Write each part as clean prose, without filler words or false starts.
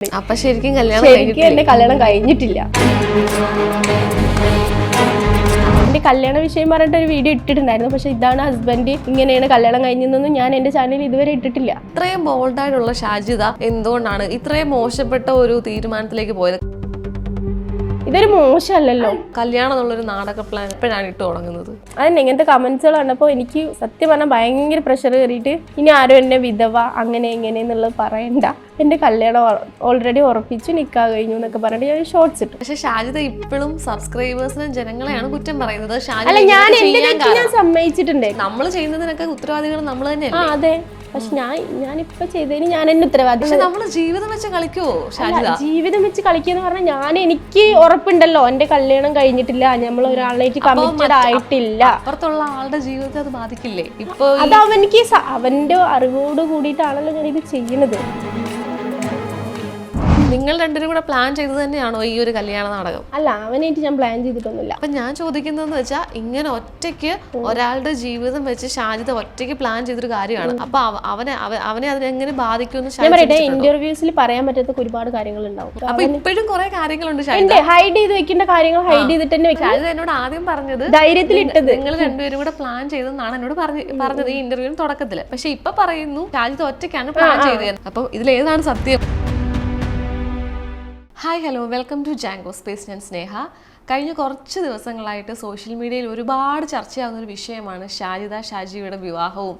അപ്പൊ ശരിക്കും എന്റെ കല്യാണം കഴിഞ്ഞിട്ടില്ല. എന്റെ കല്യാണ വിഷയം പറഞ്ഞിട്ട് ഒരു വീഡിയോ ഇട്ടിട്ടുണ്ടായിരുന്നു. പക്ഷെ ഇതാണ് ഹസ്ബൻഡ്, ഇങ്ങനെയാണ് കല്യാണം കഴിഞ്ഞതെന്ന് ഞാൻ എന്റെ ചാനലിൽ ഇതുവരെ ഇട്ടിട്ടില്ല. ഇത്രയും ബോൾഡായിട്ടുള്ള ഷാജിദ എന്തുകൊണ്ടാണ് ഇത്രയും മോശപ്പെട്ട ഒരു തീരുമാനത്തിലേക്ക് പോയത്? ഇതൊരു മോശമല്ലല്ലോ. കല്യാണം എന്നുള്ളൊരു നാടക പ്ലാൻ എപ്പോഴാണ് ഇട്ട് തുടങ്ങുന്നത്? അതന്നെ ഇങ്ങനത്തെ കമന്റ്സുകൾ കണ്ടപ്പോൾ എനിക്ക് സത്യം പറഞ്ഞാൽ ഭയങ്കര പ്രഷർ കയറിയിട്ട് ഇനി ആരും എന്നെ വിധവ അങ്ങനെ ഇങ്ങനെ എന്നുള്ളത് പറയണ്ട, എന്റെ കല്യാണം ഓൾറെഡി ഉറപ്പിച്ചു, നിക്കാഹ് കഴിഞ്ഞു എന്നൊക്കെ പറഞ്ഞിട്ട് ഞാൻ ഷോർട്സ് ഇട്ടു. പക്ഷെ ഷാജിദ ഇപ്പോഴും സബ്സ്ക്രൈബേഴ്സിനും ജനങ്ങളെയാണ് കുറ്റം പറയുന്നത്. അല്ല, ഞാൻ എന്റെ തെറ്റ് ഞാൻ സമ്മതിച്ചിട്ടുണ്ട്. നമ്മൾ ചെയ്യുന്നതിനൊക്കെ ഉത്തരവാദികൾ നമ്മൾ തന്നെയല്ലേ? അതെ, പക്ഷെ ഞാനിപ്പോ ചെയ്തതിന് ഞാൻ എന്നെ ഉത്തരവാദി. പക്ഷെ നമ്മള് ജീവിതം വെച്ച് കളിക്കുവോ ഷാജിദ? ജീവിതം വെച്ച് കളിക്കുന്ന പറഞ്ഞാൽ എനിക്ക് ഉറപ്പുണ്ടല്ലോ എന്റെ കല്യാണം കഴിഞ്ഞിട്ടില്ല, നമ്മൾ ഒരാളിലേക്ക് കമ്മിറ്റഡ് ആയിട്ടില്ല. അപ്പുറത്തുള്ള ആളുടെ ജീവിതത്തെ അത് ബാധിക്കില്ലേ? ഇപ്പൊ അത് അവന്റെ അറിവോട് കൂടിയിട്ടാണല്ലോ ഞാൻ ഇത് ചെയ്യുന്നത്. നിങ്ങൾ രണ്ടുപേരും കൂടെ പ്ലാൻ ചെയ്ത് തന്നെയാണോ ഈ ഒരു കല്യാണ നാടകം? അല്ല, അവനായിട്ട് ഞാൻ പ്ലാൻ ചെയ്തിട്ടൊന്നുമില്ല. അപ്പൊ ഞാൻ ചോദിക്കുന്നതെന്ന് വെച്ചാൽ, ഇങ്ങനെ ഒറ്റയ്ക്ക് ഒരാളുടെ ജീവിതം വെച്ച് ഷാജിദ ഒറ്റയ്ക്ക് പ്ലാൻ ചെയ്തൊരു കാര്യമാണ്. അപ്പൊ അവനെ അതിനെങ്ങനെ ബാധിക്കുമെന്ന് ഞാൻ പറയട്ടെ, ഇന്റർവ്യൂസിൽ പറയാൻ പറ്റാത്ത ഒരുപാട് കാര്യങ്ങൾ ഉണ്ടാവും. അപ്പൊ ഇപ്പോഴും കുറെ കാര്യങ്ങളുണ്ട്. ഹൈഡ് ചെയ്ത് വെക്കേണ്ട കാര്യങ്ങൾ ഹൈഡ് ചെയ്തിട്ട് തന്നെ വെക്കാം. ഷാജിദ എന്നോട് ആദ്യം പറഞ്ഞത് ധൈര്യത്തിൽ ഇട്ടത് നിങ്ങൾ രണ്ടുപേരും കൂടെ പ്ലാൻ ചെയ്തെന്നാണ് എന്നോട് പറഞ്ഞത് ഈ ഇന്റർവ്യൂവിന് തുടക്കത്തില്. പക്ഷെ ഇപ്പൊ പറയുന്നു ഷാജിദ ഒറ്റയ്ക്കാണ് പ്ലാൻ ചെയ്തത്. അപ്പൊ ഇതിലേതാണ് സത്യം? Hi, hello, welcome to Jango space. ഞാൻ സ്നേഹ. കഴിഞ്ഞ കുറച്ച് ദിവസങ്ങളായിട്ട് സോഷ്യൽ മീഡിയയിൽ ഒരുപാട് ചർച്ചയാകുന്നൊരു വിഷയമാണ് ഷാജിയുടെ വിവാഹവും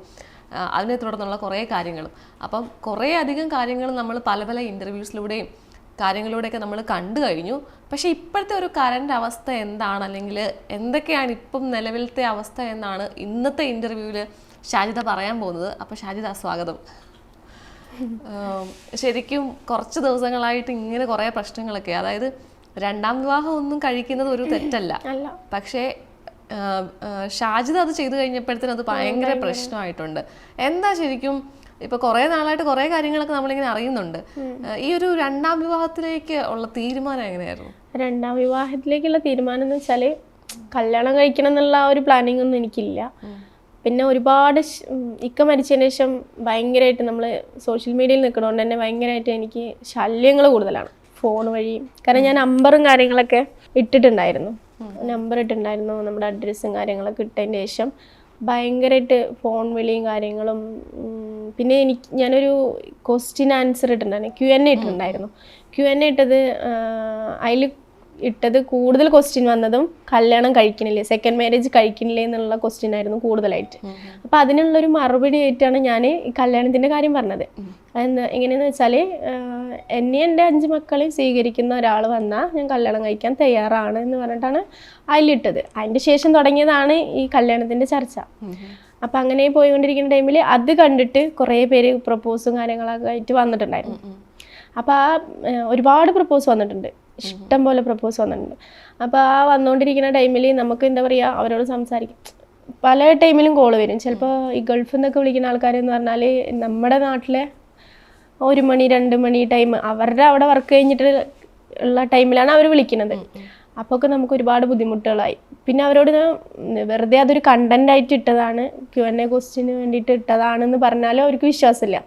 അതിനെ തുടർന്നുള്ള കുറേ കാര്യങ്ങളും. അപ്പം കുറേ അധികം കാര്യങ്ങൾ നമ്മൾ പല പല ഇൻ്റർവ്യൂസിലൂടെയും കാര്യങ്ങളിലൂടെയൊക്കെ നമ്മൾ കണ്ടു കഴിഞ്ഞു. പക്ഷേ ഇപ്പോഴത്തെ ഒരു കറണ്ട് അവസ്ഥ എന്താണ്, അല്ലെങ്കിൽ എന്തൊക്കെയാണ് ഇപ്പം നിലവിലത്തെ അവസ്ഥ എന്നാണ് ഇന്നത്തെ ഇൻ്റർവ്യൂവിൽ ഷാജിദ പറയാൻ പോകുന്നത്. അപ്പോൾ ഷാജിദ, സ്വാഗതം. ശരിക്കും കുറച്ച് ദിവസങ്ങളായിട്ട് ഇങ്ങനെ കുറേ പ്രശ്നങ്ങളൊക്കെ, അതായത് രണ്ടാം വിവാഹം ഒന്നും കഴിക്കുന്നത് ഒരു തെറ്റല്ല, പക്ഷേ ഷാജിദ അത് ചെയ്തു കഴിഞ്ഞപ്പോഴത്തേനും അത് ഭയങ്കര പ്രശ്നമായിട്ടുണ്ട്. എന്താ ശരിക്കും ഇപ്പൊ കുറെ നാളായിട്ട് കുറെ കാര്യങ്ങളൊക്കെ നമ്മളിങ്ങനെ അറിയുന്നുണ്ട്. ഈ ഒരു രണ്ടാം വിവാഹത്തിലേക്ക് ഉള്ള തീരുമാനം എങ്ങനെയായിരുന്നു? രണ്ടാം വിവാഹത്തിലേക്കുള്ള തീരുമാനം എന്ന് വെച്ചാല്, കല്യാണം കഴിക്കണം എന്നുള്ള ഒരു പ്ലാനിങ് ഒന്നും എനിക്കില്ല. പിന്നെ ഒരുപാട് ഇക്ക മരിച്ചതിന് ശേഷം ഭയങ്കരമായിട്ട് നമ്മൾ സോഷ്യൽ മീഡിയയിൽ നിൽക്കണോണ്ട് തന്നെ ഭയങ്കരമായിട്ട് എനിക്ക് ശല്യങ്ങൾ കൂടുതലാണ് ഫോൺ വഴി. കാരണം ഞാൻ നമ്പറും കാര്യങ്ങളൊക്കെ ഇട്ടിട്ടുണ്ടായിരുന്നു, നമ്മുടെ അഡ്രസ്സും കാര്യങ്ങളൊക്കെ ഇട്ടതിന് ശേഷം ഭയങ്കരമായിട്ട് ഫോൺ വിളിയും കാര്യങ്ങളും. പിന്നെ ഞാനൊരു ക്വസ്റ്റ്യൻ ആൻസർ ഇട്ടിട്ടുണ്ടായിരുന്നു, Q&A ഇട്ടിട്ടുണ്ടായിരുന്നു. Q&A ഇട്ടത് കൂടുതൽ ക്വസ്റ്റ്യൻ വന്നതും കല്യാണം കഴിക്കണില്ലേ, സെക്കൻഡ് മാരേജ് കഴിക്കണില്ലേ എന്നുള്ള ക്വസ്റ്റ്യൻ ആയിരുന്നു കൂടുതലായിട്ട്. അപ്പം അതിനുള്ളൊരു മറുപടി ആയിട്ടാണ് ഞാൻ ഈ കല്യാണത്തിൻ്റെ കാര്യം പറഞ്ഞത്. എങ്ങനെയാണെന്ന് വെച്ചാൽ, എൻ്റെ 5 മക്കളെയും സ്വീകരിക്കുന്ന ഒരാൾ വന്നാൽ ഞാൻ കല്യാണം കഴിക്കാൻ തയ്യാറാണ് എന്ന് പറഞ്ഞിട്ടാണ് അതിലിട്ടത്. അതിൻ്റെ ശേഷം തുടങ്ങിയതാണ് ഈ കല്യാണത്തിൻ്റെ ചർച്ച. അപ്പം അങ്ങനെ പോയിക്കൊണ്ടിരിക്കുന്ന ടൈമിൽ അത് കണ്ടിട്ട് കുറേ പേര് പ്രപ്പോസും കാര്യങ്ങളൊക്കെ ആയിട്ട് വന്നിട്ടുണ്ടായിരുന്നു. അപ്പോൾ ഒരുപാട് പ്രപ്പോസ് വന്നിട്ടുണ്ട്, ഇഷ്ടം പോലെ പ്രപ്പോസ് വന്നിട്ടുണ്ട്. അപ്പോൾ വന്നുകൊണ്ടിരിക്കുന്ന ടൈമിൽ നമുക്ക് എന്താ പറയുക, അവരോട് സംസാരിക്കും. പല ടൈമിലും കോള് വരും. ചിലപ്പോൾ ഈ ഗൾഫിൽ നിന്നൊക്കെ വിളിക്കുന്ന ആൾക്കാരെന്ന് പറഞ്ഞാൽ നമ്മുടെ നാട്ടിലെ 1 മണി 2 മണി ടൈം, അവരുടെ അവിടെ വർക്ക് കഴിഞ്ഞിട്ട് ഉള്ള ടൈമിലാണ് അവർ വിളിക്കുന്നത്. അപ്പോൾ ഒക്കെ നമുക്ക് ഒരുപാട് ബുദ്ധിമുട്ടുകളായി. പിന്നെ അവരോട് വെറുതെ അതൊരു കണ്ടന്റ് ആയിട്ട് ഇട്ടതാണ്, Q&A ക്വസ്റ്റ്യന് വേണ്ടിയിട്ട് ഇട്ടതാണെന്ന് പറഞ്ഞാലും അവർക്ക് വിശ്വാസമില്ല.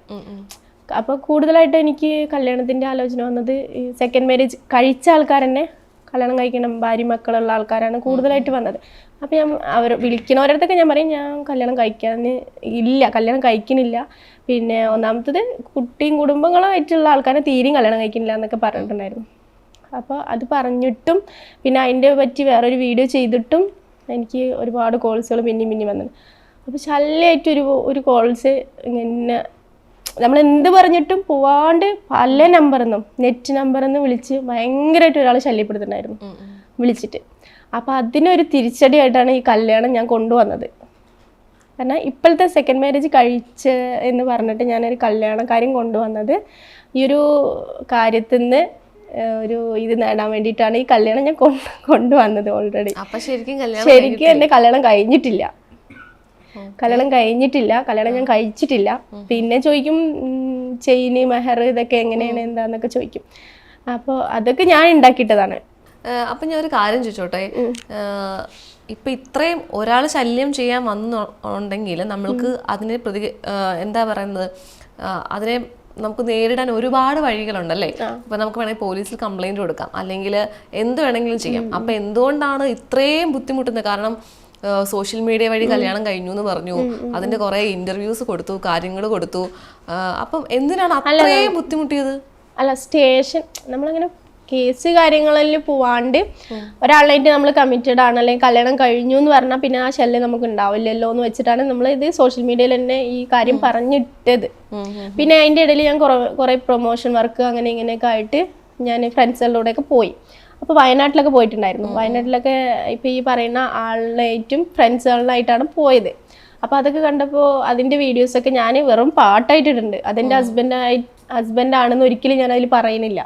അപ്പോൾ കൂടുതലായിട്ട് എനിക്ക് കല്യാണത്തിൻ്റെ ആലോചന വന്നത് ഈ സെക്കൻഡ് മാരേജ് കഴിച്ച ആൾക്കാർ തന്നെ കല്യാണം കഴിക്കണം, ഭാര്യ മക്കളുള്ള ആൾക്കാരാണ് കൂടുതലായിട്ട് വന്നത്. അപ്പോൾ ഞാൻ വിളിക്കണവരടുത്തൊക്കെ ഞാൻ പറയും, ഞാൻ കല്യാണം കല്യാണം കഴിക്കുന്നില്ല. പിന്നെ ഒന്നാമത്തത് കുട്ടിയും കുടുംബങ്ങളുമായിട്ടുള്ള ആൾക്കാരെ തീരെയും കല്യാണം കഴിക്കുന്നില്ല എന്നൊക്കെ പറഞ്ഞിട്ടുണ്ടായിരുന്നു. അപ്പോൾ അത് പറഞ്ഞിട്ടും പിന്നെ അതിൻ്റെ പറ്റി വേറൊരു വീഡിയോ ചെയ്തിട്ടും എനിക്ക് ഒരുപാട് കോൾസുകൾ പിന്നെയും വന്നത്. അപ്പോൾ ശല്യമായിട്ടൊരു കോൾസ് ഇങ്ങനെ നമ്മൾ എന്ത് പറഞ്ഞിട്ടും പോവാണ്ട് പല നെറ്റ് നമ്പറിൽ നിന്ന് വിളിച്ച് ഭയങ്കരമായിട്ട് ഒരാൾ ശല്യപ്പെടുത്തുന്നുണ്ടായിരുന്നു വിളിച്ചിട്ട്. അപ്പോൾ അതിനൊരു തിരിച്ചടിയായിട്ടാണ് ഈ കല്യാണം ഞാൻ കൊണ്ടുവന്നത്. കാരണം ഇപ്പോഴത്തെ സെക്കൻഡ് മാരേജ് കഴിച്ച് എന്ന് പറഞ്ഞിട്ട് ഞാനൊരു കല്യാണക്കാര്യം കൊണ്ടുവന്നത് ഈ ഒരു കാര്യത്തിൽ നിന്ന് ഒരു ഇത് നേടാൻ വേണ്ടിയിട്ടാണ് ഈ കല്യാണം ഞാൻ കൊണ്ടുവന്നത് ഓൾറെഡി. ശരിക്കും എൻ്റെ കല്യാണം കഴിഞ്ഞിട്ടില്ല, കല്യാണം ഞാൻ കഴിച്ചിട്ടില്ല. പിന്നെ ചോദിക്കും ചെയിന് മെഹർ ഇതൊക്കെ എങ്ങനെയാണ് എന്താന്നൊക്കെ ചോദിക്കും. അപ്പോൾ അതൊക്കെ ഞാൻ ഉണ്ടാക്കിയിട്ടതാണ്. അപ്പം ഞാൻ ഒരു കാര്യം ചോദിച്ചോട്ടെ, ഇപ്പം ഇത്രയും ഒരാൾ ശല്യം ചെയ്യാൻ വന്നുണ്ടെങ്കിൽ നമ്മൾക്ക് അതിനെ എന്താ പറയുന്നത്, അതിനെ നമുക്ക് നേരിടാൻ ഒരുപാട് വഴികളുണ്ടല്ലേ. ഇപ്പൊ നമുക്ക് വേണമെങ്കിൽ പോലീസിൽ കംപ്ലൈന്റ് കൊടുക്കാം, അല്ലെങ്കിൽ എന്ത് വേണമെങ്കിലും ചെയ്യാം. അപ്പൊ എന്തുകൊണ്ടാണ് ഇത്രയും ബുദ്ധിമുട്ടുന്നത്? കാരണം സോഷ്യൽ മീഡിയ വഴി കല്യാണം കഴിഞ്ഞു എന്ന് പറഞ്ഞു, അതിന്റെ കുറെ ഇന്റർവ്യൂസ് കൊടുത്തു, കാര്യങ്ങൾ കൊടുത്തു. അപ്പം എന്തിനാണ് അത്രയും ബുദ്ധിമുട്ടിയത്? അല്ല, സ്റ്റേഷൻ നമ്മളങ്ങനെ കേസ് കാര്യങ്ങളിൽ പോവാണ്ട് ഒരാളായിട്ട് നമ്മൾ കമ്മിറ്റഡ് ആണ്, അല്ലെങ്കിൽ കല്യാണം കഴിഞ്ഞു എന്ന് പറഞ്ഞാൽ പിന്നെ ആ ശല്യം നമുക്ക് ഉണ്ടാവില്ലല്ലോ എന്ന് വെച്ചിട്ടാണ് നമ്മൾ ഇത് സോഷ്യൽ മീഡിയയിൽ തന്നെ ഈ കാര്യം പറഞ്ഞിട്ടത്. പിന്നെ അതിൻ്റെ ഇടയിൽ ഞാൻ കുറേ പ്രൊമോഷൻ വർക്ക് അങ്ങനെ ഇങ്ങനെയൊക്കെ ആയിട്ട് ഞാൻ ഫ്രണ്ട്സുകളുടെയൊക്കെ പോയി. അപ്പോൾ വയനാട്ടിലൊക്കെ പോയിട്ടുണ്ടായിരുന്നു. വയനാട്ടിലൊക്കെ ഇപ്പോൾ ഈ പറയുന്ന ആളുകളായിട്ടും ഫ്രണ്ട്സുകളിലായിട്ടാണ് പോയത്. അപ്പോൾ അതൊക്കെ കണ്ടപ്പോൾ അതിൻ്റെ വീഡിയോസൊക്കെ ഞാൻ വെറും പാട്ടായിട്ടിട്ടുണ്ട്. അതെൻ്റെ ഹസ്ബൻഡാണെന്ന് ഒരിക്കലും ഞാൻ അതിൽ പറയുന്നില്ല.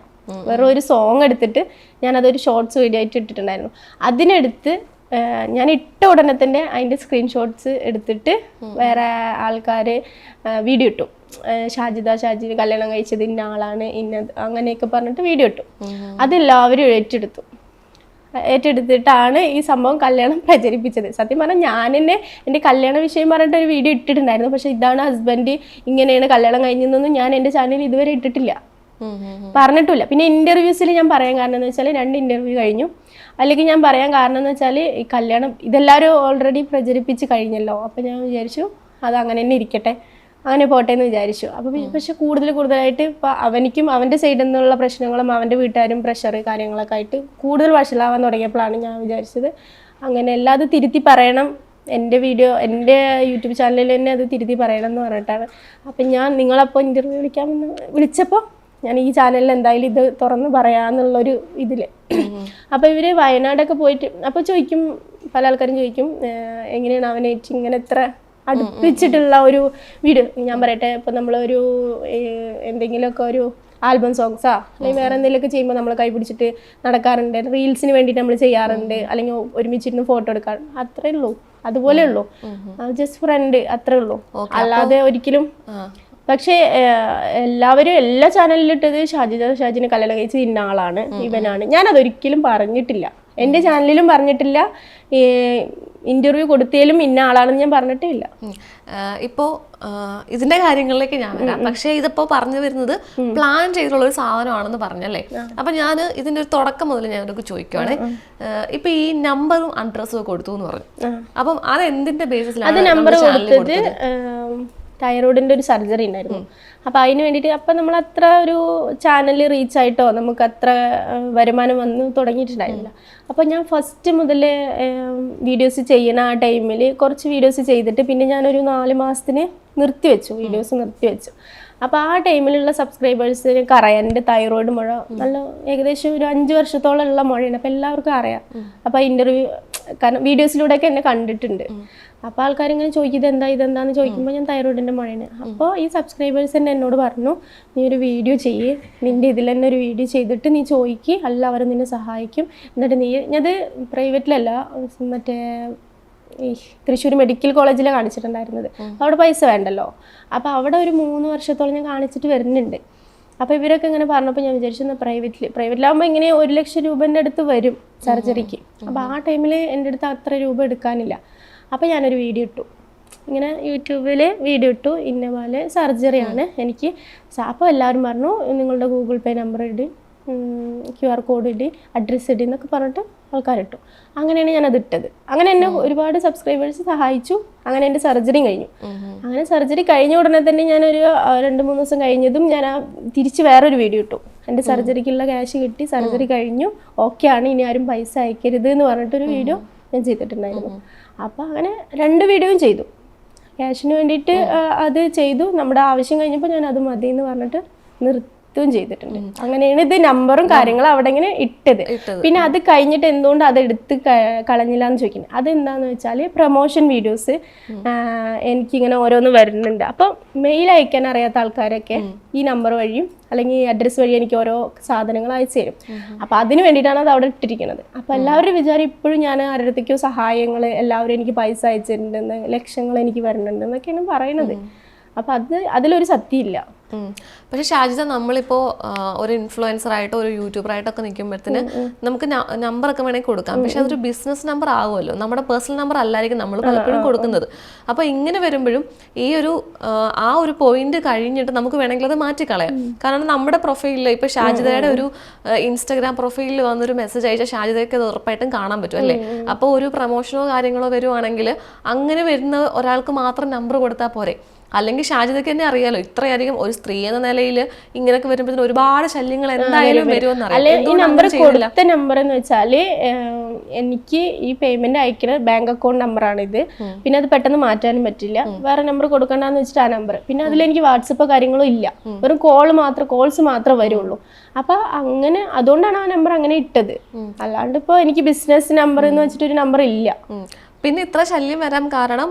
വേറെ ഒരു സോങ് എടുത്തിട്ട് ഞാനതൊരു ഷോർട്സ് വീഡിയോ ആയിട്ട് ഇട്ടിട്ടുണ്ടായിരുന്നു. അതിനെടുത്ത് ഞാൻ ഇട്ട ഉടനെ തന്നെ അതിൻ്റെ സ്ക്രീൻഷോട്ട്സ് എടുത്തിട്ട് വേറെ ആൾക്കാർ വീഡിയോ ഇട്ടു. ഷാജി കല്യാണം കഴിച്ചത് ഇന്ന ആളാണ്, ഇന്നത് അങ്ങനെയൊക്കെ പറഞ്ഞിട്ട് വീഡിയോ ഇട്ടു. അതെല്ലാവരും ഏറ്റെടുത്തിട്ടാണ് ഈ സംഭവം കല്യാണം പ്രചരിപ്പിച്ചത്. സത്യം പറഞ്ഞാൽ ഞാൻ തന്നെ എൻ്റെ കല്യാണ വിഷയം പറഞ്ഞിട്ട് ഒരു വീഡിയോ ഇട്ടിട്ടുണ്ടായിരുന്നു. പക്ഷെ ഇതാണ് ഹസ്ബൻഡ്, ഇങ്ങനെയാണ് കല്യാണം കഴിഞ്ഞതെന്നൊന്നും ഞാൻ എൻ്റെ ചാനലിൽ ഇതുവരെ ഇട്ടിട്ടില്ല, പറഞ്ഞിട്ടില്ല. പിന്നെ ഇന്റർവ്യൂസിൽ ഞാൻ പറയാൻ കാരണം എന്ന് വെച്ചാൽ 2 ഇന്റർവ്യൂ കഴിഞ്ഞു. അല്ലെങ്കിൽ ഞാൻ പറയാൻ കാരണം എന്ന് വെച്ചാൽ ഈ കല്യാണം ഇതെല്ലാവരും ഓൾറെഡി പ്രചരിപ്പിച്ച് കഴിഞ്ഞല്ലോ. അപ്പം ഞാൻ വിചാരിച്ചു അത് അങ്ങനെ തന്നെ ഇരിക്കട്ടെ, അങ്ങനെ പോട്ടെ എന്ന് വിചാരിച്ചു. അപ്പോൾ പക്ഷെ കൂടുതലായിട്ട് ഇപ്പം അവനിക്കും അവൻ്റെ സൈഡിൽ നിന്നുള്ള പ്രശ്നങ്ങളും അവൻ്റെ വീട്ടുകാരും പ്രഷർ കാര്യങ്ങളൊക്കെ ആയിട്ട് കൂടുതൽ വഷളാവാൻ തുടങ്ങിയപ്പോഴാണ് ഞാൻ വിചാരിച്ചത് അങ്ങനെ എല്ലാം അത് തിരുത്തി പറയണം, എൻ്റെ യൂട്യൂബ് ചാനലിൽ തന്നെ അത് തിരുത്തി പറയണം എന്ന് പറഞ്ഞിട്ടാണ്. അപ്പം ഞാൻ നിങ്ങളപ്പോൾ ഇൻ്റർവ്യൂ വിളിച്ചപ്പോൾ ഞാൻ ഈ ചാനലിൽ എന്തായാലും ഇത് തുറന്ന് പറയാമെന്നുള്ളൊരു ഇതിൽ. അപ്പോൾ ഇവർ വയനാടൊക്കെ പോയിട്ട് അപ്പോൾ ചോദിക്കും, പല ആൾക്കാരും ചോദിക്കും എങ്ങനെയാണ് അവനായിട്ട് ഇങ്ങനെ ഇത്ര അടുപ്പിച്ചിട്ടുള്ള ഒരു വീഡിയോ. ഞാൻ പറയട്ടെ, ഇപ്പോൾ നമ്മളൊരു എന്തെങ്കിലുമൊക്കെ ഒരു ആൽബം സോങ്സാ അല്ലെങ്കിൽ വേറെ എന്തെങ്കിലുമൊക്കെ ചെയ്യുമ്പോൾ നമ്മൾ കൈ പിടിച്ചിട്ട് നടക്കാറുണ്ട്, റീൽസിന് വേണ്ടിയിട്ട് നമ്മൾ ചെയ്യാറുണ്ട്, അല്ലെങ്കിൽ ഒരുമിച്ചിരുന്ന് ഫോട്ടോ എടുക്കാൻ, അത്രേ ഉള്ളൂ, അതുപോലെ ഉള്ളൂ. ജസ്റ്റ് ഫ്രണ്ട് അത്രേ ഉള്ളൂ, അല്ലാതെ ഒരിക്കലും. പക്ഷേ എല്ലാവരും എല്ലാ ചാനലിലും ഇട്ടത് ഷാജിനെ കല്യാണം കഴിച്ച് ഇന്ന ആളാണ്, ഇവനാണ്. ഞാനതൊരിക്കലും പറഞ്ഞിട്ടില്ല, എൻ്റെ ചാനലിലും പറഞ്ഞിട്ടില്ല, ഇന്റർവ്യൂ കൊടുത്തതിലും ഇന്ന ആളാണെന്ന് ഞാൻ പറഞ്ഞിട്ടേ ഇല്ല. ഇപ്പോൾ ഇതിന്റെ കാര്യങ്ങളിലേക്ക് ഞാൻ വരാം. പക്ഷേ ഇതിപ്പോ പറഞ്ഞു വരുന്നത് പ്ലാൻ ചെയ്തിട്ടുള്ള ഒരു സാധനമാണെന്ന് പറഞ്ഞല്ലേ. അപ്പൊ ഞാൻ ഇതിന്റെ ഒരു തുടക്കം മുതൽ ഞാനൊക്കെ ചോദിക്കുവാണ്, ഇപ്പൊ ഈ നമ്പറും അഡ്രസ്സും കൊടുത്തു എന്ന് പറഞ്ഞു. അപ്പം അത് എന്തിന്റെ ബേസിസിലാണ് നമ്പർ കൊടുത്തത്? തൈറോയിഡിൻ്റെ ഒരു സർജറി ഉണ്ടായിരുന്നു. അപ്പോൾ അതിന് വേണ്ടിയിട്ട് അപ്പം നമ്മൾ അത്ര ഒരു ചാനൽ റീച്ച് ആയിട്ടോ നമുക്ക് അത്ര വരുമാനം വന്ന് തുടങ്ങിയിട്ടുണ്ടായിരുന്നില്ല. അപ്പോൾ ഞാൻ ഫസ്റ്റ് മുതൽ വീഡിയോസ് ചെയ്യുന്ന ആ ടൈമിൽ കുറച്ച് വീഡിയോസ് ചെയ്തിട്ട് പിന്നെ ഞാനൊരു 4 മാസത്തിന് വീഡിയോസ് നിർത്തിവെച്ചു. അപ്പോൾ ആ ടൈമിലുള്ള സബ്സ്ക്രൈബേഴ്സിന് അറിയാം എൻ്റെ തൈറോയിഡ് മുഴ നല്ല ഏകദേശം ഒരു 5 വർഷത്തോളം ഉള്ള മുഴയാണ്. അപ്പോൾ എല്ലാവർക്കും അറിയാം. അപ്പോൾ ഇൻ്റർവ്യൂ കാരണം വീഡിയോസിലൂടെയൊക്കെ എന്നെ കണ്ടിട്ടുണ്ട്. അപ്പോൾ ആൾക്കാരിങ്ങനെ ചോദിക്കും ഇതെന്താന്ന് ചോദിക്കുമ്പോൾ ഞാൻ തൈറോയിഡിൻ്റെ മുഴയാണ്. അപ്പോൾ ഈ സബ്സ്ക്രൈബേഴ്സ് തന്നെ എന്നോട് പറഞ്ഞു, നീ ഒരു വീഡിയോ ചെയ്യേ, നിൻ്റെ ഇതിൽ തന്നെ ഒരു വീഡിയോ ചെയ്തിട്ട് നീ ചോദിക്ക്, എല്ലാവരും നിന്നെ സഹായിക്കും. എന്നിട്ട് ഞാനത് പ്രൈവറ്റിലല്ല, മറ്റേ ഈ തൃശ്ശൂർ മെഡിക്കൽ കോളേജിലാണ് കാണിച്ചിട്ടുണ്ടായിരുന്നത്. അവിടെ പൈസ വേണ്ടല്ലോ. അപ്പോൾ അവിടെ ഒരു 3 വർഷത്തോളം ഞാൻ കാണിച്ചിട്ട് വരുന്നുണ്ട്. അപ്പോൾ ഇവരൊക്കെ ഇങ്ങനെ പറഞ്ഞപ്പോൾ ഞാൻ വിചാരിച്ചു പ്രൈവറ്റിലാകുമ്പോൾ ഇങ്ങനെ 1 ലക്ഷം രൂപേൻ്റെ അടുത്ത് വരും സർജറിക്ക്. അപ്പോൾ ആ ടൈമിൽ എൻ്റെ അടുത്ത് അത്ര രൂപ എടുക്കാനില്ല. അപ്പോൾ ഞാനൊരു വീഡിയോ ഇട്ടു, ഇങ്ങനെ യൂട്യൂബിൽ വീഡിയോ ഇട്ടു, ഇന്ന പോലെ സർജറിയാണ് എനിക്ക്. അപ്പോൾ എല്ലാവരും പറഞ്ഞു നിങ്ങളുടെ ഗൂഗിൾ പേ നമ്പർ ഇടി, QR കോഡ് ഇടി, അഡ്രസ്സ് ഇടി എന്നൊക്കെ പറഞ്ഞിട്ട് ആൾക്കാരിട്ടു. അങ്ങനെയാണ് ഞാനത് ഇട്ടത്. അങ്ങനെ എന്നെ ഒരുപാട് സബ്സ്ക്രൈബേഴ്സ് സഹായിച്ചു. അങ്ങനെ എൻ്റെ സർജറി കഴിഞ്ഞു. അങ്ങനെ സർജറി കഴിഞ്ഞ ഉടനെ തന്നെ ഞാനൊരു 2-3 ദിവസം കഴിഞ്ഞതും ഞാൻ തിരിച്ച് വേറൊരു വീഡിയോ ഇട്ടു. എൻ്റെ സർജറിക്കുള്ള ക്യാഷ് കിട്ടി, സർജറി കഴിഞ്ഞു, ഓക്കെ ആണ്, ഇനി ആരും പൈസ അയക്കരുത് എന്ന് പറഞ്ഞിട്ടൊരു വീഡിയോ ഞാൻ ചെയ്തിട്ടുണ്ടായിരുന്നു. അപ്പോൾ അങ്ങനെ 2 വീഡിയോയും ചെയ്തു, ക്യാഷിന് വേണ്ടിയിട്ട് അത് ചെയ്തു. നമ്മുടെ ആവശ്യം കഴിഞ്ഞപ്പോൾ ഞാൻ അത് മതി എന്ന് പറഞ്ഞിട്ട് ചെയ്തിട്ടുണ്ട്. അങ്ങനെയാണ് ഇത് നമ്പറും കാര്യങ്ങളും അവിടെ ഇങ്ങനെ ഇട്ടത്. പിന്നെ അത് കഴിഞ്ഞിട്ട് എന്തുകൊണ്ട് അത് എടുത്ത് കളഞ്ഞില്ല എന്ന് ചോദിക്കുന്നത്, അതെന്താന്ന് വെച്ചാൽ പ്രൊമോഷൻ വീഡിയോസ് എനിക്കിങ്ങനെ ഓരോന്ന് വരുന്നുണ്ട്. അപ്പം മെയിൽ അയക്കാൻ അറിയാത്ത ആൾക്കാരൊക്കെ ഈ നമ്പർ വഴിയും അല്ലെങ്കിൽ ഈ അഡ്രസ്സ് വഴി എനിക്ക് ഓരോ സാധനങ്ങൾ അയച്ചു തരും. അപ്പം അതിന് വേണ്ടിയിട്ടാണ് അത് അവിടെ ഇട്ടിരിക്കുന്നത്. അപ്പം എല്ലാവരും വിചാരം ഇപ്പോഴും ഞാൻ ആരുടെയോ സഹായങ്ങൾ, എല്ലാവരും എനിക്ക് പൈസ അയച്ചിട്ടുണ്ടെന്ന്, ലക്ഷങ്ങൾ എനിക്ക് വരുന്നുണ്ട് എന്നൊക്കെയാണ് പറയുന്നത്. അപ്പം അതിലൊരു സത്യമില്ല. പക്ഷെ ഷാജിദ, നമ്മളിപ്പോ ഒരു ഇൻഫ്ലുവൻസർ ആയിട്ടോ ഒരു യൂട്യൂബറായിട്ടൊക്കെ നിൽക്കുമ്പോഴത്തേന് നമുക്ക് നമ്പറൊക്കെ വേണമെങ്കിൽ കൊടുക്കാം. പക്ഷെ അതൊരു ബിസിനസ് നമ്പർ ആകുമല്ലോ, നമ്മുടെ പേഴ്സണൽ നമ്പർ അല്ലായിരിക്കും നമ്മൾ പലപ്പോഴും കൊടുക്കുന്നത്. അപ്പോൾ ഇങ്ങനെ വരുമ്പോഴും ഈ ഒരു ആ ഒരു പോയിന്റ് കഴിഞ്ഞിട്ട് നമുക്ക് വേണമെങ്കിൽ അത് മാറ്റിക്കളയാം. കാരണം നമ്മുടെ പ്രൊഫൈലിൽ ഇപ്പൊ ഷാജിദയുടെ ഒരു ഇൻസ്റ്റാഗ്രാം പ്രൊഫൈലിൽ വന്നൊരു മെസ്സേജ് അയച്ചാൽ ഷാജിദയ്ക്ക് അത് ഉറപ്പായിട്ടും കാണാൻ പറ്റും അല്ലേ? അപ്പോൾ ഒരു പ്രൊമോഷനോ കാര്യങ്ങളോ വരുവാണെങ്കിൽ അങ്ങനെ വരുന്ന ഒരാൾക്ക് മാത്രം നമ്പർ കൊടുത്താൽ പോരെ? അല്ലെങ്കിൽ ഷാജിദയ്ക്ക് തന്നെ അറിയാലോ, ഇത്രയധികം ഒരു സ്ത്രീ എന്ന നിലയിൽ ഇങ്ങനെയൊക്കെ വരുമ്പോഴത്തേന് ഒരുപാട് ശല്യങ്ങൾ എന്തായാലും വരുമെന്നറിയാം. ഈ നമ്പർ കൊടുത്ത നമ്പർ എന്ന് വെച്ചാല് എനിക്ക് ഈ പേയ്മെന്റ് അയക്കുന്ന ബാങ്ക് അക്കൗണ്ട് നമ്പറാണ് ഇത്. പിന്നെ അത് പെട്ടെന്ന് മാറ്റാനും പറ്റില്ല. വേറെ നമ്പർ കൊടുക്കണ്ടെന്ന് വെച്ചിട്ട് ആ നമ്പർ. പിന്നെ അതിൽ എനിക്ക് വാട്സപ്പോ കാര്യങ്ങളോ ഇല്ല, വെറും കോൾസ് മാത്രമേ വരുള്ളൂ. അപ്പൊ അങ്ങനെ അതുകൊണ്ടാണ് ആ നമ്പർ അങ്ങനെ ഇട്ടത്. അല്ലാണ്ട് ഇപ്പൊ എനിക്ക് ബിസിനസ് നമ്പർ എന്ന് വെച്ചിട്ട് ഒരു നമ്പർ ഇല്ല. പിന്നെ ഇത്ര ശല്യം വരാൻ കാരണം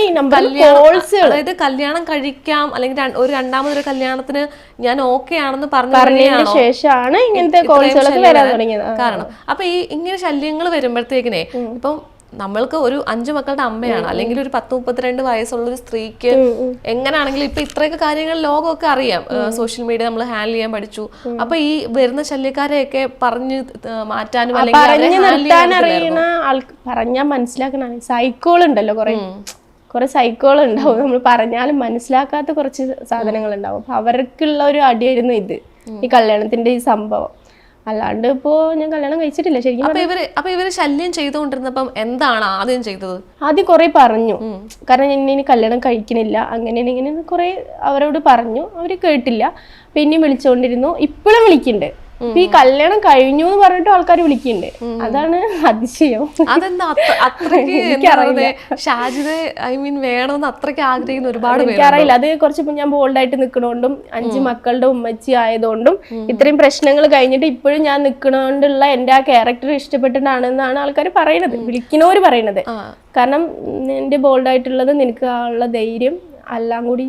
ഈ നമ്പർ കോൾസ്, അതായത് കല്യാണം കഴിക്കാം അല്ലെങ്കിൽ ഒരു രണ്ടാമതൊരു കല്യാണത്തിന് ഞാൻ ഓക്കെ ആണെന്ന് പറഞ്ഞതിന് ശേഷമാണ് ഇങ്ങനത്തെ കോൾസുകളൊക്കെ വരാൻ തുടങ്ങിയത്. കാരണം അപ്പൊ ഈ ഇങ്ങനെ ശല്യങ്ങൾ വരുമ്പോഴത്തേക്കിനെ ഇപ്പം നമ്മൾക്ക് ഒരു 5 മക്കളുടെ അമ്മയാണ്, അല്ലെങ്കിൽ ഒരു 10-32 വയസ്സുള്ള ഒരു സ്ത്രീക്ക് എങ്ങനെയാണെങ്കിലും ഇപ്പൊ ഇത്രയൊക്കെ കാര്യങ്ങൾ ലോകമൊക്കെ അറിയാം, സോഷ്യൽ മീഡിയ നമ്മൾ ഹാൻഡിൽ ചെയ്യാൻ പഠിച്ചു. അപ്പൊ ഈ വരുന്ന ശല്യക്കാരെയൊക്കെ പറഞ്ഞു മാറ്റാനും പറഞ്ഞാൽ മനസ്സിലാക്കണ സൈക്കോൾ ഉണ്ടല്ലോ, കുറെ സൈക്കോൾ ഉണ്ടാവും. നമ്മൾ പറഞ്ഞാലും മനസ്സിലാക്കാത്ത കുറച്ച് സാധനങ്ങൾ ഉണ്ടാവും. അപ്പൊ അവർക്കുള്ള ഒരു അടിയായിരുന്നു ഇത്, ഈ കല്യാണത്തിന്റെ ഈ സംഭവം. അല്ലാണ്ട് ഇപ്പോ ഞാൻ കല്യാണം കഴിച്ചിട്ടില്ല ശരിക്കും. അപ്പൊ ഇവര് ശല്യം ചെയ്തുകൊണ്ടിരുന്നപ്പം എന്താണ് ആദ്യം ചെയ്തത്? ആദ്യം കുറെ പറഞ്ഞു, കാരണം ഇനി കല്യാണം കഴിക്കണില്ല അങ്ങനെ ഇങ്ങനെ കുറെ അവരോട് പറഞ്ഞു. അവര് കേട്ടില്ല. പിന്നെയും വിളിച്ചുകൊണ്ടിരുന്നു. ഇപ്പോഴും വിളിക്കുന്നുണ്ട്. ഈ കല്യാണം കഴിഞ്ഞു എന്ന് പറഞ്ഞിട്ട് ആൾക്കാർ വിളിക്കുന്നുണ്ട്. അതാണ് അതിശയം. അതെന്താ ഷാജിദ വേണമെന്ന് അത്രയ്ക്ക് ആഗ്രഹിക്കുന്ന ഒരുപാട് എനിക്കറിയില്ല. അത് കുറച്ച് ഞാൻ ബോൾഡായിട്ട് നിൽക്കണോണ്ടും 5 മക്കളുടെ ഉമ്മച്ചി ആയതുകൊണ്ടും ഇത്രയും പ്രശ്നങ്ങൾ കഴിഞ്ഞിട്ട് ഇപ്പോഴും ഞാൻ നിൽക്കണോണ്ടുള്ള എന്റെ ആ ക്യാരക്ടർ ഇഷ്ടപ്പെട്ടിട്ടാണെന്നാണ് ആൾക്കാർ പറയുന്നത്, വിളിക്കുന്നവര് പറയുന്നത്. കാരണം എന്റെ ബോൾഡായിട്ടുള്ളത് നിനക്ക് ഉള്ള ധൈര്യം എല്ലാം കൂടി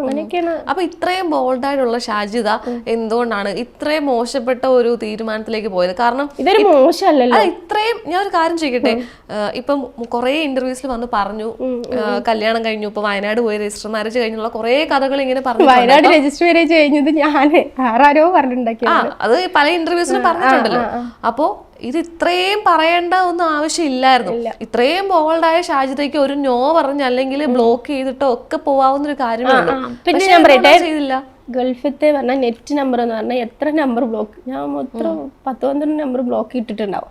അങ്ങനെയൊക്കെയാണ്. അപ്പൊ ഇത്രയും ബോൾഡായിട്ടുള്ള ഷാജിദ എന്തുകൊണ്ടാണ് ഇത്രയും മോശപ്പെട്ട ഒരു തീരുമാനത്തിലേക്ക് പോയത്? കാരണം ഇതൊരു മോശമല്ലല്ലോ. ഇത്രയും ഞാൻ ഒരു കാര്യം ചെയ്യട്ടെ, ഇപ്പം കുറെ ഇന്റർവ്യൂസിൽ വന്ന് പറഞ്ഞു കല്യാണം കഴിഞ്ഞു, ഇപ്പൊ വയനാട് പോയി രജിസ്റ്റർ മാരേജ് കഴിഞ്ഞുള്ള കുറെ കഥകൾ ഇങ്ങനെ പറഞ്ഞു. വയനാട് രജിസ്റ്റർ മാരേജ് കഴിഞ്ഞത് ഞാൻ ആരോ പറഞ്ഞിട്ടുണ്ടാക്കി, അത് പല ഇന്റർവ്യൂസിലും പറഞ്ഞിട്ടുണ്ടല്ലോ. അപ്പോ ഇത് ഇത്രയും പറയേണ്ട ഒന്നും ആവശ്യമില്ലായിരുന്നു. ഇത്രയും ബോൾഡായ ഷാജിദയ്ക്ക് ഒരു നോ പറഞ്ഞ് അല്ലെങ്കിൽ ബ്ലോക്ക് ചെയ്തിട്ടോ ഒക്കെ പോവാവുന്ന ഒരു കാര്യമാണ്. പിന്നെ ഞാൻ പറയട്ടെ, ഗൾഫത്തെ പറഞ്ഞ നെറ്റ് നമ്പർ എന്ന് പറഞ്ഞാൽ എത്ര നമ്പർ ബ്ലോക്ക്, ഞാൻ മൊത്തം 10-12 നമ്പർ ബ്ലോക്ക് ഇട്ടിട്ടുണ്ടാവും.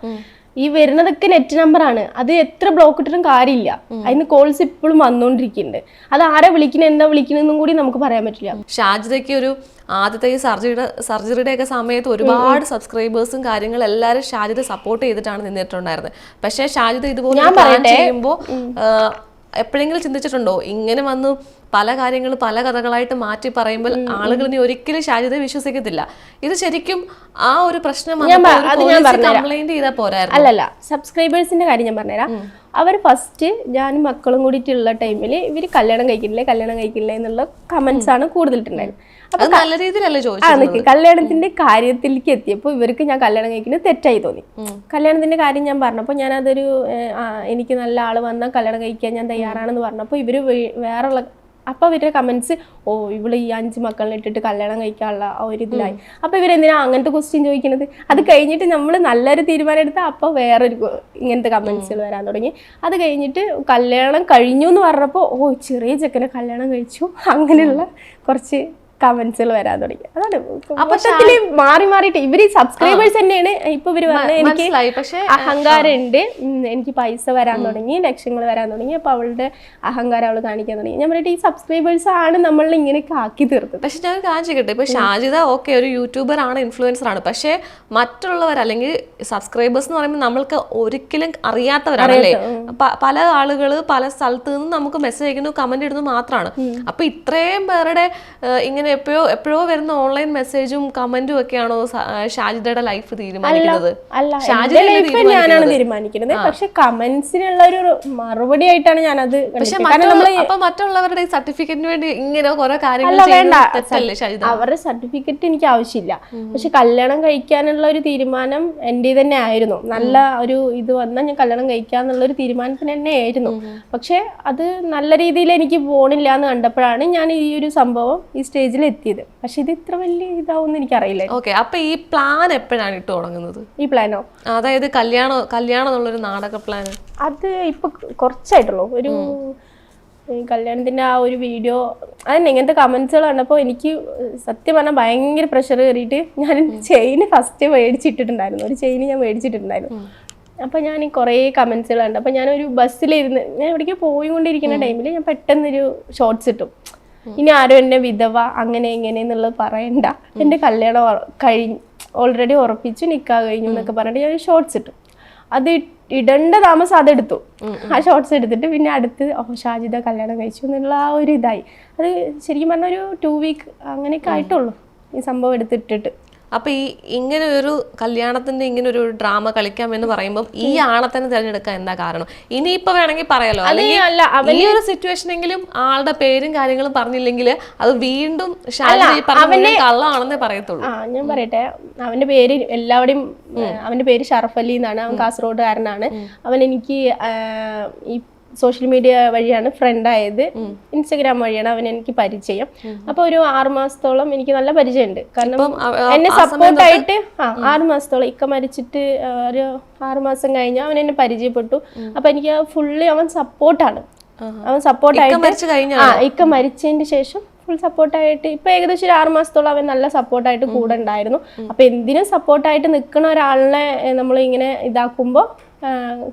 ഈ വരുന്നതൊക്കെ നെറ്റ് നമ്പറാണ്. അത് എത്ര ബ്ലോക്ക് ഇട്ടിട്ടും കാര്യമില്ല. അതിന് കോൾസ് ഇപ്പോഴും വന്നുകൊണ്ടിരിക്കുന്നുണ്ട്. അത് ആരെ വിളിക്കുന്നത് എന്താ വിളിക്കുന്നതെന്നും കൂടി നമുക്ക് പറയാൻ പറ്റില്ല. ഷാജിദയ്ക്ക് ഒരു ആദ്യത്തെ ഈ സർജറിയുടെ ഒക്കെ സമയത്ത് ഒരുപാട് സബ്സ്ക്രൈബേഴ്സും കാര്യങ്ങളും എല്ലാവരും ഷാജിദ സപ്പോർട്ട് ചെയ്തിട്ടാണ് നിന്നിട്ടുണ്ടായിരുന്നത്. പക്ഷേ ഷാജിദ ഇതുപോലെ ചെയ്യുമ്പോൾ എപ്പോഴെങ്കിലും ചിന്തിച്ചിട്ടുണ്ടോ ഇങ്ങനെ വന്ന് പല കാര്യങ്ങൾ പല കഥകളായിട്ട് മാറ്റി പറയുമ്പോൾ ആളുകൾ ഇനി ഒരിക്കലും ഷാജിദയെ വിശ്വസിക്കത്തില്ല? ഇത് ശരിക്കും ആ ഒരു പ്രശ്നം കംപ്ലൈന്റ് ചെയ്താൽ പോരായിരുന്നു. അല്ലല്ല, സബ്സ്ക്രൈബേഴ്സിന്റെ കാര്യം ഞാൻ പറഞ്ഞുതരാം. അവർ ഫസ്റ്റ് ഞാനും മക്കളും കൂടിയിട്ടുള്ള ടൈമിൽ ഇവർ കല്യാണം കഴിക്കില്ലേ എന്നുള്ള കമന്റ്സ് ആണ് കൂടുതലിട്ടുണ്ടായിരുന്നത്. അപ്പൊ നല്ല രീതിയിലല്ലേ ചോദിച്ചത്. കല്യാണത്തിന്റെ കാര്യത്തിലേക്ക് എത്തിയപ്പോൾ ഇവർക്ക് ഞാൻ കല്യാണം കഴിക്കുന്നത് തെറ്റായി തോന്നി. കല്യാണത്തിന്റെ കാര്യം ഞാൻ പറഞ്ഞപ്പോൾ ഞാൻ അതൊരു എനിക്ക് നല്ല ആള് വന്നാൽ കല്യാണം കഴിക്കാൻ ഞാൻ തയ്യാറാണെന്ന് പറഞ്ഞപ്പോൾ ഇവര് വേറെയുള്ള അപ്പൊ അവരുടെ കമന്റ്സ്, ഇവള് ഈ 5 മക്കളിനെ ഇട്ടിട്ട് കല്യാണം കഴിക്കാനുള്ള ആ ഒരു ഇതിലായി. അപ്പൊ ഇവരെന്തിനാ അങ്ങനത്തെ ക്വസ്റ്റ്യൻ ചോദിക്കുന്നത്? അത് കഴിഞ്ഞിട്ട് നമ്മൾ നല്ലൊരു തീരുമാനം എടുത്താൽ അപ്പൊ വേറൊരു ഇങ്ങനത്തെ കമന്റ്സുകൾ വരാൻ തുടങ്ങി. അത് കഴിഞ്ഞിട്ട് കല്യാണം കഴിഞ്ഞു എന്ന് പറഞ്ഞപ്പോൾ ചെറിയ ചെക്കനെ കല്യാണം കഴിച്ചു അങ്ങനെയുള്ള കുറച്ച് കമന്റ്സുകൾ വരാൻ തുടങ്ങി. അതാണ് മൊത്തത്തില് മാറി മാറിയിട്ട് ഇവര് സബ്സ്ക്രൈബേഴ്സ് തന്നെയാണ്. ഇപ്പൊ ഇവര് പറഞ്ഞ എനിക്ക് അഹങ്കാരം ഉണ്ട്, എനിക്ക് പൈസ വരാൻ തുടങ്ങി, ലക്ഷങ്ങൾ വരാൻ തുടങ്ങി, അപ്പൊ അവളുടെ അഹങ്കാരം അവള് കാണിക്കാൻ തുടങ്ങി. ഞാൻ പറഞ്ഞിട്ട് ഈ സബ്സ്ക്രൈബേഴ്സ് ആണ് നമ്മളിൽ ഇങ്ങനെ ആക്കി തീർത്തത്. പക്ഷെ ഞാൻ കാണിച്ചിട്ടെ, ഇപ്പൊ ഷാജിദ ഓക്കെ ഒരു യൂട്യൂബർ ആണ്, ഇൻഫ്ലുവൻസർ ആണ്, പക്ഷെ മറ്റുള്ളവർ അല്ലെങ്കിൽ സബ്സ്ക്രൈബേഴ്സ് എന്ന് പറയുമ്പോൾ നമ്മൾക്ക് ഒരിക്കലും അറിയാത്തവരാണല്ലേ. പല ആളുകൾ പല സ്ഥലത്ത് നിന്ന് നമുക്ക് മെസ്സേജ് അയക്കുന്നു, കമന്റ് ഇടുന്നു മാത്രമാണ്. അപ്പൊ ഇത്രയും പേരുടെ ഇങ്ങനെ എപ്പോഴോ വരുന്ന ഓൺലൈൻ മെസ്സേജും കമന്റും ഒക്കെയാണോ ഷാജിദയുടെ ലൈഫ് തീരുമാനിക്കുന്നത്? ഞാനാണ് തീരുമാനിക്കുന്നത്. പക്ഷെ കമന്റ്സിനുള്ള ഒരു മറുപടി ആയിട്ടാണ് ഞാനത്. അപ്പൊ മറ്റുള്ളവരുടെ സർട്ടിഫിക്കറ്റിന് വേണ്ടി ഇങ്ങനെ കുറെ കാര്യങ്ങൾ അവരുടെ സർട്ടിഫിക്കറ്റ് എനിക്ക് ആവശ്യമില്ല. പക്ഷെ കല്യാണം കഴിക്കാനുള്ള ഒരു തീരുമാനം എൻ്റെ തന്നെ ആയിരുന്നു. നല്ല ഒരു ഇത് വന്നാൽ ഞാൻ കല്യാണം കഴിക്കാന്നുള്ള ഒരു തീരുമാനത്തിന് തന്നെ ആയിരുന്നു. പക്ഷെ അത് നല്ല രീതിയിൽ എനിക്ക് പോണില്ല എന്ന് കണ്ടപ്പോഴാണ് ഞാൻ ഈ ഒരു സംഭവം ഈ സ്റ്റേജ് സ്റ്റേജിൽ എത്തിയത്. പക്ഷെ ഇത് ഇത്ര വലിയ ഇതാവുമെന്ന് എനിക്കറിയില്ല. ഓക്കെ, അപ്പൊ ഈ പ്ലാൻ എപ്പോഴാണ് ഇട്ട് തുടങ്ങുന്നത്? ഈ പ്ലാനോ? അതായത് കല്യാണം എന്നുള്ളൊരു നാടക പ്ലാൻ അത് ഇപ്പൊ കുറച്ചായിട്ടുള്ളൂ. ഒരു കല്യാണത്തിന്റെ ആ ഒരു വീഡിയോ, അതന്നെ ഇങ്ങനത്തെ കമന്റ്സുകൾ കണ്ടപ്പോൾ എനിക്ക് സത്യം പറഞ്ഞാൽ ഭയങ്കര പ്രഷർ കയറിയിട്ട് ഞാൻ ചെയിന് ഫസ്റ്റ് മേടിച്ചിട്ടിട്ടുണ്ടായിരുന്നു. ഒരു ചെയിന് ഞാൻ മേടിച്ചിട്ടുണ്ടായിരുന്നു. അപ്പം ഞാൻ കുറേ കമന്റ്സുകൾ കണ്ടു. അപ്പം ഞാനൊരു ബസ്സിലിരുന്ന് ഞാൻ എവിടേക്ക് പോയിക്കൊണ്ടിരിക്കുന്ന ടൈമിൽ ഞാൻ പെട്ടെന്നൊരു ഷോർട്സ് ഇട്ടു. ഇനി ആരും എന്നെ വിധവ അങ്ങനെ ഇങ്ങനെ എന്നുള്ളത് പറയണ്ട, എൻ്റെ കല്യാണം ഓൾറെഡി ഉറപ്പിച്ചു, നിക്കാഹ് കഴിഞ്ഞു എന്നൊക്കെ പറഞ്ഞിട്ട് ഞാൻ ഷോർട്സ് ഇട്ടു. അത് ഇടേണ്ട താമസം അതെടുത്തു. ആ ഷോർട്സ് എടുത്തിട്ട് പിന്നെ അടുത്ത് ഷാജിദ കല്യാണം കഴിച്ചു എന്നുള്ള ആ ഒരു ഇതായി. അത് ശരിക്കും പറഞ്ഞാൽ ഒരു 2 വീക്ക് അങ്ങനെയൊക്കെ ആയിട്ടുള്ളൂ ഈ സംഭവം എടുത്തിട്ടിട്ട്. അപ്പൊ ഈ ഇങ്ങനെ ഒരു കല്യാണത്തിന്റെ ഇങ്ങനെ ഒരു ഡ്രാമ കളിക്കാമെന്ന് പറയുമ്പോൾ ഈ ആളെ തന്നെ തിരഞ്ഞെടുക്കാൻ എന്താ കാരണം? ഇനിയിപ്പോ വേണമെങ്കിൽ പറയാലോ, അല്ലെങ്കിൽ ഈ ഒരു സിറ്റുവേഷനെങ്കിലും ആളുടെ പേരും കാര്യങ്ങളും പറഞ്ഞില്ലെങ്കിൽ അത് വീണ്ടും കള്ളാണെന്നേ പറയത്തുള്ളൂ. ഞാൻ പറയട്ടെ, അവന്റെ പേര് എല്ലാവരുടെയും, അവന്റെ പേര് ഷറഫ് അലി എന്നാണ്. അവൻ കാസർഗോഡുകാരനാണ്. അവൻ എനിക്ക് ഈ സോഷ്യൽ മീഡിയ വഴിയാണ് ഫ്രണ്ടായത്. ഇൻസ്റ്റഗ്രാം വഴിയാണ് അവൻ എനിക്ക് പരിചയം. അപ്പൊ ഒരു 6 മാസത്തോളം എനിക്ക് നല്ല പരിചയമുണ്ട്. കാരണം എന്നെ സപ്പോർട്ടായിട്ട് 6 മാസത്തോളം, ഇക്ക മരിച്ചിട്ട് ഒരു 6 മാസം കഴിഞ്ഞാൽ അവൻ എന്നെ പരിചയപ്പെട്ടു. അപ്പൊ എനിക്ക് ഫുള്ളി അവൻ സപ്പോർട്ടാണ്. അവൻ സപ്പോർട്ടായിട്ട് ഇക്ക മരിച്ചതിന് ശേഷം ഫുൾ സപ്പോർട്ടായിട്ട് ഇപ്പൊ ഏകദേശം ഒരു 6 മാസത്തോളം അവൻ നല്ല സപ്പോർട്ടായിട്ട് കൂടെ ഉണ്ടായിരുന്നു. അപ്പൊ എന്തിനും സപ്പോർട്ടായിട്ട് നിൽക്കുന്ന ഒരാളിനെ നമ്മൾ ഇങ്ങനെ ഇതാക്കുമ്പോൾ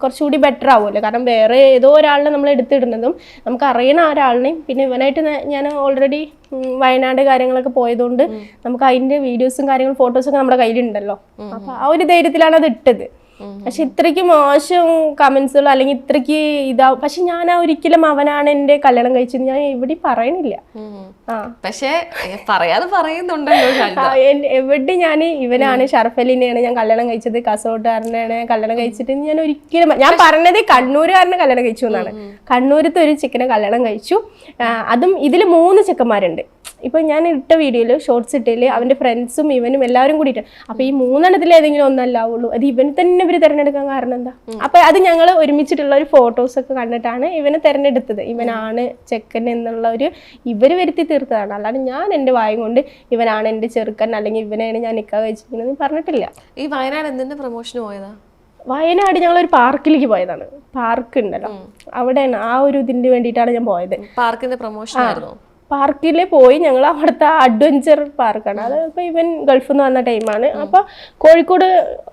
കുറച്ചുകൂടി ബെറ്റർ ആവുമല്ലോ. കാരണം വേറെ ഏതോ ഒരാളിനെ നമ്മൾ എടുത്തിടുന്നതും നമുക്ക് അറിയണ ഒരാളിനെയും, പിന്നെ ഇവനായിട്ട് ഞാൻ ഓൾറെഡി വയനാട് കാര്യങ്ങളൊക്കെ പോയതുകൊണ്ട് നമുക്ക് അതിന്റെ വീഡിയോസും കാര്യങ്ങളും ഫോട്ടോസൊക്കെ നമ്മുടെ കയ്യിലുണ്ടല്ലോ. അപ്പൊ ആ ഒരു ധൈര്യത്തിലാണ് അത് ഇട്ടത്. പക്ഷെ ഇത്രയ്ക്ക് മോശം കമന്റ്സുകൾ അല്ലെങ്കിൽ ഇത്രയ്ക്ക് ഇതാവും. പക്ഷെ ഞാൻ ഒരിക്കലും അവനാണ് എന്റെ കല്യാണം കഴിച്ചത് ഞാൻ എവിടെ പറയണില്ല. പക്ഷേ പറയാതെ പറയുന്നുണ്ടല്ലോ എവിടെ ഞാൻ ഇവനാണ് ഷറഫ് അലിനെയാണ് ഞാൻ കല്യാണം കഴിച്ചത്, കാസർഗോഡുകാരനാണ് കല്യാണം കഴിച്ചിട്ട് ഞാൻ ഒരിക്കലും, ഞാൻ പറഞ്ഞത് കണ്ണൂരുകാരനെ കല്യാണം കഴിച്ചു എന്നാണ്. കണ്ണൂരത്തെ ഒരു ചെക്കനെ കല്യാണം കഴിച്ചു. അതും ഇതിൽ 3 ചെക്കന്മാരുണ്ട്. ഇപ്പൊ ഞാൻ ഇട്ട വീഡിയോയില് ഷോർട്സ് ഇട്ടതില് അവന്റെ ഫ്രണ്ട്സും ഇവനും എല്ലാവരും കൂടിയിട്ട്. അപ്പൊ ഈ 3 ഏതെങ്കിലും ഒന്നല്ലാവുള്ളൂ. അത് ഇവന് തന്നെ ഇവര് തിരഞ്ഞെടുക്കാൻ കാരണം എന്താ? അപ്പൊ അത് ഞങ്ങൾ ഒരുമിച്ചിട്ടുള്ള ഒരു ഫോട്ടോസ് ഒക്കെ കണ്ടിട്ടാണ് ഇവനെ തിരഞ്ഞെടുത്തത്. ഇവനാണ് ചെക്കൻ എന്നുള്ള ഒരു ഇവര് വരുത്തി തീർത്തതാണ്. അല്ലാണ്ട് ഞാൻ എന്റെ വായും കൊണ്ട് ഇവനാണ് എന്റെ ചെറുക്കൻ അല്ലെങ്കിൽ ഇവനെയാണ് ഞാൻ നിക്കാഹ് കഴിച്ചിരിക്കുന്നത് പറഞ്ഞിട്ടില്ല. ഈ വയനാട് എന്തിന്റെ പ്രൊമോഷന് പോയതാ? വയനാട് ഞങ്ങളൊരു പാർക്കിലേക്ക് പോയതാണ്. പാർക്ക് ഉണ്ടല്ലോ, അവിടെയാണ് ആ ഒരു ഇതിന് വേണ്ടിയിട്ടാണ് ഞാൻ പോയത്. പാർക്കിന്റെ പ്രൊമോഷൻ ആയിരുന്നു. പാർക്കിൽ പോയി ഞങ്ങൾ അവിടുത്തെ അഡ്വഞ്ചർ പാർക്കാണ്. അത് ഇപ്പൊ ഇവൻ ഗൾഫിൽ നിന്ന് വന്ന ടൈമാണ്. അപ്പൊ കോഴിക്കോട്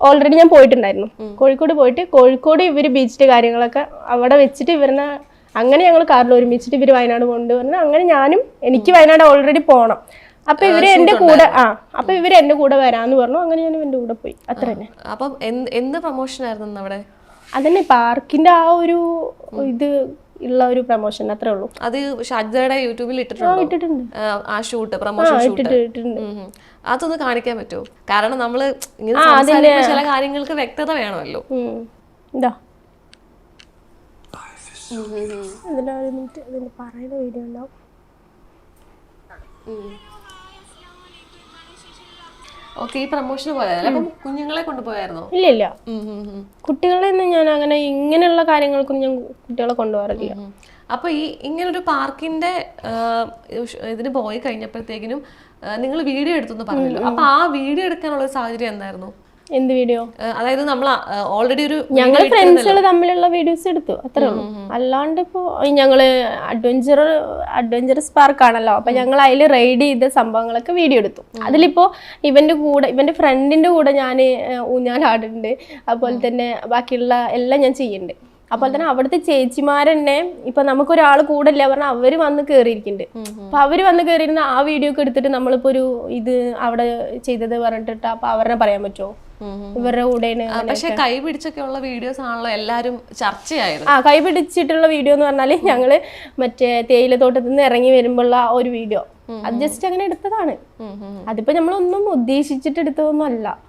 ഓൾറെഡി ഞാൻ പോയിട്ടുണ്ടായിരുന്നു. കോഴിക്കോട് പോയിട്ട് കോഴിക്കോട് ഇവര് ബീച്ചിലെ കാര്യങ്ങളൊക്കെ അവിടെ വെച്ചിട്ട് ഇവരെ അങ്ങനെ ഞങ്ങൾ കാറിൽ ഒരുമിച്ചിട്ട് ഇവര് വയനാട് കൊണ്ടുവരണം. അങ്ങനെ ഞാനും എനിക്ക് വയനാട് ഓൾറെഡി പോകണം. അപ്പൊ ഇവര് എന്റെ കൂടെ അപ്പൊ ഇവര് എന്റെ കൂടെ വരാന്ന് പറഞ്ഞു. അങ്ങനെ ഞാൻ ഇവന്റെ കൂടെ പോയി. അത്ര തന്നെ. അപ്പം എന്ത് പ്രൊമോഷൻ ആയിരുന്നു അവിടെ? അതന്നെ പാർക്കിന്റെ ആ ഒരു ഇത് ഉള്ള ഒരു പ്രൊമോഷൻ, അത്രേ ഉള്ളൂ. അത് ഷാജിദയുടെ യൂട്യൂബിൽ ഇട്ടിട്ടുണ്ട് ആ ഷൂട്ട്, പ്രൊമോഷൻ ഷൂട്ട്. അതൊന്ന് കാണിക്കാൻ പറ്റുമോ? കാരണം നമ്മള് ഇങ്ങനെ ചില കാര്യങ്ങൾക്ക് വ്യക്തത വേണമല്ലോ. പറയുന്ന വീഡിയോ ഉണ്ടാവും. ഓക്കെ, ഈ പ്രൊമോഷന് പോയാലും അപ്പം കുഞ്ഞുങ്ങളെ കൊണ്ടുപോയായിരുന്നോ? ഇല്ല, കുട്ടികളെ ഞാൻ അങ്ങനെ ഇങ്ങനെയുള്ള കാര്യങ്ങൾക്കൊന്നും ഞാൻ കുട്ടികളെ കൊണ്ടുപോകാറില്ല. അപ്പൊ ഈ ഇങ്ങനൊരു പാർക്കിന്റെ ഇതിന് പോയി കഴിഞ്ഞപ്പോഴത്തേക്കിനും നിങ്ങൾ വീഡിയോ എടുത്തെന്ന് പറഞ്ഞല്ലോ. അപ്പൊ ആ വീഡിയോ എടുക്കാനുള്ള സാഹചര്യം എന്തായിരുന്നു? എന്ത് വീഡിയോ? അതായത് നമ്മൾ ഓൾറെഡി ഒരു ഞങ്ങൾ ഫ്രണ്ട്സുകൾ തമ്മിലുള്ള വീഡിയോസ് എടുത്തു, അത്രേ ഉള്ളൂ. അല്ലാണ്ട് ഇപ്പോ ഞങ്ങള് അഡ്വഞ്ചറസ് പാർക്കാണല്ലോ, അപ്പൊ ഞങ്ങൾ അതിൽ റൈഡ് ചെയ്ത സംഭവങ്ങളൊക്കെ വീഡിയോ എടുത്തു. അതിലിപ്പോ ഇവന്റെ ഫ്രണ്ടിന്റെ കൂടെ ഞാൻ ഊഞ്ഞാലാടുന്നുണ്ട്, അതുപോലെ തന്നെ ബാക്കിയുള്ള എല്ലാം ഞാൻ ചെയ്യുന്നുണ്ട്. അപ്പോൾ തന്നെ അവിടുത്തെ ചേച്ചിമാരെന്നെ ഇപ്പൊ നമുക്കൊരാൾ കൂടെ ഇല്ല പറഞ്ഞാൽ അവര് വന്ന് കയറിയിരിക്കുന്നുണ്ട്. അപ്പൊ അവര് വന്ന് കയറിയിരുന്ന ആ വീഡിയോ ഒക്കെ എടുത്തിട്ട് നമ്മളിപ്പോ ഒരു ഇത് അവിടെ ചെയ്തത് പറഞ്ഞിട്ട് അപ്പൊ അവരെ പറയാൻ പറ്റുമോ? ഇവരുടെ കൂടെ. പക്ഷെ കൈ പിടിച്ചൊക്കെ ഉള്ള വീഡിയോസ് ആണല്ലോ എല്ലാരും ചർച്ചയായത്. കൈ പിടിച്ചിട്ടുള്ള വീഡിയോ എന്ന് പറഞ്ഞാല് ഞങ്ങള് മറ്റേ തേയിലത്തോട്ടത്തിൽ നിന്ന് ഇറങ്ങി വരുമ്പോഴുള്ള ഒരു വീഡിയോ, അത് ജസ്റ്റ് അങ്ങനെ എടുത്തതാണ്. അതിപ്പോ നമ്മളൊന്നും ഉദ്ദേശിച്ചിട്ട് എടുത്തതൊന്നും അല്ല.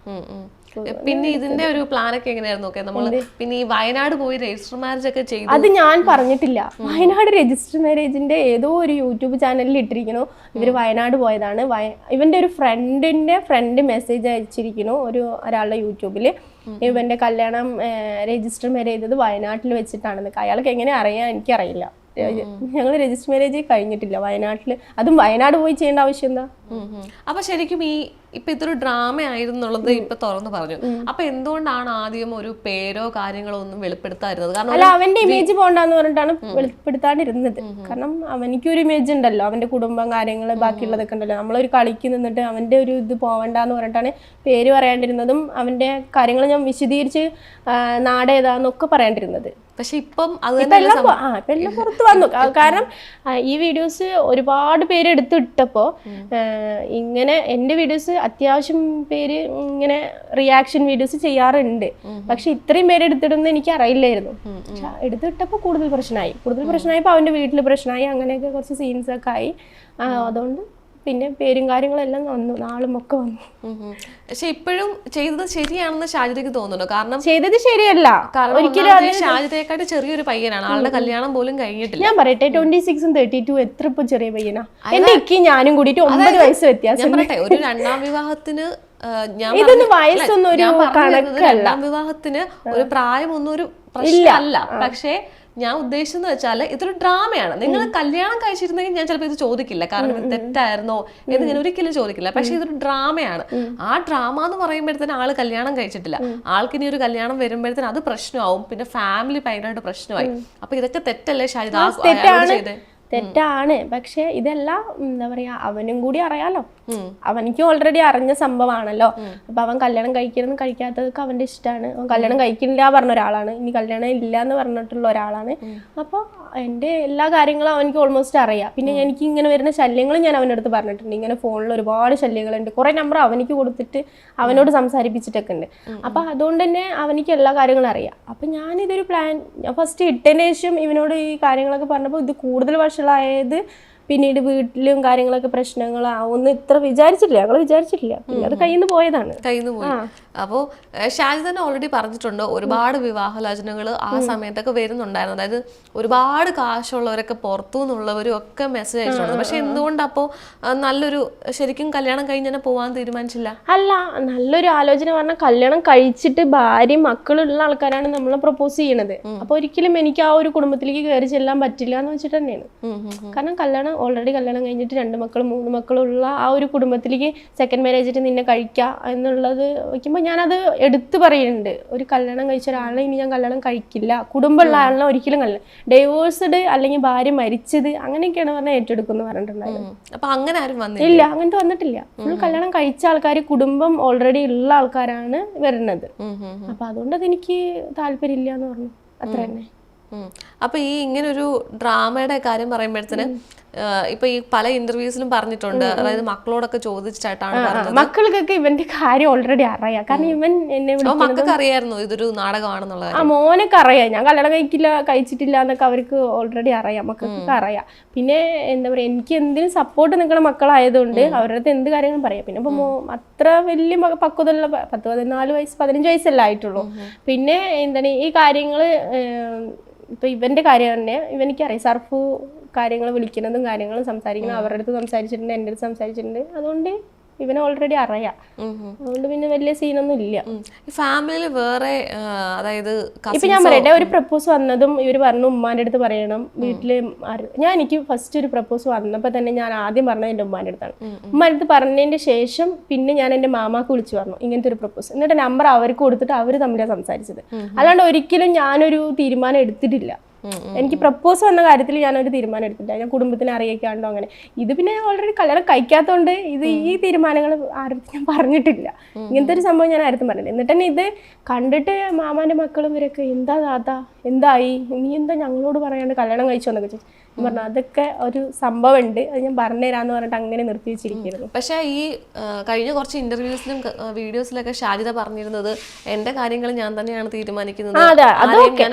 പിന്നെ ഇതിന്റെ ഒരു പ്ലാൻ ഒക്കെ എങ്ങനെയായിരുന്നു? നമ്മള് പിന്നെ ഈ വയനാട് പോയി രജിസ്റ്റർ മാരേജ് ഒക്കെ ചെയ്തു. അത് ഞാൻ പറഞ്ഞിട്ടില്ല. വയനാട് രജിസ്റ്റർ മാരേജിന്റെ ഏതോ ഒരു യൂട്യൂബ് ചാനലിൽ ഇട്ടിരിക്കുന്നു ഇവര് വയനാട് പോയതാണ്. ഇവന്റെ ഒരു ഫ്രണ്ട് മെസ്സേജ് അയച്ചിരിക്കുന്നു ഒരാളുടെ യൂട്യൂബില്. ഇവന്റെ കല്യാണം രജിസ്റ്റർ മാരേജ് ചെയ്തത് വയനാട്ടിൽ വെച്ചിട്ടാണെന്ന്. അയാൾക്ക് എങ്ങനെ അറിയാൻ എനിക്കറിയില്ല. ഞങ്ങൾ രജിസ്റ്റർ മാരേജ് കഴിഞ്ഞിട്ടില്ല വയനാട്ടില്. അതും വയനാട് പോയി ചെയ്യേണ്ട ആവശ്യം എന്താ? അപ്പൊ ശരിക്കും ഇപ്പൊ ഇതൊരു ഡ്രാമ ആയിരുന്നുള്ളത് ഇപ്പൊ തുറന്നു പറഞ്ഞു. അപ്പൊ എന്തുകൊണ്ടാണ് ആദ്യം ഒരു പേരോ കാര്യങ്ങളോ ഒന്നും വെളിപ്പെടുത്താതിരുന്നത്? കാരണം അല്ല, അവന്റെ ഇമേജ് പോണ്ടെന്ന് പറഞ്ഞിട്ടാണ് വെളിപ്പെടുത്താണ്ടിരുന്നത്. കാരണം അവനിക്കൊരു ഇമേജ് ഉണ്ടല്ലോ, അവന്റെ കുടുംബം കാര്യങ്ങള് ബാക്കിയുള്ളതൊക്കെ ഉണ്ടല്ലോ. നമ്മളൊരു കളിക്ക് നിന്നിട്ട് അവന്റെ ഒരു ഇത് പോവണ്ടെന്ന് പറഞ്ഞിട്ടാണ് പേര് പറയാണ്ടിരുന്നതും അവന്റെ കാര്യങ്ങൾ ഞാൻ വിശദീകരിച്ച് നാടേതാന്നൊക്കെ പറയാണ്ടിരുന്നത്. പക്ഷെ ഇപ്പം എല്ലാം പുറത്ത് വന്നു. കാരണം ഈ വീഡിയോസ് ഒരുപാട് പേര് എടുത്തിട്ടപ്പോ ഇങ്ങനെ എന്റെ വീഡിയോസ് അത്യാവശ്യം പേര് ഇങ്ങനെ റിയാക്ഷൻ വീഡിയോസ് ചെയ്യാറുണ്ട്. പക്ഷെ ഇത്രയും പേര് എടുത്തിടുന്നത് എനിക്ക് അറിയില്ലായിരുന്നു. പക്ഷെ എടുത്തിട്ടപ്പോ കൂടുതൽ പ്രശ്നമായപ്പോ അവന്റെ വീട്ടിൽ പ്രശ്നമായി, അങ്ങനെയൊക്കെ കുറച്ച് സീൻസ് ഒക്കെ ആയി. അതുകൊണ്ട് പിന്നെ പേരും കാര്യങ്ങളെല്ലാം വന്നു, നാളും ഒക്കെ വന്നു. പക്ഷെ ഇപ്പോഴും ചെയ്തത് ശരിയാണെന്ന് ഷാജിദയ്ക്ക് തോന്നുന്നു. കാരണം ചെയ്തത് ശരിയല്ല, ഒരിക്കലും ഷാജിദയെക്കാട്ട് ചെറിയൊരു പയ്യനാണ്, ആളുടെ കല്യാണം പോലും കഴിഞ്ഞിട്ടില്ല. ഞാൻ പറയട്ടെ, 26ഉം 32 എത്ര ഇപ്പൊ ചെറിയ പയ്യനാ. എന്റെ ഇക്ക് ഞാനും കൂടിയിട്ട് 9 വയസ്സ് വ്യത്യാസം. ഞാൻ പറയട്ടെ, ഒരു രണ്ടാം വിവാഹത്തിന് ഇതൊന്നും വയസ്സൊന്നും ഒരു കണക്കല്ല. രണ്ടാം വിവാഹത്തിന് ഒരു പ്രായമൊന്നും ഒരു പ്രശ്നമല്ല. പക്ഷേ ഞാൻ ഉദ്ദേശിച്ചെന്ന് വെച്ചാൽ ഇതൊരു ഡ്രാമയാണ്. നിങ്ങൾ കല്യാണം കഴിച്ചിരുന്നെങ്കിൽ ഞാൻ ചിലപ്പോൾ ഇത് ചോദിക്കില്ല, കാരണം ഇത് തെറ്റായിരുന്നോ എന്ന് ഞാൻ ഒരിക്കലും ചോദിക്കില്ല. പക്ഷെ ഇതൊരു ഡ്രാമയാണ്. ആ ഡ്രാമ എന്ന് പറയുമ്പോഴത്തേന് ആള് കല്യാണം കഴിച്ചിട്ടില്ല, ആൾക്കിനി ഒരു കല്യാണം വരുമ്പോഴത്തേന് അത് പ്രശ്നമാവും, പിന്നെ ഫാമിലി ഭയങ്കരമായിട്ട് പ്രശ്നമായി. അപ്പൊ ഇതൊക്കെ തെറ്റല്ലേ ഷാജിദ ചെയ്തേ? തെറ്റാണ്. പക്ഷെ ഇതെല്ലാം എന്താ പറയാ, അവനും കൂടി അറിയാലോ, അവനിക്ക് ഓൾറെഡി അറിഞ്ഞ സംഭവമാണല്ലോ. അപ്പൊ അവൻ കല്യാണം കഴിക്കണം കഴിക്കാത്തതൊക്കെ അവന്റെ ഇഷ്ടമാണ്. അവൻ കല്യാണം കഴിക്കില്ല പറഞ്ഞ ഒരാളാണ്, ഇനി കല്യാണം ഇല്ല എന്ന് പറഞ്ഞിട്ടുള്ള ഒരാളാണ്. അപ്പൊ എന്റെ എല്ലാ കാര്യങ്ങളും അവനിക്ക് ഓൾമോസ്റ്റ് അറിയാം. പിന്നെ എനിക്ക് ഇങ്ങനെ വരുന്ന ശല്യങ്ങളും ഞാൻ അവൻ്റെ അടുത്ത് പറഞ്ഞിട്ടുണ്ട്. ഇങ്ങനെ ഫോണിൽ ഒരുപാട് ശല്യങ്ങളുണ്ട്, കുറെ നമ്പർ അവനിക്ക് കൊടുത്തിട്ട് അവനോട് സംസാരിപ്പിച്ചിട്ടൊക്കെ ഉണ്ട്. അപ്പൊ അതുകൊണ്ട് തന്നെ അവനിക്ക് എല്ലാ കാര്യങ്ങളും അറിയാം. അപ്പൊ ഞാനിതൊരു പ്ലാൻ ഞാൻ ഫസ്റ്റ് ഇട്ടതിന് ശേഷം ഇവനോട് ഈ കാര്യങ്ങളൊക്കെ പറഞ്ഞപ്പോൾ ഇത് കൂടുതൽ വഷളായത് പിന്നീട് വീട്ടിലും കാര്യങ്ങളൊക്കെ പ്രശ്നങ്ങളാവുമെന്ന് ഇത്ര വിചാരിച്ചിട്ടില്ല, ഞങ്ങൾ വിചാരിച്ചിട്ടില്ല. പിന്നെ അത് കയ്യിൽ നിന്ന് പോയതാണ്. അപ്പോൾ ഷാജി തന്നെ ഓൾറെഡി പറഞ്ഞിട്ടുണ്ട്, ഒരുപാട് വിവാഹാലോചനകൾ ആ സമയത്തൊക്കെ വരുന്നുണ്ടായിരുന്നു. അതായത് ഒരുപാട് കാശുള്ളവരൊക്കെ പുറത്തു നിന്നുള്ളവരും ഒക്കെ മെസ്സേജ് അയച്ചിട്ടുണ്ട്. പക്ഷെ എന്തുകൊണ്ട് അപ്പോൾ നല്ലൊരു ശരിക്കും കല്യാണം കഴിഞ്ഞ് തന്നെ പോകാൻ തീരുമാനിച്ചില്ല? അല്ല, നല്ലൊരു ആലോചന പറഞ്ഞാൽ കല്യാണം കഴിച്ചിട്ട് ഭാര്യയും മക്കളുള്ള ആൾക്കാരാണ് നമ്മളെ പ്രപ്പോസ് ചെയ്യണത്. അപ്പൊ ഒരിക്കലും എനിക്ക് ആ ഒരു കുടുംബത്തിലേക്ക് കയറി ചെല്ലാൻ പറ്റില്ല എന്ന് വെച്ചിട്ട് തന്നെയാണ്. കാരണം ഓൾറെഡി കല്യാണം കഴിഞ്ഞിട്ട് 2 മക്കളും 3 മക്കളും ഉള്ള ആ ഒരു കുടുംബത്തിലേക്ക് സെക്കൻഡ് മാരേജിട്ട് നിന്നെ കഴിക്കാം എന്നുള്ളത് വയ്ക്കുമ്പോൾ ഞാനത് എടുത്തു പറയുന്നുണ്ട്. ഒരു കല്യാണം കഴിച്ച ഒരാളെ ഇനി ഞാൻ കല്യാണം കഴിക്കില്ല, കുടുംബമുള്ള ആളിനെ ഒരിക്കലും കല്യാണം, ഡൈവോഴ്സ്ഡ് അല്ലെങ്കിൽ ഭാര്യ മരിച്ചത് അങ്ങനെയൊക്കെയാണ് പറഞ്ഞാൽ ഏറ്റെടുക്കുന്നു പറഞ്ഞിട്ടുണ്ടായിരുന്നു. അപ്പൊ അങ്ങനെ ആരും വന്നില്ല? ഇല്ല, അങ്ങനത്തെ വന്നിട്ടില്ല. ഫുൾ കല്യാണം കഴിച്ച ആൾക്കാർ, കുടുംബം ഓൾറെഡി ഉള്ള ആൾക്കാരാണ് വരുന്നത്. അപ്പൊ അതുകൊണ്ട് അതെനിക്ക് താല്പര്യമില്ല എന്ന് പറഞ്ഞു, അത്ര തന്നെ. അപ്പൊ ഈ ഇങ്ങനൊരു ഡ്രാമയുടെ കാര്യം പറയുമ്പോഴത്തേന് ഇപ്പൊ ഈ പല ഇന്റർവ്യൂസിലും പറഞ്ഞിട്ടുണ്ട്, അതായത് മക്കളോടൊക്കെ ചോദിച്ചിട്ടാണ് പറഞ്ഞത്. മക്കൾക്കൊക്കെ ഇവന്റെ കാര്യം ഓൾറെഡി അറിയാം. കാരണം ഇവൻ എന്നെ മക്കൾക്ക് അറിയായിരുന്നു ഇതൊരു നാടകമാണെന്നുള്ളത്. ആ, മോനൊക്കെ അറിയാം, ഞാൻ കല്യാണം കഴിച്ചിട്ടില്ല എന്നൊക്കെ അവർക്ക് ഓൾറെഡി അറിയാം, മക്കൾക്കൊക്കെ അറിയാം. പിന്നെ എന്താ പറയാ, എനിക്ക് എന്തിനും സപ്പോർട്ട് നിൽക്കുന്ന മക്കളായതുകൊണ്ട് അവരുടെ അടുത്ത് എന്ത് കാര്യങ്ങളും പറയാം. പിന്നെ ഇപ്പൊ അത്ര വലിയ പക്വതയുള്ള 14 വയസ്സ് 15 വയസ്സല്ലേ ആയിട്ടുള്ളൂ. പിന്നെ എന്താണ് ഈ കാര്യങ്ങള് ഇപ്പൊ ഇവന്റെ കാര്യം തന്നെ ഇവനിക്കറിയാം. സർഫു കാര്യങ്ങൾ വിളിക്കുന്നതും കാര്യങ്ങളും സംസാരിക്കണം, അവരുടെ അടുത്ത് സംസാരിച്ചിട്ടുണ്ട്, എൻ്റെ അടുത്ത് സംസാരിച്ചിട്ടുണ്ട്. അതുകൊണ്ട് ഇവനെ ഓൾറെഡി അറിയാം. അതുകൊണ്ട് പിന്നെ വലിയ സീനൊന്നും ഇല്ല. ഫാമിലിയിൽ വേറെ, അതായത് ഇപ്പൊ ഞാൻ പറയട്ടെ, ഒരു പ്രപ്പോസ് വന്നതും ഇവർ പറഞ്ഞു ഉമ്മാന്റെ അടുത്ത് പറയണം, വീട്ടില് എനിക്ക് ഫസ്റ്റ് ഒരു പ്രപ്പോസ് വന്നപ്പോ തന്നെ ഞാൻ ആദ്യം പറഞ്ഞത് എൻ്റെ ഉമ്മാന്റെ അടുത്താണ്. ഉമ്മാന്റെ അടുത്ത് പറഞ്ഞതിന്റെ ശേഷം പിന്നെ ഞാൻ എൻ്റെ മാമാക്ക് വിളിച്ചു പറഞ്ഞു ഇങ്ങനത്തെ ഒരു പ്രപ്പോസ്. എന്നിട്ട് നമ്പർ അവർക്ക് കൊടുത്തിട്ട് അവര് തമ്മിലാണ് സംസാരിച്ചത്. അല്ലാണ്ട് ഒരിക്കലും ഞാനൊരു തീരുമാനം എടുത്തിട്ടില്ല. എനിക്ക് പ്രപ്പോസ് വന്ന കാര്യത്തിൽ ഞാനൊരു തീരുമാനം എടുത്തില്ല, ഞാൻ കുടുംബത്തിനെ അറിയിക്കാണ്ടോ അങ്ങനെ. ഇത് പിന്നെ ഓൾറെഡി കല്യാണം കഴിക്കാത്തതുകൊണ്ട് ഇത് ഈ തീരുമാനങ്ങൾ ആരും ഞാൻ പറഞ്ഞിട്ടില്ല. ഇങ്ങനത്തെ ഒരു സംഭവം ഞാൻ ആരും പറഞ്ഞില്ല. എന്നിട്ട് തന്നെ ഇത് കണ്ടിട്ട് മാമാന്റെ മക്കളും ഇവരൊക്കെ എന്താ താത്ത എന്തായി, നീ എന്താ ഞങ്ങളോട് പറയാണ്ട് കല്യാണം കഴിച്ചോന്നൊക്കെ ചോദിച്ചു. പറഞ്ഞു അതൊക്കെ ഒരു സംഭവം ഉണ്ട്, അത് ഞാൻ പറഞ്ഞുതരാന്ന് പറഞ്ഞിട്ട് അങ്ങനെ നിർത്തി വെച്ചിരിക്കുന്നു. പക്ഷെ ഈ കഴിഞ്ഞ കുറച്ച് ഇന്റർവ്യൂസിലും വീഡിയോസിലൊക്കെ ഷാജിദ പറഞ്ഞിരുന്നത് എന്റെ കാര്യങ്ങൾ ഞാൻ തന്നെയാണ് തീരുമാനിക്കുന്നത്,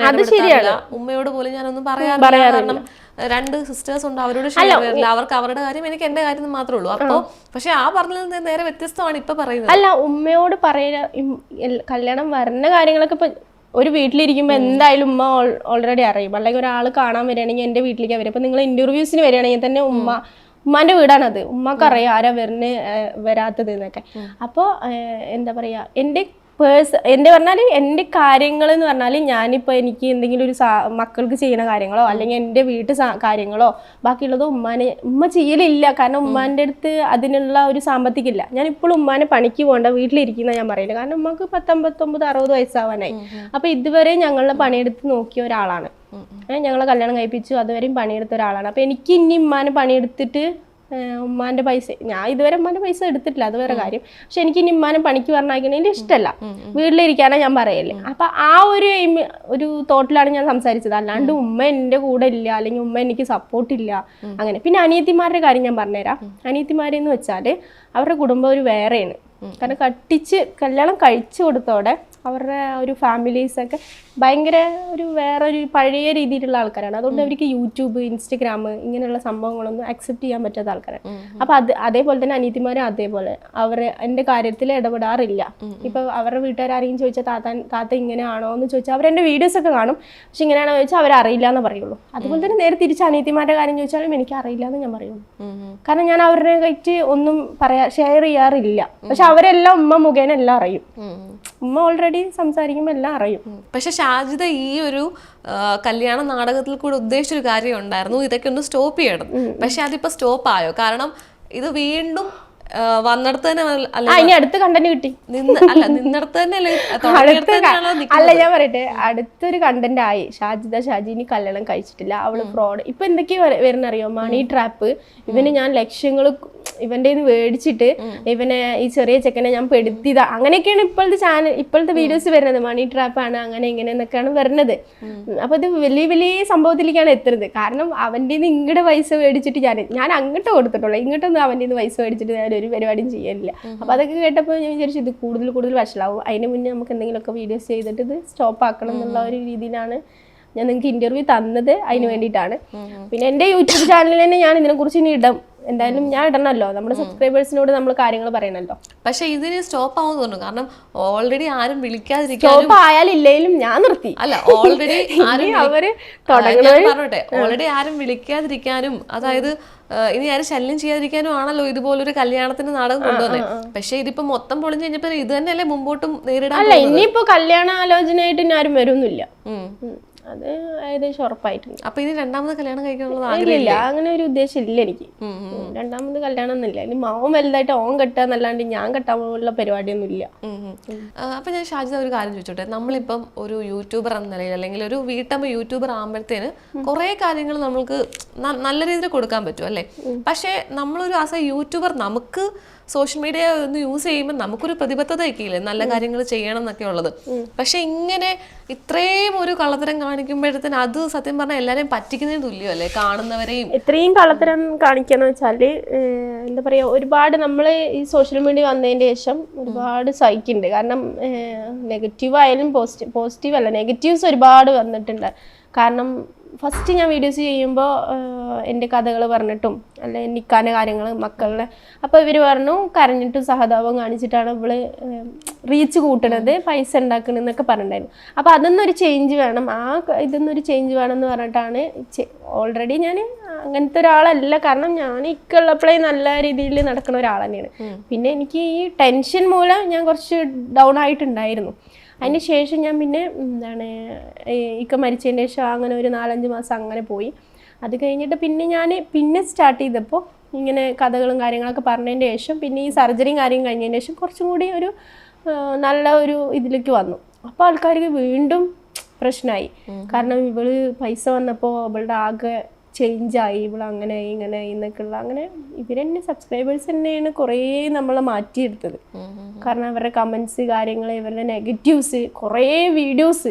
ഉമ്മയോട് പോലും ഞാനൊന്നും പറയാറില്ല. കാരണം 2 സിസ്റ്റേഴ്സ് ഉണ്ട്, അവരോട് ഷെയർ ചെയ്യാറില്ല, അവർക്ക് അവരുടെ കാര്യം, എനിക്ക് എന്റെ കാര്യം മാത്രമേ ഉള്ളൂ. അപ്പൊ പക്ഷെ ആ പറഞ്ഞത് നേരെ വ്യത്യസ്തമാണ് ഇപ്പൊ പറയുന്നത്. അല്ല, ഉമ്മയോട് പറയാ കല്യാണം വരുന്ന കാര്യങ്ങളൊക്കെ ഇപ്പൊ ഒരു വീട്ടിലിരിക്കുമ്പോൾ എന്തായാലും ഉമ്മ ഓൾറെഡി അറിയും. അല്ലെങ്കിൽ ഒരാൾ കാണാൻ വരികയാണെങ്കിൽ എൻ്റെ വീട്ടിലേക്ക് വരും. അപ്പം നിങ്ങൾ ഇൻ്റർവ്യൂസിന് വരികയാണെങ്കിൽ തന്നെ ഉമ്മാൻ്റെ വീടാണത്, ഉമ്മക്കറിയാം ആരാ വരാത്തത് എന്നൊക്കെ. അപ്പോൾ എന്താ പറയുക, എൻ്റെ എൻ്റെ പറഞ്ഞാൽ എൻ്റെ കാര്യങ്ങൾ എന്ന് പറഞ്ഞാൽ ഞാനിപ്പോൾ എനിക്ക് എന്തെങ്കിലും ഒരു മക്കൾക്ക് ചെയ്യുന്ന കാര്യങ്ങളോ അല്ലെങ്കിൽ എൻ്റെ കാര്യങ്ങളോ ബാക്കിയുള്ളതോ ഉമ്മ ചെയ്യലില്ല. കാരണം ഉമ്മാൻ്റെ അടുത്ത് അതിനുള്ള ഒരു സാമ്പത്തികമില്ല. ഞാൻ ഇപ്പോഴും ഉമ്മാനെ പണിക്ക് പോകേണ്ട വീട്ടിലിരിക്കുന്ന ഞാൻ പറയില്ല. കാരണം ഉമ്മക്ക് 59, 60 വയസ്സാവാനായി. അപ്പോൾ ഇതുവരെ ഞങ്ങളുടെ പണിയെടുത്ത് നോക്കിയ ഒരാളാണ്. ഞങ്ങളെ കല്യാണം കഴിപ്പിച്ചു, അതുവരെയും പണിയെടുത്ത ഒരാളാണ്. അപ്പോൾ എനിക്ക് ഇനി ഉമ്മാനെ പണിയെടുത്തിട്ട് ഉമ്മാൻ്റെ പൈസ, ഞാൻ ഇതുവരെ ഉമ്മാൻ്റെ പൈസ എടുത്തിട്ടില്ല, അത് വേറെ കാര്യം. പക്ഷെ എനിക്ക് ഇനി ഉമ്മാനെ പണിക്ക് പറഞ്ഞാൽ ഇഷ്ടമല്ല, വീട്ടിലിരിക്കാനാണ് ഞാൻ പറയല്ലേ. അപ്പം ആ ഒരു തോട്ടിലാണ് ഞാൻ സംസാരിച്ചത്. അല്ലാണ്ട് ഉമ്മ എൻ്റെ കൂടെ ഇല്ല അല്ലെങ്കിൽ ഉമ്മ എനിക്ക് സപ്പോർട്ടില്ല അങ്ങനെ. പിന്നെ അനിയത്തിമാരുടെ കാര്യം ഞാൻ പറഞ്ഞുതരാം. അനിയത്തിമാരെന്ന് വെച്ചാൽ അവരുടെ കുടുംബം ഒരു വേറെയാണ്. കാരണം കല്യാണം കഴിച്ചു കൊടുത്തോടെ അവരുടെ ഒരു ഫാമിലീസൊക്കെ ഭയങ്കര വേറൊരു പഴയ രീതിയിലുള്ള ആൾക്കാരാണ്. അതുകൊണ്ട് അവർക്ക് യൂട്യൂബ്, ഇൻസ്റ്റഗ്രാം ഇങ്ങനെയുള്ള സംഭവങ്ങളൊന്നും അക്സെപ്റ്റ് ചെയ്യാൻ പറ്റാത്ത ആൾക്കാരാണ്. അപ്പം അതേപോലെ തന്നെ അനിയത്തിമാരും അതേപോലെ എൻ്റെ കാര്യത്തിൽ ഇടപെടാറില്ല. ഇപ്പം അവരുടെ വീട്ടുകാരെങ്കിലും ചോദിച്ചാൽ താത്ത ഇങ്ങനെയാണോ എന്ന് ചോദിച്ചാൽ അവരെൻ്റെ വീഡിയോസൊക്കെ കാണും, പക്ഷെ ഇങ്ങനെയാണോ ചോദിച്ചാൽ അവരറിയില്ല എന്ന് പറയുള്ളൂ. അതുപോലെ തന്നെ നേരെ തിരിച്ച് അനിയത്തിമാരുടെ കാര്യം ചോദിച്ചാലും എനിക്ക് അറിയില്ല എന്ന് ഞാൻ പറയുള്ളൂ. കാരണം ഞാൻ അവരുടെ കയ്യിട്ട് ഒന്നും ഷെയർ ചെയ്യാറില്ല. പക്ഷെ അവരെല്ലാം ഉമ്മ മുഖേന എല്ലാം അറിയും. ഉമ്മ ഓൾറെഡി സംസാരിക്കുമ്പോൾ എല്ലാം അറിയും. പക്ഷെ ഷാജിദ ഈ ഒരു കല്യാണ നാടകത്തിൽ കൂടെ ഉദ്ദേശിച്ചൊരു കാര്യം ഉണ്ടായിരുന്നു, ഇതൊക്കെ ഒന്ന് സ്റ്റോപ്പ് ചെയ്യണം. പക്ഷെ അതിപ്പോ സ്റ്റോപ്പ് ആയോ? കാരണം ഇത് വീണ്ടും വന്നിടത്ത് തന്നെ ഇനി അടുത്ത കണ്ടന്റ് കിട്ടി നിന്നിടത്ത് തന്നെ അല്ല. ഞാൻ പറയട്ടെ, അടുത്തൊരു കണ്ടന്റ് ആയി. ഷാജി ഇനി കല്യാണം കഴിച്ചിട്ടില്ല, അവള് ഫ്രോഡ്. ഇപ്പൊ എന്തൊക്കെയാ വരുന്നറിയോ? മണി ട്രാപ്പ്. ഇവന് ഞാൻ ലക്ഷ്യങ്ങൾ ഇവന്റെ മേടിച്ചിട്ട് ഇവനെ ഈ ചെറിയ ചെക്കനെ ഞാൻ പെടുത്തിയതാ, അങ്ങനെയൊക്കെയാണ് ഇപ്പോഴത്തെ വീഡിയോസ് വരുന്നത്. മണി ട്രാപ്പാണ് അങ്ങനെ ഇങ്ങനെ എന്നൊക്കെയാണ് വരുന്നത്. അപ്പൊ ഇത് വലിയ വലിയ സംഭവത്തിലേക്കാണ് എത്തുന്നത്. കാരണം അവൻ്റെ ഇങ്ങോട്ട് പൈസ മേടിച്ചിട്ട് ഞാൻ അങ്ങോട്ട് കൊടുത്തിട്ടുള്ളൂ, ഇങ്ങോട്ടൊന്നും അവൻ്റെ പൈസ മേടിച്ചിട്ട് ഞാൻ ഒരു പരിപാടിയും ചെയ്യാനില്ല. അപ്പൊ അതൊക്കെ കേട്ടപ്പോൾ ഞാൻ വിചാരിച്ചു ഇത് കൂടുതൽ വഷളാവും. അതിന് മുന്നേ നമുക്ക് എന്തെങ്കിലുമൊക്കെ വീഡിയോസ് ചെയ്തിട്ട് ഇത് സ്റ്റോപ്പ് ആക്കണം എന്നുള്ള ഒരു രീതിയിലാണ് ഞാൻ നിങ്ങൾക്ക് ഇന്റർവ്യൂ തന്നത്. അതിന് വേണ്ടിയിട്ടാണ്. പിന്നെ എൻ്റെ യൂട്യൂബ് ചാനലിൽ തന്നെ ഞാൻ ഇതിനെക്കുറിച്ച് ഇനി ഇടാം. എന്തായാലും ഞാൻ ഇടണമല്ലോ, നമ്മുടെ സബ്സ്ക്രൈബേഴ്സിനോട് നമ്മൾ കാര്യങ്ങൾ പറയണല്ലോ. പക്ഷെ ഇതിന് സ്റ്റോപ്പ് ആവുമെന്ന് തോന്നുന്നു. കാരണം ഓൾറെഡി ആരും വിളിക്കാതിരിക്കാൻ, സ്റ്റോപ്പ് ആയാലില്ലേലും ഞാൻ നിർത്തി. അല്ല, ഓൾറെഡി അവര് പറഞ്ഞോട്ടെ, ഓൾറെഡി ആരും വിളിക്കാതിരിക്കാനും അതായത് ഇനി ആരും ശല്യം ചെയ്യാതിരിക്കാനും ആണല്ലോ ഇതുപോലൊരു കല്യാണത്തിന്റെ നാടകം കൊണ്ടുവന്നത്. പക്ഷെ ഇതിപ്പോ മൊത്തം പൊളിഞ്ഞു കഴിഞ്ഞപ്പോ ഇത് തന്നെയല്ലേ മുമ്പോട്ടും നേരിടാൻ. അല്ല, ഇനിയിപ്പോ കല്യാണ ആലോചനയായിട്ട് ഇനി ആരും വരുന്നില്ല, അത് ഏകദേശം ഉറപ്പായിട്ടുണ്ട്. അപ്പൊ ഇനി രണ്ടാമത് കല്യാണം കഴിക്കാനുള്ള ഇല്ല, അങ്ങനെ ഒരു ഉദ്ദേശം ഇല്ല എനിക്ക്. രണ്ടാമത് കല്യാണം ഒന്നുമില്ല. ഇനി മാവും വലുതായിട്ട് ഓൻ കെട്ടാന്നല്ലാണ്ട് ഞാൻ കെട്ടാനുള്ള പരിപാടിയൊന്നും ഇല്ല. അപ്പൊ ഞാൻ ഷാജിദ ഒരു കാര്യം ചോദിച്ചോട്ടെ, നമ്മളിപ്പം ഒരു യൂട്യൂബർ എന്ന നിലയിൽ അല്ലെങ്കിൽ ഒരു വീട്ടമ്മ യൂട്യൂബർ ആകുമ്പോഴത്തേന് കുറെ കാര്യങ്ങൾ നമ്മൾക്ക് നല്ല രീതിയിൽ കൊടുക്കാൻ പറ്റും അല്ലേ? പക്ഷെ നമ്മളൊരു ആസ് എ യൂട്യൂബർ നമുക്ക് സോഷ്യൽ മീഡിയ ഒന്ന് യൂസ് ചെയ്യുമ്പോൾ നമുക്കൊരു പ്രതിബദ്ധതയൊക്കെ ഇല്ലേ, നല്ല കാര്യങ്ങൾ ചെയ്യണം എന്നൊക്കെ ഉള്ളത്. പക്ഷെ ഇങ്ങനെ ഇത്രയും ഒരു കള്ളത്തരം കാണിക്കുമ്പോഴത്തേന് അത് സത്യം പറഞ്ഞാൽ എല്ലാവരെയും പറ്റിക്കുന്നതിന് തുല്യമല്ലേ, കാണുന്നവരെയും. ഇത്രയും കള്ളത്തരം കാണിക്കാന്ന് വെച്ചാല് എന്താ പറയാ, ഒരുപാട് നമ്മൾ ഈ സോഷ്യൽ മീഡിയ വന്നതിന് ശേഷം ഒരുപാട് സഹിക്കുന്നുണ്ട്. കാരണം നെഗറ്റീവ് ആയാലും പോസിറ്റീവ് അല്ല, നെഗറ്റീവ്സ് ഒരുപാട് വന്നിട്ടുണ്ട്. കാരണം ഫസ്റ്റ് ഞാൻ വീഡിയോസ് ചെയ്യുമ്പോൾ എൻ്റെ കഥകൾ പറഞ്ഞിട്ടും അല്ലെ നിൽക്കാൻ്റെ കാര്യങ്ങൾ മക്കളുടെ, അപ്പോൾ ഇവർ പറഞ്ഞു കരഞ്ഞിട്ടും സഹതാപം കാണിച്ചിട്ടാണ് ഇവള് റീച്ച് കൂട്ടണത്, പൈസ ഉണ്ടാക്കണമെന്നൊക്കെ പറഞ്ഞിട്ടുണ്ടായിരുന്നു. അപ്പോൾ അതൊന്നൊരു ചേഞ്ച് വേണം, ഇതൊന്നൊരു ചേഞ്ച് വേണം എന്ന് പറഞ്ഞിട്ടാണ്. ഓൾറെഡി ഞാൻ അങ്ങനത്തെ ഒരാളല്ല. കാരണം ഞാൻ ഇക്കുള്ളപ്പോഴേ നല്ല രീതിയിൽ നടക്കുന്ന ഒരാൾ തന്നെയാണ്. പിന്നെ എനിക്ക് ഈ ടെൻഷൻ മൂലം ഞാൻ കുറച്ച് ഡൗൺ ആയിട്ടുണ്ടായിരുന്നു. അതിന് ശേഷം ഞാൻ പിന്നെ ഇക്ക മരിച്ചതിന് ശേഷം അങ്ങനെ ഒരു 4-5 മാസം അങ്ങനെ പോയി. അത് കഴിഞ്ഞിട്ട് പിന്നെ സ്റ്റാർട്ട് ചെയ്തപ്പോൾ ഇങ്ങനെ കഥകളും കാര്യങ്ങളൊക്കെ പറഞ്ഞതിന് ശേഷം പിന്നെ ഈ സർജറിയും കാര്യം കഴിഞ്ഞതിന് ശേഷം കുറച്ചും കൂടി ഒരു നല്ല ഒരു ഇതിലേക്ക് വന്നു. അപ്പോൾ ആൾക്കാർക്ക് വീണ്ടും പ്രശ്നമായി. കാരണം ഇവള് പൈസ വന്നപ്പോൾ ഇവളുടെ ആകെ ചേഞ്ചായി, ഇവള് അങ്ങനെ ഇങ്ങനെ എന്നൊക്കെയുള്ള അങ്ങനെ ഇവരെന്നെ സബ്സ്ക്രൈബേഴ്സ് തന്നെയാണ് കുറേ നമ്മളെ മാറ്റിയെടുത്തത്. കാരണം അവരുടെ കമൻസ് കാര്യങ്ങൾ, ഇവരുടെ നെഗറ്റീവ്സ്, കുറേ വീഡിയോസ്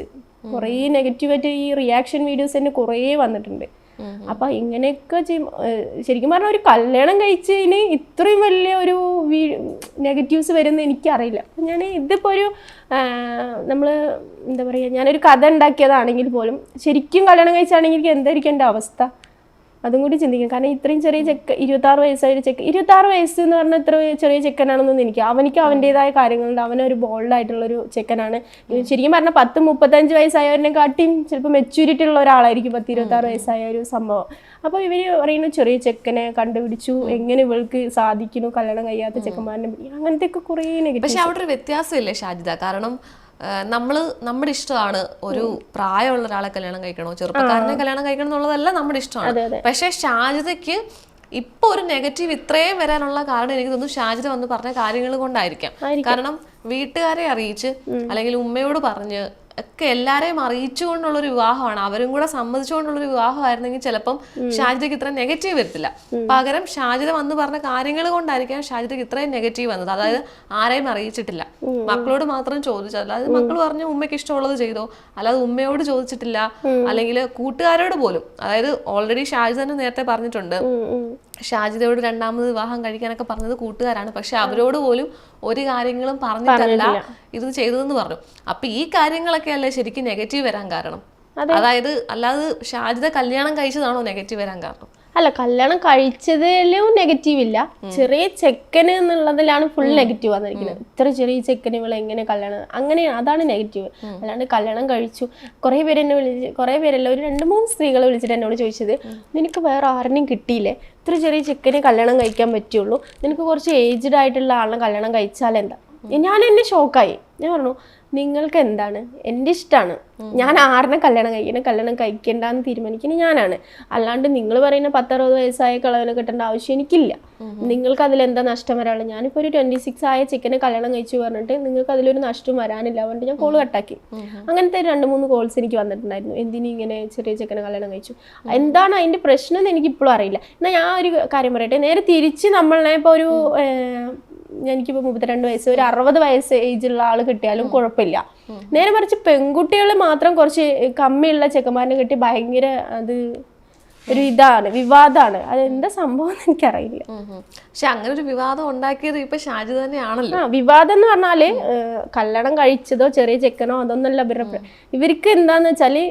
കുറേ നെഗറ്റീവായിട്ട് ഈ റിയാക്ഷൻ വീഡിയോസ് തന്നെ കുറേ വന്നിട്ടുണ്ട്. അപ്പം ഇങ്ങനെയൊക്കെ ശരിക്കും പറഞ്ഞാൽ ഒരു കല്യാണം കഴിച്ചതിന് ഇത്രയും വലിയ ഒരു നെഗറ്റീവ്സ് വരുന്നത് എനിക്കറിയില്ല. അപ്പം ഞാൻ ഇതിപ്പോൾ ഒരു നമ്മൾ എന്താ പറയുക, ഞാനൊരു കഥ ഉണ്ടാക്കിയതാണെങ്കിൽ പോലും ശരിക്കും കല്യാണം കഴിച്ചാണെങ്കിൽ എനിക്ക് എന്തായിരിക്കും എൻ്റെ അവസ്ഥ? അതും കൂടി ചിന്തിക്കും. കാരണം ഇത്രയും ചെറിയ 26 വയസ്സായ ഒരു 26 വയസ്സ് എന്ന് പറഞ്ഞാൽ ഇത്ര ചെറിയ ചെക്കനാണെന്നൊന്നും അവനിക്ക് അവൻ്റെതായ കാര്യങ്ങളുണ്ട്. അവനൊരു ബോൾഡായിട്ടുള്ളൊരു ചെക്കനാണ്. ശരിക്കും പറഞ്ഞാൽ 10-35 വയസ്സായവരെ കാട്ടിയും ചിലപ്പോൾ മെച്യൂരിറ്റി ഉള്ള ഒരാളായിരിക്കും 10-26 വയസ്സായ ഒരു സംഭവം. അപ്പോൾ ഇവർ പറയുന്നു ചെറിയ ചെക്കനെ കണ്ടുപിടിച്ചു, എങ്ങനെ ഇവൾക്ക് സാധിക്കുന്നു കല്യാണം കഴിയാത്ത ചെക്കന്മാരെ, അങ്ങനത്തെ ഒക്കെ കുറേ നെഗറ്റീവ്. പക്ഷെ അവിടെ ഒരു വ്യത്യാസമില്ലേ ഷാജിദ? കാരണം നമ്മുടെ ഇഷ്ടമാണ് ഒരു പ്രായമുള്ള ഒരാളെ കല്യാണം കഴിക്കണോ ചെറുപ്പക്കാരനെ കല്യാണം കഴിക്കണം എന്നുള്ളതല്ല നമ്മുടെ ഇഷ്ടമാണ്. പക്ഷെ ഷാജിദയ്ക്ക് ഇപ്പൊ ഒരു നെഗറ്റീവ് ഇത്രയും വരാനുള്ള കാരണം എനിക്ക് തോന്നുന്നു ഷാജിദ വന്ന് പറഞ്ഞ കാര്യങ്ങൾ കൊണ്ടായിരിക്കാം. കാരണം വീട്ടുകാരെ അറിയിച്ച് അല്ലെങ്കിൽ ഉമ്മയോട് പറഞ്ഞ് ഒക്കെ എല്ലാരെയും അറിയിച്ചുകൊണ്ടുള്ളൊരു വിവാഹമാണ്, അവരും കൂടെ സമ്മതിച്ചുകൊണ്ടുള്ളൊരു വിവാഹമായിരുന്നെങ്കിൽ ചിലപ്പം ഷാജിദയ്ക്ക് ഇത്ര നെഗറ്റീവ് വരത്തില്ല. പകരം ഷാജിദ വന്ന് പറഞ്ഞ കാര്യങ്ങൾ കൊണ്ടായിരിക്കാം ഷാജിദയ്ക്ക് ഇത്രയും നെഗറ്റീവ് വന്നത്. അതായത് ആരെയും അറിയിച്ചിട്ടില്ല, മക്കളോട് മാത്രം ചോദിച്ചു. അല്ലാതെ മക്കൾ പറഞ്ഞു ഉമ്മയ്ക്ക് ഇഷ്ടമുള്ളത് ചെയ്തോ, അല്ലാതെ ഉമ്മയോട് ചോദിച്ചിട്ടില്ല, അല്ലെങ്കിൽ കൂട്ടുകാരോട് പോലും. അതായത് ഓൾറെഡി ഷാജിദ തന്നെ നേരത്തെ പറഞ്ഞിട്ടുണ്ട് ഷാജിദയോട് രണ്ടാമത് വിവാഹം കഴിക്കാനൊക്കെ പറഞ്ഞത് കൂട്ടുകാരാണ്, പക്ഷെ അവരോട് പോലും ഒരു കാര്യങ്ങളും പറഞ്ഞിട്ടല്ല ഇത് ചെയ്തതെന്ന് പറഞ്ഞു. അപ്പൊ ഈ കാര്യങ്ങളൊക്കെ അല്ലേ ശരിക്കും നെഗറ്റീവ് വരാൻ കാരണം? അതായത് അല്ലാതെ ഷാജിദ കല്യാണം കഴിച്ചതാണോ നെഗറ്റീവ് വരാൻ കാരണം? അല്ല, കല്യാണം കഴിച്ചതിലും നെഗറ്റീവ് ഇല്ല, ചെറിയ ചെക്കന് എന്നുള്ളതിലാണ് ഫുൾ നെഗറ്റീവ് വന്നിരിക്കുന്നത്. ഇത്ര ചെറിയ ചെക്കന് ഇവളെ എങ്ങനെ കല്യാണം, അങ്ങനെ അതാണ് നെഗറ്റീവ്. അല്ലാണ്ട് കല്യാണം കഴിച്ചു. കുറേ പേര് എന്നെ കുറേ പേരല്ല, ഒരു 2-3 സ്ത്രീകളെ വിളിച്ചിട്ട് എന്നോട് ചോദിച്ചത്, നിനക്ക് വേറെ ആരെയും കിട്ടിയില്ലേ, ഇത്ര ചെറിയ ചെക്കനെ കല്യാണം കഴിക്കാൻ പറ്റുള്ളൂ, നിനക്ക് കുറച്ച് ഏജ്ഡ് ആയിട്ടുള്ള ആളെ കല്യാണം കഴിച്ചാൽ എന്താ? ഞാൻ എന്നെ ഷോക്കായി. ഞാൻ പറഞ്ഞു, നിങ്ങൾക്ക് എന്താണ്, എൻ്റെ ഇഷ്ടമാണ്, ഞാൻ ആറിനെ കല്യാണം കഴിക്കേണ്ടെന്ന് തീരുമാനിക്കുന്നത് ഞാനാണ്. അല്ലാണ്ട് നിങ്ങൾ പറയുന്ന 10-60 വയസ്സായ കളവനെ കെട്ടേണ്ട ആവശ്യം എനിക്കില്ല. നിങ്ങൾക്ക് അതിലെന്താ നഷ്ടം വരാനുള്ളത്? ഞാനിപ്പോൾ ഒരു 26 ആയ ചിക്കനെ കല്യാണം കഴിച്ചു പറഞ്ഞിട്ട് നിങ്ങൾക്ക് അതിലൊരു നഷ്ടം വരാനില്ല പറഞ്ഞിട്ട് ഞാൻ കോള് കട്ടാക്കി. അങ്ങനത്തെ 2-3 കോൾസ് എനിക്ക് വന്നിട്ടുണ്ടായിരുന്നു. എന്തിനും ഇങ്ങനെ ചെറിയ ചിക്കനെ കല്യാണം കഴിച്ചു, എന്താണ് അതിൻ്റെ പ്രശ്നം എന്ന് എനിക്കിപ്പോഴും അറിയില്ല. എന്നാൽ ഞാൻ ഒരു കാര്യം പറയട്ടെ, നേരെ തിരിച്ച് നമ്മളെ ഇപ്പോൾ ഒരു എനിക്കിപ്പോൾ 32 വയസ്സ്, ഒരു 60 വയസ്സ് ഏജുള്ള ആൾ കിട്ടിയാലും കുഴപ്പമില്ല. നേരെ മറിച്ച് പെൺകുട്ടികൾ മാത്രം കുറച്ച് കമ്മിയുള്ള ചെക്കന്മാരെ കിട്ടി ഭയങ്കര അത് ഒരു വിവാദമാണ്. അതെന്താ സംഭവം എന്ന് എനിക്കറിയില്ല. പക്ഷെ അങ്ങനെ ഒരു വിവാദം ഉണ്ടാക്കിയത് ഇപ്പൊ ഷാജിദ തന്നെയാണല്ലോ. വിവാദം എന്ന് പറഞ്ഞാല് കല്യാണം കഴിച്ചതോ ചെറിയ ചെക്കനോ അതൊന്നല്ല ഇവർക്ക് എന്താന്ന് വെച്ചാല്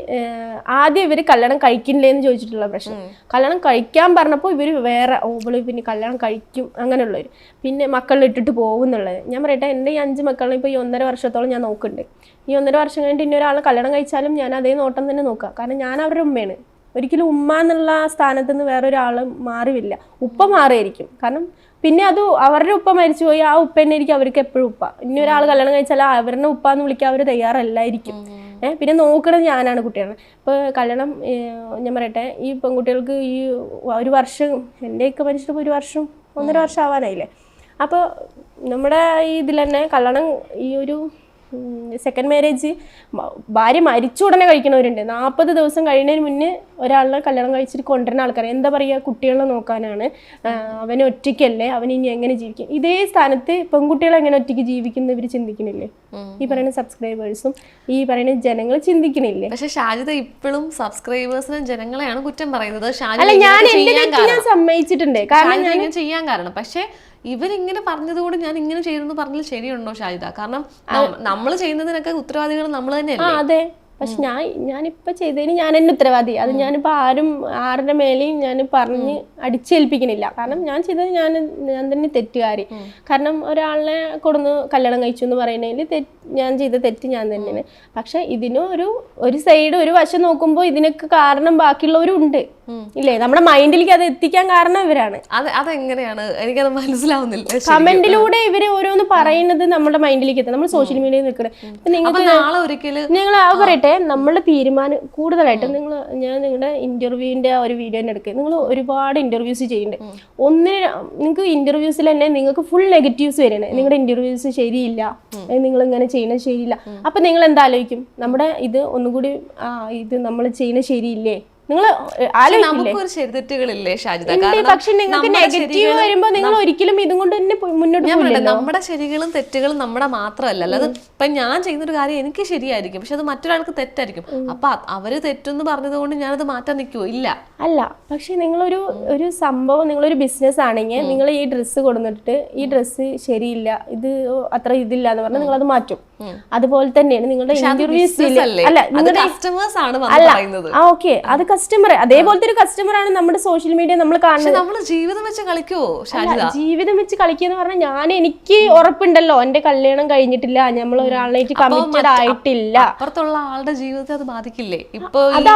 ആദ്യം ഇവര് കല്യാണം കഴിക്കില്ലേ എന്ന് ചോദിച്ചിട്ടുള്ള പ്രശ്നം. കല്യാണം കഴിക്കാൻ പറഞ്ഞപ്പോൾ ഇവര് വേറെ ഓവള് പിന്നെ കല്യാണം കഴിക്കും അങ്ങനെയുള്ളവര്, പിന്നെ മക്കളെ ഇട്ടിട്ട് പോകും എന്നുള്ളത്. ഞാൻ പറയട്ടെ, എൻ്റെ ഈ 5 മക്കളെ ഇപ്പോൾ ഈ 1.5 വർഷത്തോളം ഞാൻ നോക്കുന്നുണ്ട്. ഈ 1.5 വർഷം കഴിഞ്ഞിട്ട് ഇനി ഒരാളെ കല്യാണം കഴിച്ചാലും ഞാൻ അതേ നോട്ടം തന്നെ നോക്കുക. കാരണം ഞാൻ അവരുടെ ഉമ്മയാണ്. ഒരിക്കലും ഉമ്മ എന്നുള്ള സ്ഥാനത്ത് നിന്ന് വേറൊരാൾ മാറിവില്ല. ഉപ്പ മാറിയായിരിക്കും. കാരണം പിന്നെ അത് അവരുടെ ഉപ്പ മരിച്ചുപോയി, ആ ഉപ്പ തന്നെ ആയിരിക്കും അവർക്ക് എപ്പോഴും ഉപ്പ. ഇനി ഒരാൾ കല്യാണം കഴിച്ചാൽ അവരുടെ ഉപ്പ എന്ന് വിളിക്കാൻ അവർ തയ്യാറല്ലായിരിക്കും. പിന്നെ നോക്കണത് ഞാനാണ് കുട്ടികളെ. ഇപ്പോൾ കല്യാണം ഞാൻ പറയട്ടെ, ഈ പെൺകുട്ടികൾക്ക് ഈ ഒരു വർഷം, എൻ്റെയൊക്കെ മരിച്ചിട്ട് 1 വർഷം 1.5 വർഷം ആവാനായില്ലേ. അപ്പോൾ നമ്മുടെ ഈ ഇതിൽ തന്നെ കല്യാണം ഈ ഒരു സെക്കൻഡ് മാരേജ് ഭാര്യ മരിച്ച ഉടനെ കഴിക്കണവരുണ്ട്. 40 ദിവസം കഴിയുന്നതിന് മുന്നേ ഒരാളെ കല്യാണം കഴിച്ചിട്ട് കൊണ്ടുവരുന്ന ആൾക്കാർ എന്താ പറയുക, കുട്ടികളെ നോക്കാനാണ്, അവന് ഒറ്റയ്ക്കല്ലേ, അവൻ ഇനി എങ്ങനെ ജീവിക്കും. ഇതേ സ്ഥാനത്ത് പെൺകുട്ടികളെ എങ്ങനെ ഒറ്റയ്ക്ക് ജീവിക്കുന്ന ഇവർ ചിന്തിക്കണില്ലേ? ഈ പറയുന്ന സബ്സ്ക്രൈബേഴ്സും ഈ പറയുന്ന ജനങ്ങൾ ചിന്തിക്കണില്ലേ? പക്ഷെ ഷാജിദ ഇപ്പോഴും സബ്സ്ക്രൈബേഴ്സിനും ജനങ്ങളെയാണ് കുറ്റം പറയുന്നത്. ഞാൻ സമ്മതിച്ചിട്ടുണ്ട്, കാരണം ഞാൻ ചെയ്യാൻ കാരണം. പക്ഷെ ഇവരിങ്ങനെ പറഞ്ഞതുകൊണ്ട് ഞാൻ ഇങ്ങനെ ചെയ്യുന്നു പറഞ്ഞാൽ ശരിയുണ്ടോ ഷാജിദ? കാരണം നമ്മൾ ചെയ്യുന്നതിനൊക്കെ ഉത്തരവാദികൾ നമ്മൾ തന്നെയല്ലേ? അതെ, പക്ഷെ ഞാനിപ്പോൾ ചെയ്തതിന് ഞാൻ എന്നെ ഉത്തരവാദി. അത് ഞാനിപ്പോൾ ആരുടെ മേലെയും ഞാൻ പറഞ്ഞ് അടിച്ചേൽപ്പിക്കണില്ല. കാരണം ഞാൻ ചെയ്തത് ഞാൻ തന്നെ തെറ്റുകാരി. കാരണം ഒരാളിനെ കൊടുന്ന് കല്യാണം കഴിച്ചു എന്ന് പറയുന്നതിൽ ഞാൻ ചെയ്ത തെറ്റ് ഞാൻ തന്നെയാണ്. പക്ഷെ ഇതിനും ഒരു സൈഡ്, ഒരു വശം നോക്കുമ്പോൾ ഇതിനൊക്കെ കാരണം ബാക്കിയുള്ളവരും ഉണ്ട് ഇല്ലേ? നമ്മുടെ മൈൻഡിലേക്ക് അത് എത്തിക്കാൻ കാരണം ഇവരാണ്. അതെങ്ങനെയാണ്? എനിക്കത് മനസ്സിലാവുന്നില്ല. കമന്റിലൂടെ ഇവര് ഓരോന്ന് പറയുന്നത് നമ്മുടെ മൈൻഡിലേക്ക് എത്താം. നമ്മൾ സോഷ്യൽ മീഡിയയിൽ നിൽക്കുന്നത് നിങ്ങൾ പറയട്ടെ, നമ്മളുടെ തീരുമാനം കൂടുതലായിട്ട് ഞാൻ നിങ്ങളുടെ ഇന്റർവ്യൂവിന്റെ ഒരു വീഡിയോ തന്നെ എടുക്കുക. നിങ്ങൾ ഒരുപാട് ഇന്റർവ്യൂസ് ചെയ്യുന്നുണ്ട്. നിങ്ങൾക്ക് ഇന്റർവ്യൂസിൽ തന്നെ നിങ്ങൾക്ക് ഫുൾ നെഗറ്റീവ്സ് വരുന്നത്. നിങ്ങളുടെ ഇന്റർവ്യൂസ് ശരിയില്ല, നിങ്ങൾ ഇങ്ങനെ ചെയ്യണത് ശരിയില്ല. അപ്പൊ നിങ്ങൾ എന്താലോചിക്കും, നമ്മുടെ ഇത് ഒന്നുകൂടി ഇത് നമ്മൾ ചെയ്യുന്നത് ശരിയില്ലേ? നിങ്ങൾ പക്ഷെ നിങ്ങൾക്ക് നെഗറ്റീവ് വരുമ്പോൾ നിങ്ങൾ ഒരിക്കലും ഇതും കൊണ്ട് തന്നെ മുന്നോട്ട് പോകില്ല. നമ്മുടെ ശരികളും തെറ്റുകളും നമ്മുടെ മാത്രമല്ല. അല്ലാതെ ഇപ്പൊ ഞാൻ ചെയ്യുന്നൊരു കാര്യം എനിക്ക് ശരിയായിരിക്കും, പക്ഷെ അത് മറ്റൊരാൾക്ക് തെറ്റായിരിക്കും. അപ്പൊ അവര് തെറ്റെന്ന് പറഞ്ഞത് കൊണ്ട് ഞാനത് മാറ്റാൻ നിൽക്കുവോ? ഇല്ല. അല്ല, പക്ഷെ നിങ്ങളൊരു സംഭവം, നിങ്ങളൊരു ബിസിനസ് ആണെങ്കിൽ നിങ്ങൾ ഈ ഡ്രസ്സ് കൊടുത്തിട്ട് ഈ ഡ്രസ്സ് ശരിയില്ല, ഇത് അത്ര ഇതില്ല എന്ന് പറഞ്ഞാൽ നിങ്ങളത് മാറ്റും. അതുപോലെ തന്നെയാണ് നിങ്ങളുടെ ഇന്റർവ്യൂസിൽ അല്ല നിങ്ങളുടെ കസ്റ്റമേഴ്സ് ആണ് അല്ല പറയുന്നത്. ഓക്കെ അത് കസ്റ്റമർ അതേപോലത്തെ ഒരു കസ്റ്റമർ ആണ് നമ്മുടെ സോഷ്യൽ മീഡിയ നമ്മൾ കാണുന്നത്. നമ്മള് ജീവിതം വെച്ച് കളിക്കുവോ ഷാജിദ? ജീവിതം വെച്ച് കളിക്കുന്ന പറഞ്ഞാൽ എനിക്ക് ഉറപ്പുണ്ടല്ലോ എന്റെ കല്യാണം കഴിഞ്ഞിട്ടില്ല, നമ്മൾ ഒരാളായിട്ട് കമ്മിറ്റഡ് ആയിട്ടില്ല. അപ്പുറത്തുള്ള ആളുടെ ജീവിതത്തെ അത് ബാധിക്കില്ലേ? ഇപ്പൊ അത്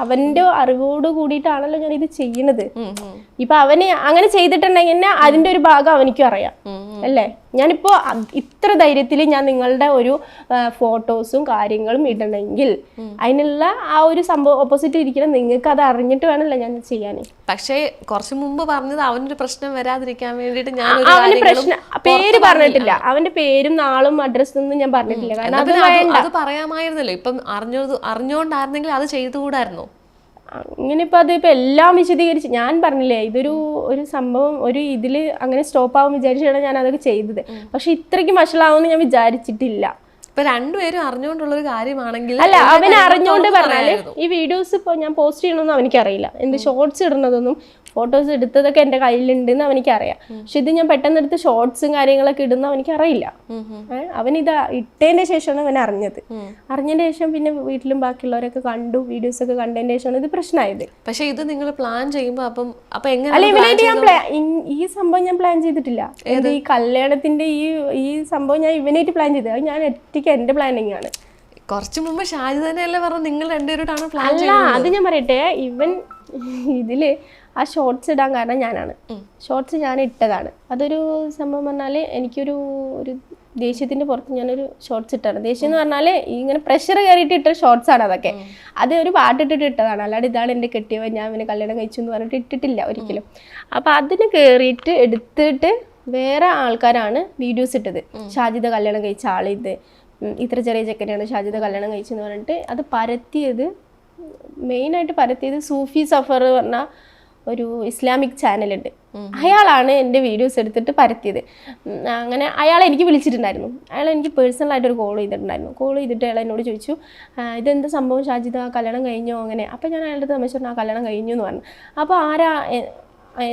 അവന്റെ അറിവോട് കൂടിയിട്ടാണല്ലോ ഞാൻ ഇത് ചെയ്യുന്നത്. ഇപ്പൊ അവന് അങ്ങനെ ചെയ്തിട്ടുണ്ടെങ്കിൽ അതിന്റെ ഒരു ഭാഗം അവനിക്കും അറിയാം അല്ലേ. ഞാനിപ്പോ ഇത്ര ധൈര്യത്തിൽ ഞാൻ നിങ്ങളുടെ ഒരു ഫോട്ടോസും കാര്യങ്ങളും ഇടണമെങ്കിൽ അതിനുള്ള ആ ഒരു സംഭവം ഓപ്പോസിറ്റ് ഇരിക്കണം, നിങ്ങൾക്ക് അത് അറിഞ്ഞിട്ട് വേണമല്ലോ ഞാൻ ചെയ്യാൻ. പക്ഷേ കുറച്ചു മുമ്പ് പറഞ്ഞത് അവനൊരു പ്രശ്നം വരാതിരിക്കാൻ വേണ്ടിട്ട് ഞാൻ അവന് പ്രശ്നം പേര് പറഞ്ഞിട്ടില്ല, അവന്റെ പേരും നാളും അഡ്രസ്സും ഒന്നും ഞാൻ പറഞ്ഞിട്ടില്ല. കാരണം അത് പറയാമായിരുന്നല്ലോ. ഇപ്പം അറിഞ്ഞോണ്ടായിരുന്നെങ്കിൽ അത് ചെയ്തുകൂടായിരുന്നോ? ഇങ്ങനെ ഇപ്പൊ അതിപ്പോ എല്ലാം വിശദീകരിച്ച് ഞാൻ പറഞ്ഞില്ലേ, ഒരു സംഭവം ഒരു ഇതില് അങ്ങനെ സ്റ്റോപ്പ് ആവും വിചാരിച്ചാണ് ഞാൻ അതൊക്കെ ചെയ്തത്. പക്ഷെ ഇത്രയ്ക്ക് വഷളാവുമെന്ന് ഞാൻ വിചാരിച്ചിട്ടില്ല. ഇപ്പൊ രണ്ടുപേരും അറിഞ്ഞുകൊണ്ടുള്ള ഒരു കാര്യമാണെങ്കിൽ അല്ല, അവന് അറിഞ്ഞുകൊണ്ട് പറഞ്ഞാല് ഈ വീഡിയോസ് ഇപ്പൊ ഞാൻ പോസ്റ്റ് ചെയ്യണമെന്ന് അവനിക്കറിയില്ല, എന്ത് ഷോർട്സ് ഇടുന്നതൊന്നും ഫോട്ടോസ് എടുത്തതൊക്കെ എന്റെ കയ്യിലുണ്ടെന്ന് അവനിക്കറിയാം. പക്ഷെ ഇത് ഞാൻ പെട്ടെന്ന് എടുത്ത് ഷോർട്സും കാര്യങ്ങളൊക്കെ ഇടുന്ന അവനിക്കറിയില്ല. അവനിത് ഇട്ടതിന്റെ ശേഷമാണ് അവൻ അറിഞ്ഞത്. അറിഞ്ഞതിന് ശേഷം പിന്നെ വീട്ടിലും ബാക്കിയുള്ളവരൊക്കെ കണ്ടു, വീഡിയോസ് ഒക്കെ കണ്ടതിന് ശേഷമാണ് ഇത് പ്രശ്നമായത്. പക്ഷെ ഇത് നിങ്ങൾ പ്ലാൻ ചെയ്യുമ്പോ അപ്പൊ എങ്ങനെ? അല്ല, ഇവനായിട്ട് ഞാൻ ഈ സംഭവം ഞാൻ പ്ലാൻ ചെയ്തിട്ടില്ല. ഈ കല്യാണത്തിന്റെ ഈ സംഭവം ഞാൻ ഇവനായിട്ട് പ്ലാൻ ചെയ്തത്. അത് ഞാൻ ഒറ്റയ്ക്ക് എന്റെ പ്ലാനിങ് ആണ്. കുറച്ചു മുമ്പ് ഷാജി തന്നെയല്ലേ പറഞ്ഞു നിങ്ങൾ രണ്ടുപേരോടാണ് പ്ലാൻ അല്ല, അത് ഞാൻ പറയട്ടെ, ഇവൻ ഇതില് ആ ഷോർട്സ് ഇടാൻ കാരണം ഞാനാണ്. ഷോർട്സ് ഞാൻ ഇട്ടതാണ്. അതൊരു സംഭവം പറഞ്ഞാല് എനിക്കൊരു ദേഷ്യത്തിന്റെ പുറത്ത് ഞാനൊരു ഷോർട്സ് ഇട്ടാണ്. ദേഷ്യം എന്ന് പറഞ്ഞാല് ഇങ്ങനെ പ്രഷർ കയറിയിട്ട് ഇട്ട ഷോർട്സ് ആണ് അതൊക്കെ. അത് ഒരു പാട്ടിട്ടിട്ട് ഇട്ടതാണ്, അല്ലാണ്ട് ഇതാണ് എന്റെ കെട്ടിയവൻ ഞാൻ ഇവനെ കല്യാണം കഴിച്ചു എന്ന് പറഞ്ഞിട്ട് ഇട്ടിട്ടില്ല ഒരിക്കലും. അപ്പൊ അതിന് കയറിയിട്ട് എടുത്തിട്ട് വേറെ ആൾക്കാരാണ് വീഡിയോസ് ഇട്ടത്. ഷാജിദ കല്യാണം കഴിച്ച ആളിത്, ഇത്ര ചെറിയ ചെക്കനെയാണ് ഷാജിദ കല്യാണം കഴിച്ചെന്ന് പറഞ്ഞിട്ട് അത് പരത്തിയത്, മെയിനായിട്ട് പരത്തിയത് സൂഫി സഫർ പറഞ്ഞ ഒരു ഇസ്ലാമിക് ചാനലുണ്ട്. അയാളാണ് എൻ്റെ വീഡിയോസ് എടുത്തിട്ട് പരത്തിയത്. അങ്ങനെ അയാൾ എനിക്ക് വിളിച്ചിട്ടുണ്ടായിരുന്നു. അയാൾ എനിക്ക് പേഴ്സണലായിട്ടൊരു കോൾ ചെയ്തിട്ടുണ്ടായിരുന്നു. കോൾ ചെയ്തിട്ട് അയാൾ എന്നോട് ചോദിച്ചു, ഇതെന്താ സംഭവം ഷാജിദ, കല്യാണം കഴിഞ്ഞോ? അങ്ങനെ. അപ്പം ഞാൻ അയാളുടെ തമാശ പറഞ്ഞു, ആ കല്യാണം കഴിഞ്ഞു എന്ന് പറഞ്ഞു. അപ്പോൾ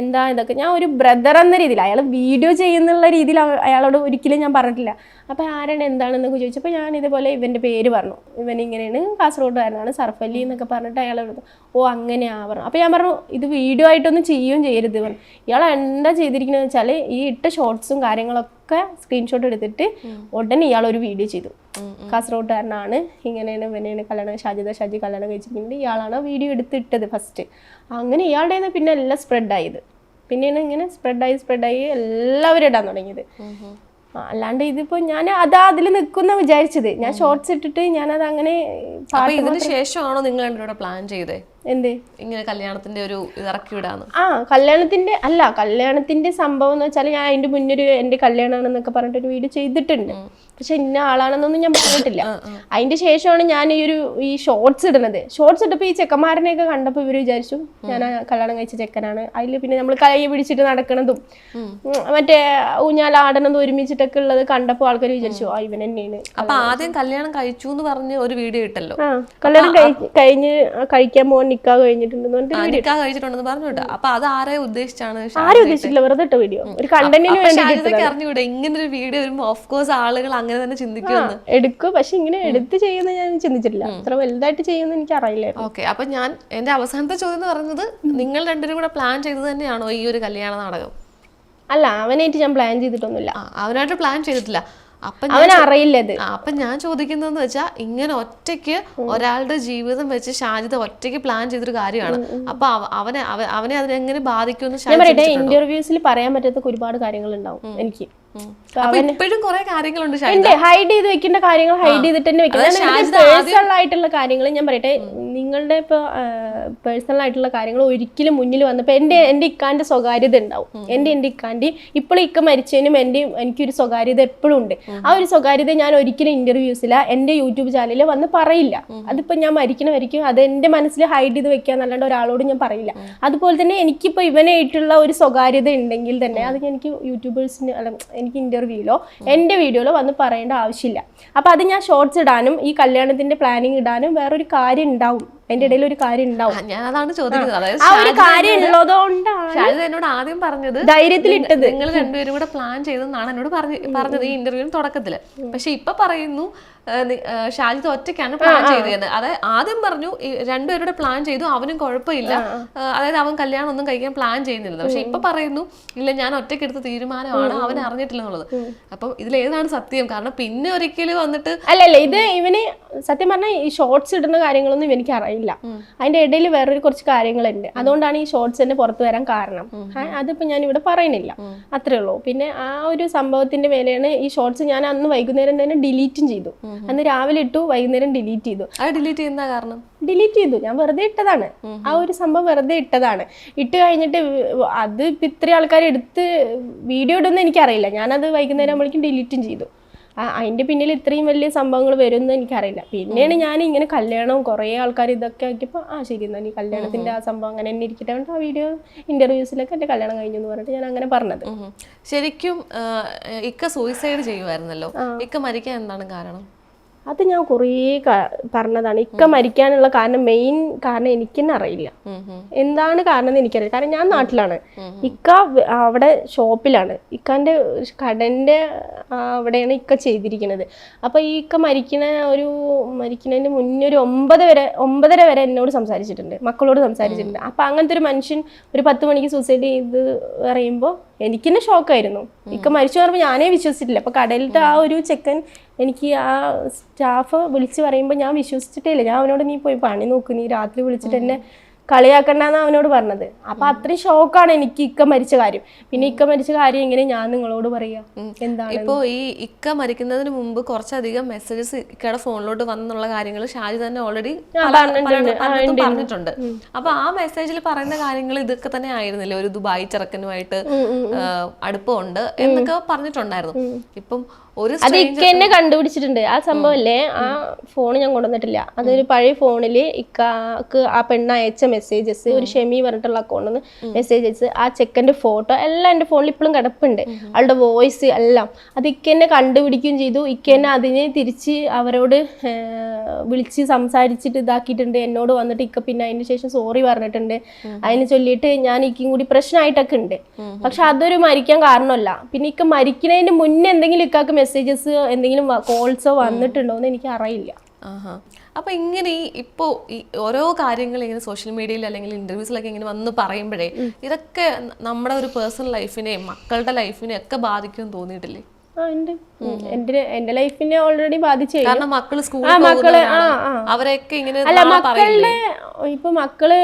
എന്താ ഇതൊക്കെ, ഞാൻ ഒരു ബ്രദർ എന്ന രീതിയിൽ, അയാൾ വീഡിയോ ചെയ്യുന്നുള്ള രീതിയിൽ അയാളോട് ഒരിക്കലും ഞാൻ പറഞ്ഞിട്ടില്ല. അപ്പോൾ ആരാണ് എന്താണെന്നൊക്കെ ചോദിച്ചപ്പോൾ ഞാൻ ഇതേപോലെ ഇവൻ്റെ പേര് പറഞ്ഞു, ഇവൻ ഇങ്ങനെയാണ്, കാസർഗോഡുകാരനാണ്, സർഫലി എന്നൊക്കെ പറഞ്ഞിട്ട് അയാൾ പറഞ്ഞു. ഓ അങ്ങനെയാ പറഞ്ഞു. അപ്പോൾ ഞാൻ പറഞ്ഞു ഇത് വീഡിയോ ആയിട്ടൊന്നും ചെയ്യുകയും ചെയ്യരുത് പറഞ്ഞു. ഇയാൾ എന്താ ചെയ്തിരിക്കുന്നത് വെച്ചാൽ ഈ ഇട്ട ഷോർട്സും കാര്യങ്ങളൊക്കെ സ്ക്രീൻഷോട്ട് എടുത്തിട്ട് ഉടനെ ഇയാൾ ഒരു വീഡിയോ ചെയ്തു. കാസർഗോഡുകാരനാണ്, ഇങ്ങനെയാണ്, ഇവനെയാണ് കല്യാണം, ഷാജി കല്യാണം കഴിച്ചിരിക്കുന്നത്, ഇയാളാണ് വീഡിയോ എടുത്തിട്ടത് ഫസ്റ്റ്. അങ്ങനെ ഇയാളുടെ നിന്ന് പിന്നെ എല്ലാം സ്പ്രെഡായത്. പിന്നെയാണ് ഇങ്ങനെ സ്പ്രെഡായി എല്ലാവരും ഇടാൻ തുടങ്ങിയത്. അല്ലാണ്ട് ഇതിപ്പോ ഞാൻ അതിൽ നിൽക്കുന്ന വിചാരിച്ചത്, ഞാൻ ഷോർട്സ് ഇട്ടിട്ട് ഞാനത് അങ്ങനെ. ഇതിന് ശേഷമാണോ നിങ്ങൾ രണ്ടുകൂടെ പ്ലാൻ ചെയ്തേ എന്ത് ഇങ്ങനെ കല്യാണത്തിന്റെ ഒരു ഇറക്കി വിടാന്ന്? കല്യാണത്തിന്റെ സംഭവം എന്ന് വെച്ചാൽ ഞാൻ അതിന്റെ മുന്നൊരു എന്റെ കല്യാണമാണെന്നൊക്കെ പറഞ്ഞിട്ടൊരു വീഡിയോ ചെയ്തിട്ടുണ്ട്. പക്ഷെ ഇന്ന ആളാണെന്നൊന്നും ഞാൻ പറഞ്ഞിട്ടില്ല. അതിന്റെ ശേഷമാണ് ഞാൻ ഈ ഷോർട്സ് ഇടുന്നത്. ഷോർട്സ് ഇട്ടപ്പോൾ ഈ ചെക്കന്മാരനെയൊക്കെ കണ്ടപ്പോൾ ഇവര് വിചാരിച്ചു ഞാൻ കല്യാണം കഴിച്ച ചെക്കനാണ്. അതിൽ പിന്നെ നമ്മൾ കൈ പിടിച്ചിട്ട് നടക്കണതും മറ്റേ ഊഞ്ഞാലാടണതും ഒരുമിച്ചിട്ടൊക്കെ ഉള്ളത് കണ്ടപ്പോൾ ആൾക്കാർ വിചാരിച്ചു ആ ഇവൻ തന്നെയാണ്. അപ്പൊ ആദ്യം കല്യാണം കഴിച്ചു എന്ന് പറഞ്ഞ് ഒരു വീഡിയോ ഇട്ടല്ലോ, കല്യാണം കഴിക്കാൻ പോകാൻ നിക്കാ കഴിഞ്ഞിട്ടുണ്ടെന്ന് പറഞ്ഞിട്ട്. അപ്പൊ അത് ആരെ ഉദ്ദേശിച്ചാണ്? ആരും ഉദ്ദേശിച്ചില്ല, വെറുതെ ഇട്ട വീഡിയോ, ഒരു കണ്ടന്റിന് വേണ്ടി അറിഞ്ഞൂടെ ഇങ്ങനെ ഒരു വീഡിയോ വരുമ്പോ ഓഫ് കോഴ്സ് ആളുകൾ അങ്ങനെ തന്നെ ചിന്തിക്കുമെന്ന്. എടുക്കും, പക്ഷെ ഇങ്ങനെ എടുത്ത് ചെയ്യുന്ന ഞാൻ ചിന്തിച്ചിട്ടില്ല, അത്ര വലുതായിട്ട് ചെയ്യുന്ന എനിക്ക് അറിയില്ലായിരുന്നു. ഓക്കെ, അപ്പൊ ഞാൻ എന്റെ അവസാനത്തെ ചോദ്യം എന്ന് പറയുന്നത്, നിങ്ങൾ രണ്ടുപേരും കൂടെ പ്ലാൻ ചെയ്തത് തന്നെയാണോ ഈ ഒരു കല്യാണ നാടകം? അല്ല, അവനായിട്ട് ഞാൻ പ്ലാൻ ചെയ്തിട്ടൊന്നുമില്ല. അവനായിട്ട് പ്ലാൻ ചെയ്തിട്ടില്ല. അവനറിയില്ലത്. അപ്പൊ ഞാൻ ചോദിക്കുന്നതെന്ന് വെച്ചാൽ, ഇങ്ങനെ ഒറ്റയ്ക്ക് ഒരാളുടെ ജീവിതം വെച്ച് ഷാജിദ ഒറ്റയ്ക്ക് പ്ലാൻ ചെയ്തൊരു കാര്യമാണ്. അപ്പൊ അവനെ അതിനെങ്ങനെ ബാധിക്കുമെന്ന് ഞാൻ പറയട്ടെ, ഇന്റർവ്യൂസിൽ പറയാൻ പറ്റാത്ത ഒരുപാട് കാര്യങ്ങൾ ഉണ്ടാവും എനിക്ക്. ഇപ്പോഴും കുറെ കാര്യങ്ങളുണ്ട് ഹൈഡ് ചെയ്ത് വെക്കേണ്ട കാര്യങ്ങൾ ഹൈഡ് ചെയ്തിട്ട് തന്നെ വെക്കണം. പേഴ്സണൽ ആയിട്ടുള്ള കാര്യങ്ങൾ ഞാൻ പറയട്ടെ, നിങ്ങളുടെ ഇപ്പൊ പേഴ്സണൽ ആയിട്ടുള്ള കാര്യങ്ങൾ ഒരിക്കലും മുന്നിൽ വന്നപ്പോ എന്റെ ഇക്കാന്റെ സ്വകാര്യത ഉണ്ടാവും. എന്റെ ഇക്കാന്റെ ഇപ്പോഴും ഇക്ക മരിച്ചതിനും എനിക്കൊരു സ്വകാര്യത എപ്പോഴും ഉണ്ട്. ആ ഒരു സ്വകാര്യത ഞാൻ ഒരിക്കലും ഇന്റർവ്യൂസില എന്റെ യൂട്യൂബ് ചാനലിൽ വന്ന് പറയില്ല. അതിപ്പോ ഞാൻ മരിക്കും അത് എന്റെ മനസ്സിൽ ഹൈഡ് ചെയ്ത് വെക്കാന്നല്ലാണ്ട് ഒരാളോട് ഞാൻ പറയില്ല. അതുപോലെ തന്നെ എനിക്കിപ്പോ ഇവനായിട്ടുള്ള ഒരു സ്വകാര്യത ഉണ്ടെങ്കിൽ തന്നെ അത് എനിക്ക് യൂട്യൂബേഴ്സിന് എനിക്ക് ഇന്റർവ്യൂയിലോ എൻ്റെ വീഡിയോയിലോ വന്ന് പറയേണ്ട ആവശ്യമില്ല. അപ്പൊ അത് ഞാൻ ഷോർട്സ് ഇടാനും ഈ കല്യാണത്തിന്റെ പ്ലാനിങ് ഇടാനും വേറൊരു കാര്യം ഉണ്ടാവും. അതിന്റെ ഇടയിൽ ഒരു കാര്യം ഉണ്ടാവും. ഞാൻ അതാണ് ചോദിക്കുന്നത്. അതായത് ആ ഒരു കാര്യം ഉള്ളതുകൊണ്ടാണ് ഷാജിദ എന്നോട് ആദ്യം പറഞ്ഞത് ധൈര്യത്തിലിട്ടത്. നിങ്ങൾ രണ്ടുപേരും കൂടെ പ്ലാൻ ചെയ്തെന്നാണ് എന്നോട് പറഞ്ഞത് ഈ ഇന്റർവ്യൂവിന് തുടക്കത്തില്. പക്ഷെ ഇപ്പൊ പറയുന്നു ഷാജിദ ഒറ്റയ്ക്കാണ് പ്ലാൻ ചെയ്തത്. അതായത് ആദ്യം പറഞ്ഞു രണ്ടുപേരുടെ പ്ലാൻ ചെയ്തു, അവനും കുഴപ്പമില്ല, അതായത് അവൻ കല്യാണം ഒന്നും കഴിക്കാൻ പ്ലാൻ ചെയ്യുന്നില്ല. പക്ഷെ ഇപ്പൊ പറയുന്നു ഇല്ല, ഞാൻ ഒറ്റയ്ക്ക് എടുത്ത തീരുമാനമാണ്, അവൻ അറിഞ്ഞിട്ടില്ല എന്നുള്ളത്. അപ്പം ഇതിലേതാണ് സത്യം? കാരണം പിന്നെ ഒരിക്കലും വന്നിട്ട് അല്ലല്ല, ഇത് ഇവന് സത്യം പറഞ്ഞാൽ ഈ ഷോർട്സ് ഇടുന്ന കാര്യങ്ങളൊന്നും എനിക്ക് അറിയില്ല. അതിന്റെ ഇടയിൽ വേറൊരു കുറച്ച് കാര്യങ്ങളുണ്ട്, അതുകൊണ്ടാണ് ഈ ഷോർട്സ് തന്നെ പുറത്തു വരാൻ കാരണം. അതിപ്പോ ഞാൻ ഇവിടെ പറയുന്നില്ല, അത്രേ ഉള്ളൂ. പിന്നെ ആ ഒരു സംഭവത്തിന്റെ മേലെയാണ് ഈ ഷോർട്സ് ഞാൻ അന്ന് വൈകുന്നേരം തന്നെ ഡിലീറ്റും ചെയ്തു. അന്ന് രാവിലെ ഇട്ടു, വൈകുന്നേരം ഡിലീറ്റ് ചെയ്തു. ഡിലീറ്റ് ചെയ്യുന്ന കാരണം ഡിലീറ്റ് ചെയ്തു, ഞാൻ വെറുതെ ഇട്ടതാണ്. ആ ഒരു സംഭവം വെറുതെ ഇട്ടതാണ്. ഇട്ട് കഴിഞ്ഞിട്ട് അത് ഇപ്പം ഇത്രയും ആൾക്കാർ എടുത്ത് വീഡിയോ ഇടുന്ന എനിക്കറിയില്ല. ഞാനത് വൈകുന്നേരം ആകുമ്പോഴേക്കും ഡിലീറ്റും ചെയ്തു. അതിന്റെ പിന്നിൽ ഇത്രയും വലിയ സംഭവങ്ങൾ വരുമെന്ന് എനിക്കറിയില്ല. പിന്നെയാണ് ഞാൻ ഇങ്ങനെ കല്യാണവും കുറേ ആൾക്കാർ ഇതൊക്കെ ആക്കിയപ്പോൾ ശരി എന്നാൽ ഈ കല്യാണത്തിന്റെ ആ സംഭവം അങ്ങനെ തന്നെ ഇരിക്കട്ടെ ആ വീഡിയോ ഇന്റർവ്യൂസിലൊക്കെ എൻ്റെ കല്യാണം കഴിഞ്ഞു എന്ന് പറഞ്ഞിട്ട് ഞാൻ അങ്ങനെ പറഞ്ഞത്. ശരിക്കും ഇക്ക സൂയിസൈഡ് ചെയ്യുമായിരുന്നല്ലോ, ഇക്ക മരിക്കാൻ എന്താണ് കാരണം? അത് ഞാൻ കുറേ പറഞ്ഞതാണ്. ഇക്ക മരിക്കാനുള്ള കാരണം, മെയിൻ കാരണം എനിക്ക് തന്നെ അറിയില്ല എന്താണ് കാരണം എന്ന് എനിക്കറിയില്ല. കാരണം ഞാൻ നാട്ടിലാണ്, ഇക്ക അവിടെ ഷോപ്പിലാണ്, ഇക്കാൻ്റെ കടൻ്റെ അവിടെയാണ് ഇക്ക ചെയ്തിരിക്കുന്നത്. അപ്പോൾ ഈ ഇക്ക മരിക്കുന്നതിന് മുന്നേ ഒരു 9:30 വരെ എന്നോട് സംസാരിച്ചിട്ടുണ്ട്, മക്കളോട് സംസാരിച്ചിട്ടുണ്ട്. അപ്പം അങ്ങനത്തെ ഒരു മനുഷ്യൻ ഒരു 10 മണിക്ക് സൂസൈഡ് ചെയ്ത് പറയുമ്പോൾ എനിക്ക് തന്നെ ഷോക്കായിരുന്നു. ഇക്ക മരിച്ചു പറയുമ്പോൾ ഞാനേ വിശ്വസിച്ചിട്ടില്ല. അപ്പോൾ കടയിലത്തെ ആ ഒരു ചെക്കൻ എനിക്ക് ആ സ്റ്റാഫ് വിളിച്ച് പറയുമ്പോൾ ഞാൻ വിശ്വസിച്ചിട്ടേ ഇല്ല. ഞാൻ അവനോട് നീ പോയി പണി നോക്ക്, നീ രാത്രി വിളിച്ചിട്ട് എന്നെ കളിയാക്കണ്ടെന്ന് അവനോട് പറഞ്ഞത്. അപ്പൊ അത്രയും ഷോക്കാണ് എനിക്ക് ഇക്ക മരിച്ച കാര്യം. പിന്നെ ഇക്ക മരിച്ച കാര്യം എങ്ങനെ ഞാൻ നിങ്ങളോട് പറയാ? എന്താണ് ഇപ്പോ ഈ ഇക്ക മരിക്കുന്നതിന് മുമ്പ് കുറച്ചധികം മെസ്സേജസ് ഇക്കയുടെ ഫോണിലോട്ട് വന്നുള്ള കാര്യങ്ങൾ ഷാജി തന്നെ ഓൾറെഡി പറഞ്ഞിട്ടുണ്ട്. അപ്പൊ ആ മെസ്സേജിൽ പറയുന്ന കാര്യങ്ങൾ ഇതൊക്കെ തന്നെ ആയിരുന്നില്ലേ? ഒരു ദുബായ് ചെറുക്കനുമായിട്ട് അടുപ്പമുണ്ട് എന്നൊക്കെ പറഞ്ഞിട്ടുണ്ടായിരുന്നു. ഇപ്പം അത് ഇക്ക എന്നെ കണ്ടുപിടിച്ചിട്ടുണ്ട്. ആ സംഭവം അല്ലേ, ആ ഫോൺ ഞാൻ കൊണ്ടുവന്നിട്ടില്ല. അതൊരു പഴയ ഫോണില് ഇക്കാക്ക് ആ പെണ്ണ് അയച്ച മെസ്സേജസ്, ഒരു ഷെമി പറഞ്ഞിട്ടുള്ള അക്കൗണ്ടിൽ നിന്ന് മെസ്സേജസ്, ആ ചെക്കൻ്റെ ഫോട്ടോ എല്ലാം എൻ്റെ ഫോണിൽ ഇപ്പോഴും കിടപ്പുണ്ട്, അവളുടെ വോയിസ് എല്ലാം. അത് ഇക്ക എന്നെ കണ്ടുപിടിക്കുകയും ചെയ്തു. ഇക്ക എന്നെ അതിനെ തിരിച്ച് അവരോട് വിളിച്ച് സംസാരിച്ചിട്ട് ഇതാക്കിയിട്ടുണ്ട്. എന്നോട് വന്നിട്ട് ഇക്ക പിന്നെ അതിന് ശേഷം സോറി പറഞ്ഞിട്ടുണ്ട്. അതിനെ ചൊല്ലിയിട്ട് ഞാൻ ഇക്കും കൂടി പ്രശ്നമായിട്ടൊക്കെ ഉണ്ട്. പക്ഷെ അതൊരു മരിക്കാൻ കാരണമല്ല. പിന്നെ ഇക്ക മരിക്കുന്നതിന് മുന്നേ എന്തെങ്കിലും ഇക്കാക്ക് മെസ്സേജസ് എന്തെങ്കിലും കോൾസോ വന്നിട്ടുണ്ടോ എന്ന് എനിക്ക് അറിയില്ല. അപ്പൊ ഇങ്ങനെ ഇപ്പോ ഈ ഓരോ കാര്യങ്ങൾ ഇങ്ങനെ സോഷ്യൽ മീഡിയയിൽ അല്ലെങ്കിൽ ഇന്റർവ്യൂസിലൊക്കെ ഇങ്ങനെ വന്ന് പറയുമ്പോഴേ ഇതൊക്കെ നമ്മുടെ ഒരു പേഴ്സണൽ ലൈഫിനെയും മക്കളുടെ ലൈഫിനെയും ഒക്കെ ബാധിക്കുമെന്ന് തോന്നിയിട്ടില്ലേ? എന്റെ ലൈഫിനെ ഓൾറെഡി ബാധിച്ചു. കാരണം മക്കള് അവരൊക്കെ ഇങ്ങനെ ഇപ്പൊ മക്കള്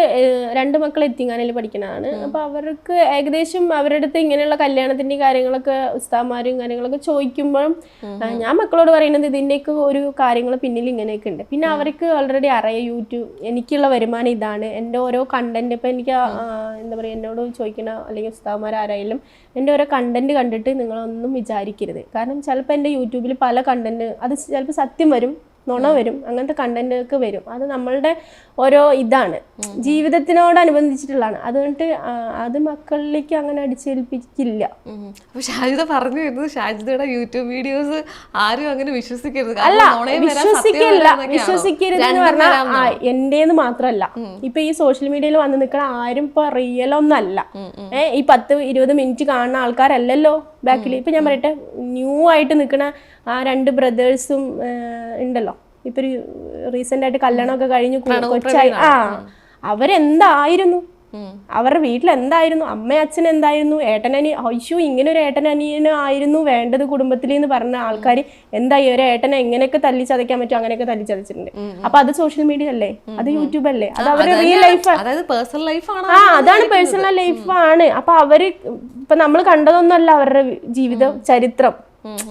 2 മക്കൾ എത്തിങ്ങാനയിൽ പഠിക്കുന്നതാണ്. അപ്പൊ അവർക്ക് ഏകദേശം അവരുടെ അടുത്ത് ഇങ്ങനെയുള്ള കല്യാണത്തിന്റെ കാര്യങ്ങളൊക്കെ ഉസ്താദ്മാരും കാര്യങ്ങളൊക്കെ ചോദിക്കുമ്പോഴും ഞാൻ മക്കളോട് പറയുന്നത് ഇതിന്റെയൊക്കെ ഒരു കാര്യങ്ങൾ പിന്നിൽ ഇങ്ങനെയൊക്കെ ഉണ്ട്. പിന്നെ അവർക്ക് ഓൾറെഡി അറിയാം യൂട്യൂബ് എനിക്കുള്ള വരുമാനം ഇതാണ്, എൻ്റെ ഓരോ കണ്ടന്റ്. ഇപ്പൊ എനിക്ക് എന്താ പറയുക, എന്നോട് ചോദിക്കണ അല്ലെങ്കിൽ ഉസ്താദ്മാരായാലും എൻ്റെ ഓരോ കണ്ടന്റ് കണ്ടിട്ട് നിങ്ങളൊന്നും വിചാരിക്കരുത്. കാരണം ചിലപ്പോൾ എൻ്റെ യൂട്യൂബിൽ പല കണ്ടന്റ്, അത് ചിലപ്പോൾ സത്യം വരും, നുണ വരും, അങ്ങനത്തെ കണ്ടന്റ് ഒക്കെ വരും. അത് നമ്മളുടെ ഓരോ ഇതാണ്, ജീവിതത്തിനോടനുബന്ധിച്ചിട്ടുള്ളതാണ്. അതുകൊണ്ട് അത് മക്കളിലേക്ക് അങ്ങനെ അടിച്ചേൽപ്പിക്കില്ല. അപ്പൊ ഷാജിദ പറഞ്ഞു വരുന്നത് ഷാജിദയുടെ യൂട്യൂബ് വീഡിയോസ് ആരും അങ്ങനെ വിശ്വസിക്കരുത്. അല്ല, വിശ്വസിക്കരുതെന്ന് പറഞ്ഞാൽ എന്റേന്ന് മാത്രമല്ല, ഇപ്പൊ ഈ സോഷ്യൽ മീഡിയയിൽ വന്ന് നിൽക്കുന്ന ആരും ഇപ്പൊ റിയൽ ഒന്നല്ല. ഈ 10-20 മിനിറ്റ് കാണുന്ന ആൾക്കാരല്ലല്ലോ ബാക്കിൽ. ഇപ്പൊ ഞാൻ പറയട്ടെ, ന്യൂ ആയിട്ട് നിൽക്കുന്ന ആ 2 ബ്രദേഴ്സും ഉണ്ടല്ലോ, ഇപ്പൊ റീസെന്റ് ആയിട്ട് കല്യാണമൊക്കെ കഴിഞ്ഞു കൊച്ചായി, അവരെന്തായിരുന്നു, അവരുടെ വീട്ടിൽ എന്തായിരുന്നു, അമ്മയും അച്ഛൻ എന്തായിരുന്നു, ഏട്ടനനി അയ്യോ ഇങ്ങനെ ഒരു ഏട്ടനനിയനും ആയിരുന്നു വേണ്ടത് കുടുംബത്തിൽ എന്ന് പറഞ്ഞ ആൾക്കാർ എന്തായി, ഒരു ഏട്ടനെ എങ്ങനെയൊക്കെ തല്ലി ചതയ്ക്കാൻ പറ്റും അങ്ങനെയൊക്കെ തല്ലി ചതച്ചിട്ടുണ്ട്. അപ്പൊ അത് സോഷ്യൽ മീഡിയ അല്ലേ, അത് യൂട്യൂബ് അല്ലേ, അത് അവരുടെ റിയൽ ലൈഫ്, അതാണ് പേഴ്സണൽ ലൈഫാണ്. അപ്പൊ അവര് ഇപ്പൊ നമ്മൾ കണ്ടതൊന്നുമല്ല അവരുടെ ജീവിത ചരിത്രം.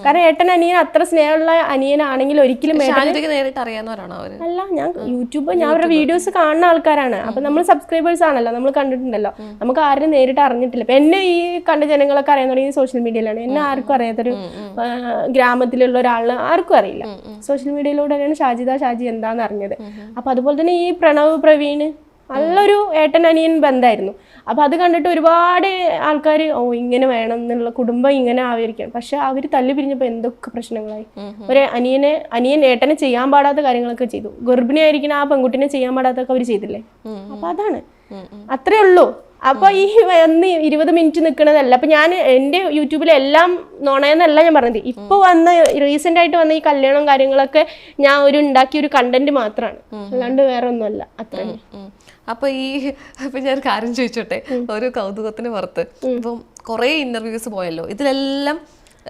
കാരണം ഏട്ടൻ അനിയൻ അത്ര സ്നേഹമുള്ള അനിയനാണെങ്കിൽ ഒരിക്കലും അല്ല. ഞാൻ അവരുടെ വീഡിയോസ് കാണുന്ന ആൾക്കാരാണ്. അപ്പൊ നമ്മൾ സബ്സ്ക്രൈബേഴ്സ് ആണല്ലോ, നമ്മൾ കണ്ടിട്ടുണ്ടല്ലോ. നമുക്ക് ആരും നേരിട്ട് അറിഞ്ഞിട്ടില്ല. ഇപ്പൊ എന്നെ ഈ കണ്ട ജനങ്ങളൊക്കെ അറിയാൻ തുടങ്ങി സോഷ്യൽ മീഡിയയിലാണ്. എന്നെ ആർക്കും അറിയാത്തൊരു ഗ്രാമത്തിലുള്ള ഒരാളിന് ആർക്കും അറിയില്ല. സോഷ്യൽ മീഡിയയിലൂടെയാണ് ഷാജി എന്താന്ന് അറിഞ്ഞത്. അപ്പൊ അതുപോലെ തന്നെ ഈ പ്രണവ് പ്രവീൺ നല്ലൊരു ഏട്ടൻ അനിയൻ ബന്ധമായിരുന്നു. അപ്പൊ അത് കണ്ടിട്ട് ഒരുപാട് ആൾക്കാർ ഇങ്ങനെ വേണം എന്നുള്ള കുടുംബം ഇങ്ങനെ ആവിരിക്കണം. പക്ഷെ അവർ തല്ലി പിരിഞ്ഞപ്പോ എന്തൊക്കെ പ്രശ്നങ്ങളായി. ഒരു അനിയൻ ഏട്ടനെ ചെയ്യാൻ പാടാത്ത കാര്യങ്ങളൊക്കെ ചെയ്തു. ഗർഭിണിയായിരിക്കുന്ന ആ പെൺകുട്ടിനെ ചെയ്യാൻ പാടാത്തൊക്കെ അവർ ചെയ്തില്ലേ. അപ്പൊ അതാണ്, അത്രേ ഉള്ളൂ. അപ്പൊ ഈ 20 മിനിറ്റ് നിൽക്കണതല്ല. അപ്പൊ ഞാൻ എൻ്റെ യൂട്യൂബിൽ എല്ലാം നുണയെന്നല്ല ഞാൻ പറഞ്ഞത്. ഇപ്പൊ റീസെന്റ് ആയിട്ട് വന്ന ഈ കല്യാണം കാര്യങ്ങളൊക്കെ ഞാൻ ഉണ്ടാക്കിയ ഒരു കണ്ടന്റ് മാത്രമാണ്, അല്ലാണ്ട് വേറെ ഒന്നുമല്ല. അത്ര. അപ്പൊ ഞാൻ കാര്യം ചോദിച്ചോട്ടെ, ഒരു കൗതുകത്തിന് പുറത്ത് ഇപ്പം കുറെ ഇന്റർവ്യൂസ് പോയല്ലോ, ഇതിലെല്ലാം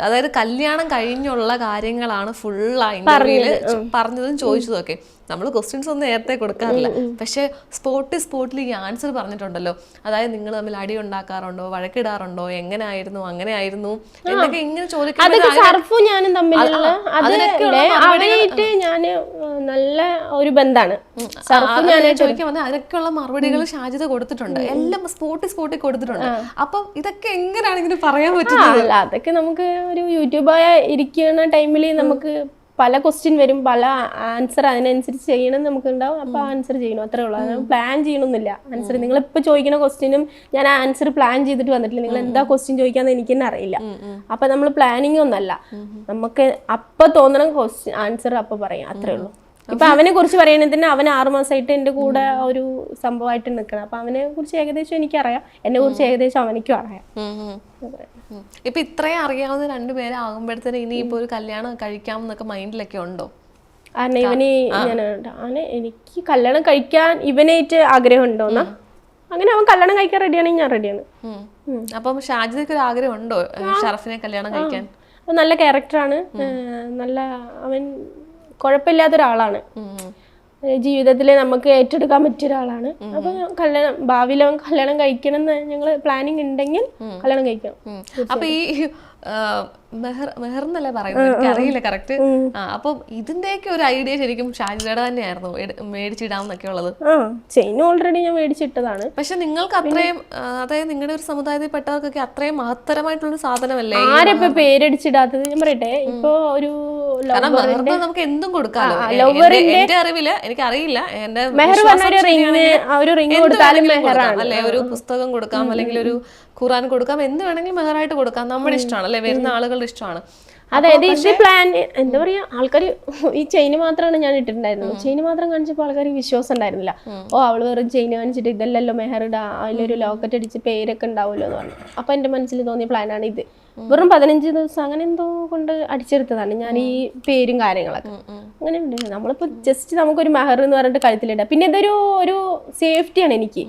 അതായത് കല്യാണം കഴിഞ്ഞുള്ള കാര്യങ്ങളാണ് ഫുൾ ആ ഇന്റർവ്യൂല് പറഞ്ഞതും ചോദിച്ചതും ഒക്കെ. നമ്മൾ ക്വസ്റ്റ്യൻസ് ഒന്നും നേരത്തെ കൊടുക്കാറില്ല, പക്ഷെ സ്പോട്ടിൽ ഈ ആൻസർ പറഞ്ഞിട്ടുണ്ടല്ലോ. അതായത് നിങ്ങൾ തമ്മിൽ അടി ഉണ്ടാക്കാറുണ്ടോ, വഴക്കിടാറുണ്ടോ, എങ്ങനെയായിരുന്നു, അങ്ങനെയായിരുന്നു എന്നൊക്കെ ഇങ്ങനെ ചോദിക്കുമ്പോൾ ഞാനും തമ്മിലുള്ള ഞാന് നല്ല ഒരു ബന്ധമാണ്. ചോദിക്കാൻ വന്നാൽ അതിനൊക്കെയുള്ള മറുപടികൾ ഷാജിദ കൊടുത്തിട്ടുണ്ട്, എല്ലാം സ്പോട്ടിൽ കൊടുത്തിട്ടുണ്ട്. അപ്പം ഇതൊക്കെ എങ്ങനെയാണ് ഇങ്ങനെ പറയാൻ പറ്റുന്നത്? അതൊക്കെ നമുക്ക് ഒരു യൂട്യൂബായ ഇരിക്കുന്ന ടൈമിൽ നമുക്ക് പല ക്വസ്റ്റ്യൻ വരും, പല ആൻസർ അതിനനുസരിച്ച് ചെയ്യണം നമുക്ക് ഉണ്ടാവും. അപ്പൊ ആൻസർ ചെയ്യണം, അത്രേ ഉള്ളൂ. അത് പ്ലാൻ ചെയ്യണമെന്നില്ല ആൻസർ. നിങ്ങളിപ്പോൾ ചോദിക്കുന്ന ക്വസ്റ്റ്യനും ഞാൻ ആൻസർ പ്ലാൻ ചെയ്തിട്ട് വന്നിട്ടില്ല. നിങ്ങൾ എന്താ ക്വസ്റ്റ്യൻ ചോദിക്കാന്ന് എനിക്ക് തന്നെ അറിയില്ല. അപ്പൊ നമ്മൾ പ്ലാനിങ് ഒന്നല്ല, നമുക്ക് അപ്പൊ തോന്നണം ക്വസ്റ്റ്യൻ ആൻസർ അപ്പൊ പറയാം, അത്രേ ഉള്ളൂ. ഇപ്പൊ അവനെ കുറിച്ച് പറയുന്നത് തന്നെ അവൻ 6 മാസമായിട്ട് എൻ്റെ കൂടെ ഒരു സംഭവമായിട്ട് നിൽക്കണം. അപ്പൊ അവനെ കുറിച്ച് ഏകദേശം എനിക്കറിയാം, എന്നെ കുറിച്ച് ഏകദേശം അവനിക്കും അറിയാം. ഇപ്പൊ ഇത്രയും അറിയാവുന്ന രണ്ടുപേരെ ആകുമ്പോഴത്തേന് ഇനിയിപ്പോ ഒരു കല്യാണം കഴിക്കാം എന്നൊക്കെ മൈൻഡിലൊക്കെ ഉണ്ടോ? കാരണം എനിക്ക് കല്യാണം കഴിക്കാൻ ഇവനായിട്ട് ആഗ്രഹം ഉണ്ടോന്നാ? അങ്ങനെ അവൻ കല്യാണം കഴിക്കാൻ റെഡിയാണെങ്കിൽ ഞാൻ റെഡിയാണ്. അപ്പം ഷാജിദയ്ക്ക് ഒരു ആഗ്രഹം ഉണ്ടോ ഷറഫിനെ കല്യാണം കഴിക്കാൻ? നല്ല ക്യാരക്ടറാണ്, നല്ല അവൻ കുഴപ്പമില്ലാത്തൊരാളാണ്, ജീവിതത്തിൽ നമുക്ക് ഏറ്റെടുക്കാൻ പറ്റിയ ഒരാളാണ്. അപ്പൊ ഭാവിയിൽ അവൻ കല്യാണം കഴിക്കണം എന്ന് ഞങ്ങൾ പ്ലാനിങ് ഉണ്ടെങ്കിൽ കല്യാണം കഴിക്കണം. അപ്പൊ ഈ മെഹർ എന്നല്ലേ പറയുന്നത്, എനിക്ക് അറിയില്ല കറക്റ്റ്. അപ്പം ഇതിന്റെയൊക്കെ ഒരു ഐഡിയ ശരിക്കും ഷാജിദയുടെ തന്നെയായിരുന്നു മേടിച്ചിടാന്നൊക്കെ ഉള്ളത്? ചെയിൻ ഓൾറെഡി ഞാൻ മേടിച്ചിട്ടതാണ്. പക്ഷെ നിങ്ങൾക്ക് അത്രയും, അതായത് നിങ്ങളുടെ ഒരു സമുദായത്തിൽ പെട്ടവർക്കൊക്കെ അത്രയും മഹത്തരമായിട്ടുള്ള സാധനമല്ലേ? ആരിപ്പോ പേരടിച്ചിടാത്തത്? ഞാൻ പറയട്ടെ, ഇപ്പൊ ഒരു നമുക്ക് എന്തും കൊടുക്കാലോ. എന്റെ അറിവില് എനിക്കറിയില്ല, എന്റെ അല്ലെ ഒരു പുസ്തകം കൊടുക്കാം, അല്ലെങ്കിൽ ഒരു ഖുറാൻ കൊടുക്കാം, എന്ത് വേണമെങ്കിലും മെഹറായിട്ട് കൊടുക്കാം. നമ്മുടെ ഇഷ്ടമാണ് അല്ലെ, വരുന്ന ആളുകളുടെ ഇഷ്ടമാണ്. അതായത് ഇത് പ്ലാൻ എന്താ പറയാ, ആൾക്കാർ ഈ ചെയിന് മാത്രമാണ് ഞാൻ ഇട്ടിട്ടുണ്ടായിരുന്നത്. ചെയിന് മാത്രം കാണിച്ചപ്പോൾ ആൾക്കാർക്ക് വിശ്വാസം ഉണ്ടായിരുന്നില്ല. അവള് വെറും ചെയിന് കാണിച്ചിട്ട് ഇതല്ലല്ലോ മെഹറിടാ, അതിലൊരു ലോക്കറ്റ് അടിച്ച് പേരൊക്കെ ഉണ്ടാവുമല്ലോ എന്ന് പറഞ്ഞു. അപ്പൊ എന്റെ മനസ്സിൽ തോന്നിയ പ്ലാനാണ് ഇത്. വെറും 15 ദിവസം അങ്ങനെ എന്തോ കൊണ്ട് അടിച്ചെടുത്തതാണ് ഞാൻ ഈ പേരും കാര്യങ്ങളൊക്കെ. അങ്ങനെ ഉണ്ട്. നമ്മളിപ്പോ ജസ്റ്റ് നമുക്കൊരു മെഹർ എന്ന് പറഞ്ഞിട്ട് കഴുത്തിലിടാം. പിന്നെ ഇതൊരു സേഫ്റ്റിയാണ് എനിക്ക്.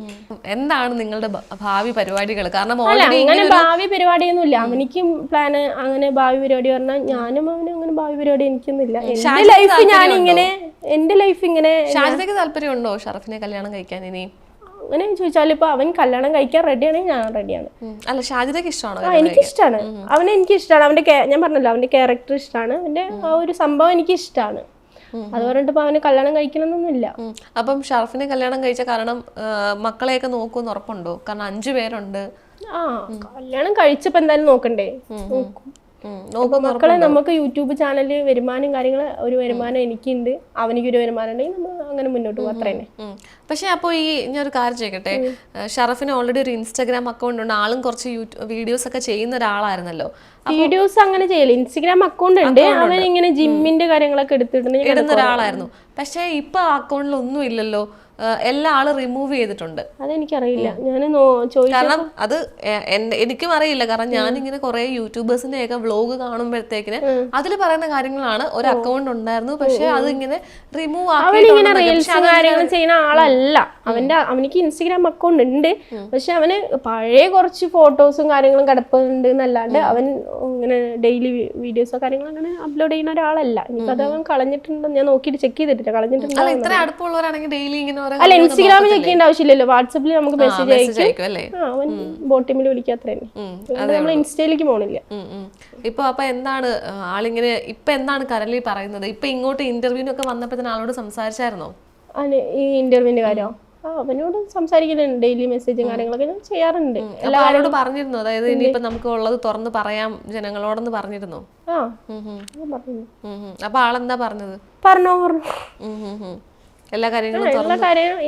എന്താണ് നിങ്ങളുടെ ഭാവി പരിപാടികൾ? കാരണം അങ്ങനെ ഭാവി പരിപാടിയൊന്നും ഇല്ല. അവനിക്കും പ്ലാന് അങ്ങനെ ഭാവി പരിപാടി പറഞ്ഞാൽ ഞാനും അവനും അങ്ങനെ ഭാവി പരിപാടി എനിക്കൊന്നുമില്ല. എന്റെ ലൈഫ് ഇങ്ങനെ. ഷാജിദയ്ക്ക് താല്പര്യമുണ്ടോ ഷറഫിനെ കല്യാണം കഴിക്കാൻ? ഇനി അങ്ങനെ ചോദിച്ചാൽ ഇപ്പൊ അവൻ കല്യാണം കഴിക്കാൻ റെഡിയാണെങ്കിൽ ഞാൻ റെഡിയാണ്. അല്ല, ഷാജിദയ്ക്ക് ഇഷ്ടമാണോ? എനിക്കിഷ്ടമാണ്, അവനെ എനിക്കിഷ്ടമാണ്. അവന്റെ ഞാൻ പറഞ്ഞല്ലോ, അവന്റെ ക്യാരക്ടർ ഇഷ്ടമാണ്, അവന്റെ ആ ഒരു സംഭവം എനിക്ക് ഇഷ്ടമാണ്. അത് പറഞ്ഞിട്ട് ഇപ്പൊ അവന് കല്യാണം കഴിക്കണമെന്നൊന്നുമില്ല. അപ്പം ഷറഫിനെ കല്യാണം കഴിച്ച കാരണം മക്കളെയൊക്കെ നോക്കുമെന്ന് ഉറപ്പുണ്ടോ? കാരണം 5 പേരുണ്ട്. കല്യാണം കഴിച്ചപ്പോ എന്തായാലും നോക്കണ്ടേ? മക്കളെ നമുക്ക് യൂട്യൂബ് ചാനലില് വരുമാനം ഒരു വരുമാനം എനിക്കുണ്ട്, അവനിക്കൊരു വരുമാനം ഉണ്ടെങ്കിൽ നമ്മൾ അങ്ങനെ മുന്നോട്ട് പോകും, അത്ര തന്നെ. പക്ഷെ അപ്പോൾ ഞാനൊരു കാര്യം ചോദിക്കട്ടെ, ഷറഫിന് ഓൾറെഡി ഒരു ഇൻസ്റ്റാഗ്രാം അക്കൗണ്ട് ഉണ്ട്, ആളും കുറച്ച് വീഡിയോസ് ഒക്കെ ചെയ്യുന്ന ഒരാളായിരുന്നല്ലോ. വീഡിയോസ് അങ്ങനെ ചെയ്യല്, ഇൻസ്റ്റാഗ്രാം അക്കൗണ്ട് ഉണ്ട്, അവൻ ഇങ്ങനെ ജിമ്മിന്റെ കാര്യങ്ങളൊക്കെ ഇടുന്ന ഒരാളായിരുന്നു. പക്ഷെ ഇപ്പൊ ആ അക്കൗണ്ടിൽ ഒന്നും ഇല്ലല്ലോ, എല്ലാ ആളും റിമൂവ് ചെയ്തിട്ടുണ്ട്. അതെനിക്കറിയില്ല, കാരണം അത് എനിക്കും അറിയില്ല. കാരണം ഞാനിങ്ങനെ കുറെ യൂട്യൂബേഴ്സിന്റെ ഒക്കെ വ്ലോഗ് കാണുമ്പോഴത്തേക്കിന് അതിൽ പറയുന്ന കാര്യങ്ങളാണ് ഒരു അക്കൗണ്ട് ഉണ്ടായിരുന്നു, പക്ഷെ അത് ഇങ്ങനെ റിമൂവ് കാര്യങ്ങൾ ചെയ്യുന്ന ആളല്ല. അവനിക്ക് ഇൻസ്റ്റഗ്രാം അക്കൗണ്ട് ഉണ്ട്, പക്ഷെ അവന് പഴയ കുറച്ച് ഫോട്ടോസും കാര്യങ്ങളും കിടപ്പുണ്ട് എന്നല്ലാണ്ട് അവൻ ഇങ്ങനെ ഡെയിലി വീഡിയോസോ കാര്യങ്ങളോ അങ്ങനെ അപ്ലോഡ് ചെയ്യുന്ന ഒരാളല്ല. എനിക്കത് അവൻ കളഞ്ഞിട്ടുണ്ടോ ഞാൻ നോക്കിയിട്ട് ചെക്ക് ചെയ്തിട്ടില്ല, കളഞ്ഞിട്ടുണ്ടോ. ഇത്ര അടുപ്പമുള്ളവരാണെങ്കിൽ ഡെയിലി ഇങ്ങനെ അല്ല, ഇൻസ്റ്റാഗ്രാമിൽ ചെക്ക് ചെയ്യേണ്ട ആവശ്യമില്ലല്ലോ, വാട്സാപ്പിൽ നമുക്ക് മെസ്സേജ് അയക്കും. അവൻ ബോട്ടിമിൽ വിളിക്കുക, അത്ര തന്നെ. നമ്മൾ ഇൻസ്റ്റയിലേക്ക് പോണില്ല. ഇപ്പൊ അപ്പൊ എന്താണ് ആളിങ്ങനെ ഇപ്പൊ എന്താണ് കരളിൽ പറയുന്നത്? ഇപ്പൊ ഇങ്ങോട്ട് ഇന്റർവ്യൂവിനൊക്കെ വന്നപ്പോ തന്നെ ആളോട് സംസാരിച്ചായിരുന്നോ? ഈ ഇന്റർവ്യൂവിന്റെ കാര്യം അവനോട് സംസാരിക്കുന്നുണ്ട്, ഡെയിലി മെസ്സേജും കാര്യങ്ങളൊക്കെ ഞാൻ ചെയ്യാറുണ്ട്. എല്ലാവരോട് പറഞ്ഞിരുന്നു, അതായത് ഇനിയിപ്പോ നമുക്ക് ഉള്ളത് തുറന്ന് പറയാം ജനങ്ങളോടെന്ന് പറഞ്ഞിരുന്നു. പറഞ്ഞു. അപ്പൊ ആളെന്താ പറഞ്ഞത്? പറഞ്ഞു. എല്ലാ കാര്യങ്ങളും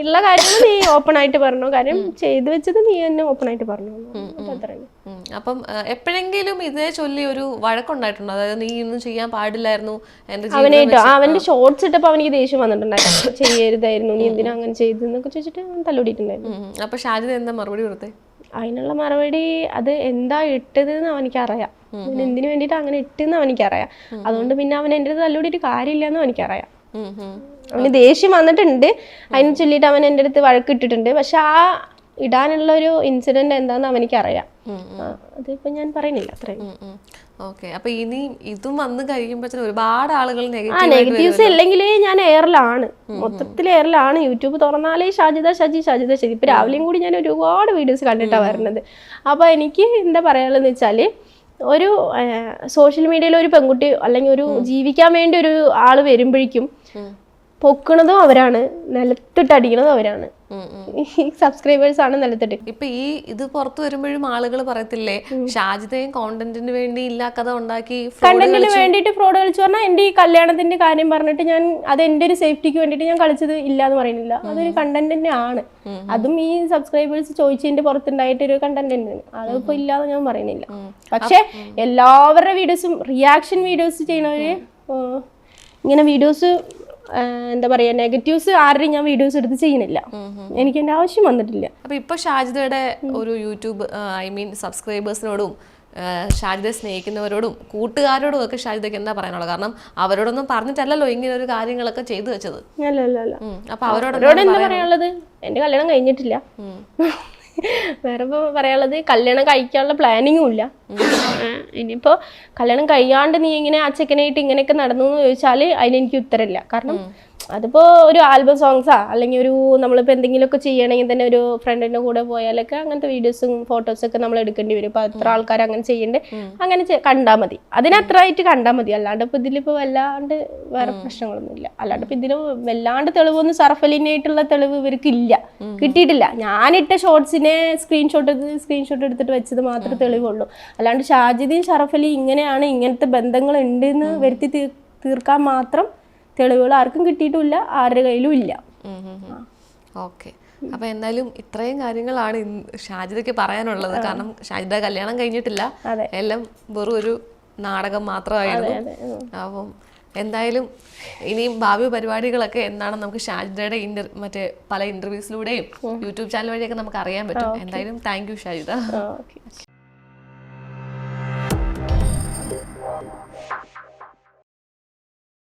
ഉള്ള കാര്യങ്ങൾ നീ ഓപ്പൺ ആയിട്ട് പറഞ്ഞു, കാര്യം ചെയ്തു വെച്ചത് നീ തന്നെ ഓപ്പൺ ആയിട്ട് പറഞ്ഞു. അപ്പം എപ്പോഴെങ്കിലും ഇതേ ചൊല്ലി ഒരു വഴക്കുണ്ടായിട്ടുണ്ടോ? അതായത് നീ ഇന്നും ചെയ്യാൻ പാടില്ലായിരുന്നു അവനായിട്ടോ, അവന്റെ ഷോർട്സ് ഇട്ടപ്പോ അവനിക്ക് ദേഷ്യം വന്നിട്ടുണ്ടായിരുന്നു, ചെയ്യരുതായിരുന്നു, നീ എന്തിനാ അങ്ങനെ ചെയ്തെന്നൊക്കെ ചോദിച്ചിട്ട് അവൻ തല്ലുകൂടിയിട്ടുണ്ടായിരുന്നു. അപ്പൊ ഷാജിദ എന്താ മറുപടി കൊടുത്തേ? അതിനുള്ള മറുപടി അത് എന്താ ഇട്ടതെന്ന് അവനിക്കറിയാം, അവൻ എന്തിനു വേണ്ടിയിട്ട് അങ്ങനെ ഇട്ടെന്ന് അവനിക്കറിയാം. അതുകൊണ്ട് പിന്നെ അവൻ എൻ്റെ അടുത്ത് തല്ലുകൂടിയിട്ട് കാര്യമില്ലെന്ന് അവനിക്കറിയാം. അവന് ദേഷ്യം വന്നിട്ടുണ്ട്, അതിന് ചൊല്ലിയിട്ട് അവൻ എൻ്റെ അടുത്ത് വഴക്കിട്ടിട്ടുണ്ട്. പക്ഷെ ആ ഇടാനുള്ള ഒരു ഇൻസിഡന്റ് എന്താന്ന് അവനിക്കറിയാം. അതിപ്പോ ഞാൻ പറയുന്നില്ല അത്രയും. ഓക്കെ, അപ്പൊ ഇനി ഇതും വന്ന് കഴിയുമ്പോഴത്തേനും ഒരുപാട് ആളുകൾ നെഗറ്റീവ്സ് ഇല്ലെങ്കിലേ ഞാൻ എയറിലാണ്, മൊത്തത്തിൽ എയറിലാണ്. യൂട്യൂബ് തുറന്നാലേ ഷാജിദ ഷാജി. ഇപ്പൊ രാവിലെയും കൂടി ഞാൻ ഒരുപാട് വീഡിയോസ് കണ്ടിട്ടാണ് വരുന്നത്. അപ്പൊ എനിക്ക് എന്താ പറയാനുള്ളതെന്ന് വെച്ചാല്, ഒരു സോഷ്യൽ മീഡിയയിൽ ഒരു പെൺകുട്ടി അല്ലെങ്കിൽ ഒരു ജീവിക്കാൻ വേണ്ടി ഒരു ആള് വരുമ്പോഴേക്കും പൊക്കണതും അവരാണ്, നിലത്തിട്ട് അടിക്കണതും അവരാണ്. ഈ സബ്സ്ക്രൈബേഴ്സ് ആണ് നിലത്തിട്ട്. ഇപ്പൊ ഇത് പുറത്തു വരുമ്പോഴും ആളുകൾ പറയത്തില്ലേ ഷാജിദയും കോണ്ടന്റിന് വേണ്ടി ഇല്ലാ കഥ ഉണ്ടാക്കി, കണ്ടന്റിന് വേണ്ടിയിട്ട് ഫ്രോഡ് കളിച്ചു പറഞ്ഞാൽ എന്റെ ഈ കല്യാണത്തിന്റെ കാര്യം പറഞ്ഞിട്ട് ഞാൻ അത് എന്റെ ഒരു സേഫ്റ്റിക്ക് വേണ്ടിയിട്ട് ഞാൻ കളിച്ചത് ഇല്ലാന്ന് പറയുന്നില്ല. അതൊരു കണ്ടന്റ് തന്നെ ആണ്. അതും ഈ സബ്സ്ക്രൈബേഴ്സ് ചോദിച്ചതിന്റെ പുറത്തുണ്ടായിട്ട് ഒരു കണ്ടന്റ് തന്നെയാണ്. അതിപ്പോ ഇല്ലാന്ന് ഞാൻ പറയുന്നില്ല. പക്ഷെ എല്ലാവരുടെ വീഡിയോസും റിയാക്ഷൻ വീഡിയോസ് ചെയ്യണവര് ഇങ്ങനെ വീഡിയോസ് എന്താ പറയാ നെഗറ്റീവ്സ് ആരുടെയും ഞാൻ വീഡിയോസ് എടുത്ത് ചെയ്യുന്നില്ല. എനിക്ക് എൻ്റെ ആവശ്യം വന്നിട്ടില്ല. അപ്പൊ ഇപ്പൊ ഷാജിദയുടെ ഒരു യൂട്യൂബ് സബ്സ്ക്രൈബേഴ്സിനോടും ഷാജിദയെ സ്നേഹിക്കുന്നവരോടും കൂട്ടുകാരോടും ഒക്കെ ഷാജിദയ്ക്ക് എന്താ പറയാനുള്ളത്? കാരണം അവരോടൊന്നും പറഞ്ഞിട്ടല്ലല്ലോ ഇങ്ങനെ ഒരു കാര്യങ്ങളൊക്കെ ചെയ്തു വെച്ചത്. അപ്പൊ അവരോട് എന്താ പറയാനുള്ളത്? എന്റെ കല്യാണം കഴിഞ്ഞിട്ടില്ല. വേറെ പറയാനുള്ളത്, കല്യാണം കഴിക്കാനുള്ള പ്ലാനിങ്ങും ഇല്ല. ഇനിയിപ്പോ കല്യാണം കഴിയാണ്ട് നീ ഇങ്ങനെ ആ ചെക്കനായിട്ട് ഇങ്ങനെയൊക്കെ നടന്നു എന്ന് ചോദിച്ചാല് അതിനെനിക്ക് ഉത്തരമില്ല. കാരണം അതിപ്പോ ഒരു ആൽബം സോങ്സാ അല്ലെങ്കിൽ ഒരു നമ്മളിപ്പോ എന്തെങ്കിലുമൊക്കെ ചെയ്യണമെങ്കിൽ തന്നെ ഒരു ഫ്രണ്ടിന്റെ കൂടെ പോയാലൊക്കെ അങ്ങനത്തെ വീഡിയോസും ഫോട്ടോസും ഒക്കെ നമ്മൾ എടുക്കേണ്ടി വരും. ഇപ്പൊ അത്ര ആൾക്കാർ അങ്ങനെ ചെയ്യണ്ടേ, അങ്ങനെ കണ്ടാൽ മതി, അതിനത്രയായിട്ട് കണ്ടാൽ മതി. അല്ലാണ്ട് ഇപ്പൊ ഇതിലിപ്പോ വല്ലാണ്ട് വേറെ പ്രശ്നങ്ങളൊന്നും ഇല്ല. അല്ലാണ്ട് ഇപ്പൊ ഇതിന് വല്ലാണ്ട് തെളിവൊന്നും സർഫലിനായിട്ടുള്ള തെളിവ് ഇവർക്ക് ഇല്ല, കിട്ടിയിട്ടില്ല. ഞാനിട്ട ഷോർട്സിനെ സ്ക്രീൻഷോട്ട് എടുത്തിട്ട് വെച്ചത് മാത്രമേ തെളിവുള്ളൂ. അല്ലാണ്ട് ഷാജിദയും ഷറഫലി ഇങ്ങനെയാണ്, ഇങ്ങനത്തെ ബന്ധങ്ങൾ ഉണ്ട് എന്ന് വരുത്തി തീർക്കാൻ മാത്രം തെളിവുകൾ ആർക്കും കിട്ടിയിട്ടുമില്ല, ആരുടെ കയ്യിലും ഇല്ല. ഓക്കെ, അപ്പൊ എന്തായാലും ഇത്രയും കാര്യങ്ങളാണ് ഷാജിദയ്ക്ക് പറയാനുള്ളത്. കാരണം ഷാജിദ കല്യാണം കഴിഞ്ഞിട്ടില്ല, എല്ലാം വെറും ഒരു നാടകം മാത്രമായിരുന്നു. അപ്പം എന്തായാലും ഇനിയും ഭാവി പരിപാടികളൊക്കെ എന്താണെന്ന് നമുക്ക് ഷാജിദയുടെ മറ്റേ പല ഇന്റർവ്യൂസിലൂടെയും യൂട്യൂബ് ചാനൽ വഴിയൊക്കെ നമുക്ക് അറിയാൻ പറ്റും. എന്തായാലും താങ്ക് യു ഷാജിദ.